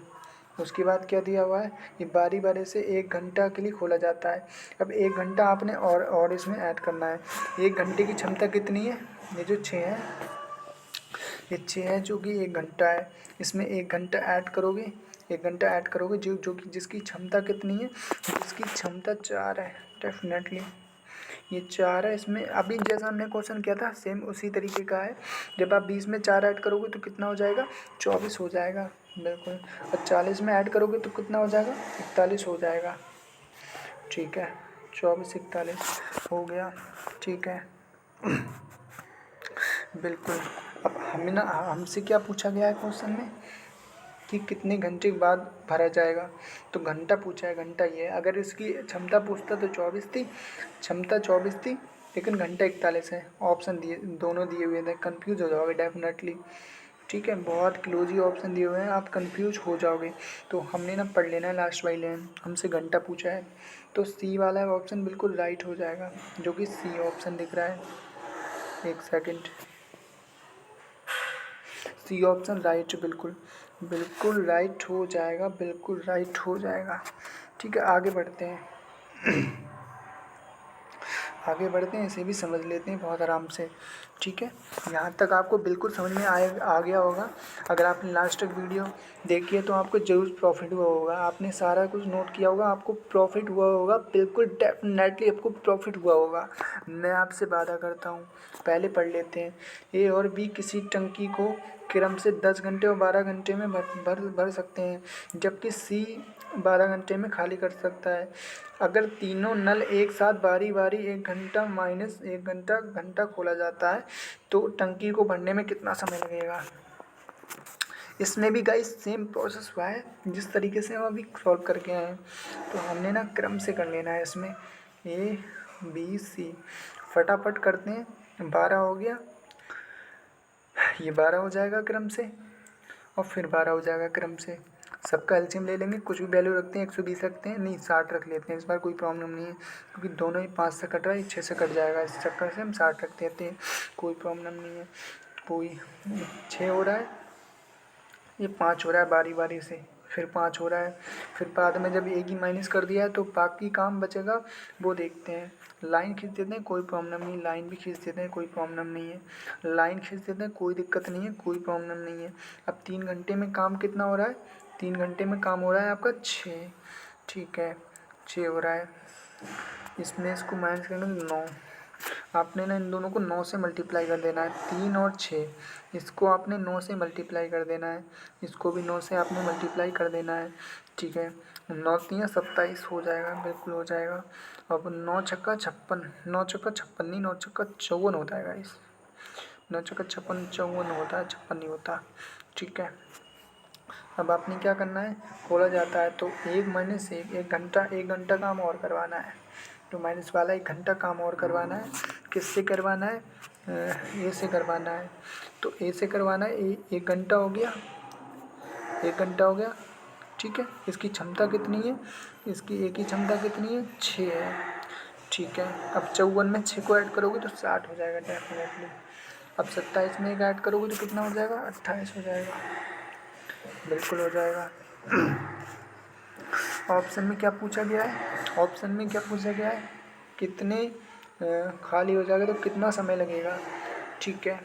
उसके बाद क्या दिया हुआ है, ये बारी बारी से 1 घंटा के लिए खोला जाता है। अब 1 घंटा आपने और इसमें ऐड करना है। 1 घंटे की क्षमता कितनी है? ये जो 6 है, ये 6 है, जो कि 1 घंटा है। इसमें 1 घंटा ऐड करोगे, 1 घंटा ऐड करोगे, जो कि जिसकी क्षमता कितनी है? जिसकी क्षमता 4 है, डेफिनेटली ये 4 है। इसमें अभी जैसा हमने क्वेश्चन किया था सेम उसी तरीके का है। जब आप 20 में 4 ऐड करोगे तो कितना हो जाएगा? 24 हो जाएगा, बिल्कुल। और 40 में ऐड करोगे तो कितना हो जाएगा? 41 हो जाएगा। ठीक है, 24 41 हो गया। ठीक है, बिल्कुल। अब हमसे क्या पूछा गया है क्वेश्चन में कि कितने घंटे के बाद भरा जाएगा, तो घंटा पूछा है, घंटा ये है। अगर इसकी क्षमता पूछता तो 24 थी, क्षमता 24 थी, लेकिन घंटा 41 है। ऑप्शन दिए दोनों दिए हुए थे, कन्फ्यूज हो जाओगे डेफिनेटली। ठीक है, बहुत क्लोज ही ऑप्शन दिए हुए हैं, आप कंफ्यूज हो जाओगे। तो हमने ना पढ़ लेना है लास्ट वाली लाइन, हमसे घंटा पूछा है तो सी वाला ऑप्शन बिल्कुल राइट हो जाएगा, जो कि सी ऑप्शन दिख रहा है। एक सेकंड, सी ऑप्शन राइट, बिल्कुल बिल्कुल राइट हो जाएगा, बिल्कुल राइट हो जाएगा। ठीक है, आगे बढ़ते हैं। आगे बढ़ते हैं, इसे भी समझ लेते हैं बहुत आराम से। ठीक है, यहाँ तक आपको बिल्कुल समझ में आ गया होगा। अगर आपने लास्ट तक वीडियो देखी है तो आपको ज़रूर प्रॉफिट हुआ होगा, आपने सारा कुछ नोट किया होगा, आपको प्रॉफिट हुआ होगा, बिल्कुल डेफिनेटली आपको प्रॉफिट हुआ होगा, मैं आपसे वादा करता हूँ। पहले पढ़ लेते हैं। ए और बी किसी टंकी को क्रम से 10 घंटे और 12 घंटे में भर सकते हैं, जबकि सी 12 घंटे में खाली कर सकता है। अगर तीनों नल एक साथ बारी बारी 1 घंटा माइनस 1 घंटा खोला जाता है तो टंकी को भरने में कितना समय लगेगा। इसमें भी गाइस सेम प्रोसेस हुआ है जिस तरीके से हम अभी सॉल्व करके आए हैं। तो हमने ना क्रम से कर लेना है इसमें, ए बी सी फटाफट करते हैं। 12 हो गया, ये 12 हो जाएगा क्रम से, और फिर 12 हो जाएगा क्रम से। सबका एलसीएम ले लेंगे, कुछ भी वैल्यू रखते हैं, 120 रखते हैं, नहीं 60 रख लेते हैं इस बार, कोई प्रॉब्लम नहीं है क्योंकि दोनों ही 5 से कट रहा है, 6 से कट जाएगा, इस चक्कर से हम 60 रख देते हैं, कोई प्रॉब्लम नहीं है। कोई 6 हो रहा है, ये 5 हो रहा है बारी बारी से, फिर 5 हो रहा है, फिर बाद में जब एक ही माइनस कर दिया है तो बाकी काम बचेगा वो देखते हैं। लाइन खींच देते हैं, कोई प्रॉब्लम नहीं, लाइन भी खींच देते हैं, कोई प्रॉब्लम नहीं है, लाइन खींच देते हैं, कोई दिक्कत नहीं है, कोई प्रॉब्लम नहीं है। अब 3 घंटे में काम कितना हो रहा है, 3 घंटे में काम हो रहा है आपका 6। ठीक है, 6 हो रहा है, इसमें इसको माइनस करेंगे 9। आपने ना इन दोनों को 9 से मल्टीप्लाई कर देना है, 3 और 6, इसको आपने 9 से मल्टीप्लाई कर देना है, इसको भी 9 से आपने मल्टीप्लाई कर देना है। ठीक है, 9 3 27 हो जाएगा, बिल्कुल हो जाएगा। अब 9 छक्का 56, 9 छक्का 56 नहीं, 9 छक्का 54 होता है गाइस, 9 छक्का 56 54 होता है, 56 नहीं होता। ठीक है, अब आपने क्या करना है, खोला जाता है तो 1 माइनस 1 घंटा काम और करवाना है, तो माइनस वाला 1 घंटा काम और करवाना है। किससे करवाना है, ए से करवाना है, तो ए से करवाना है। 1 घंटा हो गया, 1 घंटा हो गया। ठीक है, इसकी क्षमता कितनी है, इसकी एक ही क्षमता कितनी है, 6 है। ठीक है, अब 54 में 6 को ऐड करोगे तो 60 हो जाएगा डेफिनेटली। अब 27 में 1 ऐड करोगे तो कितना हो जाएगा, 28 हो जाएगा, बिल्कुल हो जाएगा। ऑप्शन में क्या पूछा गया है, ऑप्शन में क्या पूछा गया है, कितने खाली हो जाएगा तो कितना समय लगेगा। ठीक है,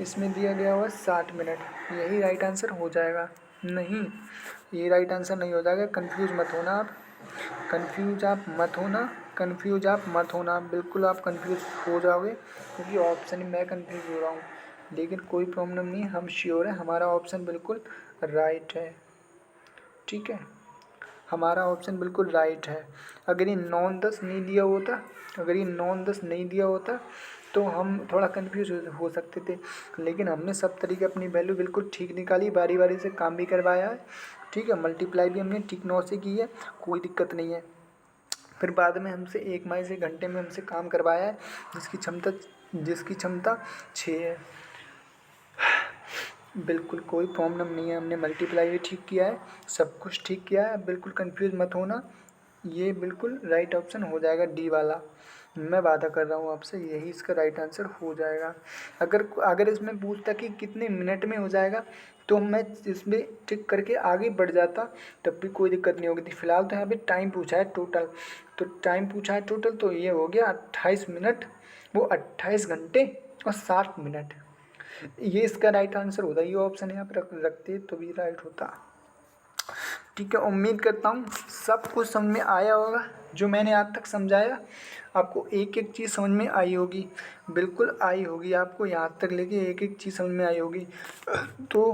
इसमें दिया गया हुआ 60 मिनट, यही राइट आंसर हो जाएगा। नहीं, ये राइट आंसर नहीं हो जाएगा, कंफ्यूज मत होना आप, कंफ्यूज आप मत होना, कंफ्यूज आप मत होना, बिल्कुल आप कंफ्यूज हो जाओगे क्योंकि ऑप्शन में मैं कंफ्यूज हो रहा हूँ, लेकिन कोई प्रॉब्लम नहीं, हम श्योर है हमारा ऑप्शन बिल्कुल राइट है। ठीक है, हमारा ऑप्शन बिल्कुल राइट है। अगर ये 9 10 नहीं दिया होता, अगर ये 9 10 नहीं दिया होता तो हम थोड़ा कंफ्यूज हो सकते थे, लेकिन हमने सब तरीके अपनी वैल्यू बिल्कुल ठीक निकाली, बारी बारी से काम भी करवाया है। ठीक है, मल्टीप्लाई भी हमने ठीक 9 से की है, कोई दिक्कत नहीं है। फिर बाद में हमसे 1 माइनस 1 घंटे में हमसे काम करवाया है जिसकी क्षमता 6 है, बिल्कुल कोई प्रॉब्लम नहीं है, हमने मल्टीप्लाई भी ठीक किया है, सब कुछ ठीक किया है, बिल्कुल कंफ्यूज मत होना, ये बिल्कुल राइट ऑप्शन हो जाएगा डी वाला, मैं वादा कर रहा हूँ आपसे, यही इसका राइट आंसर हो जाएगा। अगर अगर इसमें पूछता कि कितने मिनट में हो जाएगा तो मैं इसमें टिक करके आगे बढ़ जाता, तब भी कोई दिक्कत नहीं होगी थी। फिलहाल तो यहाँ पे टाइम पूछा है टोटल, तो टाइम पूछा है टोटल, तो ये हो गया 28 मिनट, वो 28 घंटे और 60 मिनट, ये इसका राइट आंसर होता, ये ऑप्शन यहाँ पे रखते तो भी राइट होता। ठीक है, उम्मीद करता हूँ सब कुछ समझ में आया होगा, जो मैंने आज तक समझाया आपको एक एक चीज़ समझ में आई होगी, बिल्कुल आई होगी, आपको यहाँ तक लेके एक एक चीज़ समझ में आई होगी। तो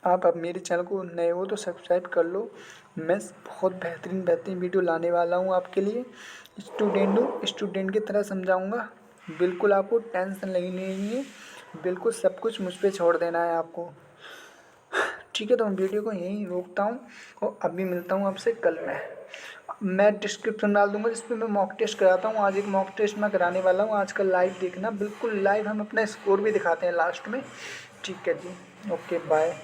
आप अब मेरे चैनल को नए हो तो सब्सक्राइब कर लो, मैं बहुत बेहतरीन वीडियो लाने वाला हूँ आपके लिए। स्टूडेंट हूँ, स्टूडेंट की तरह समझाऊँगा, बिल्कुल आपको टेंशन नहीं है, बिल्कुल सब कुछ मुझ पर छोड़ देना है आपको। ठीक है, तो मैं वीडियो को यहीं रोकता हूँ और अभी मिलता हूँ आपसे कल में। मैं डिस्क्रिप्शन डाल दूंगा जिस पे मैं मॉक टेस्ट कराता हूँ। आज एक मॉक टेस्ट मैं कराने वाला हूँ, आज का लाइव देखना, बिल्कुल लाइव हम अपना स्कोर भी दिखाते हैं लास्ट में। ठीक है जी, ओके बाय।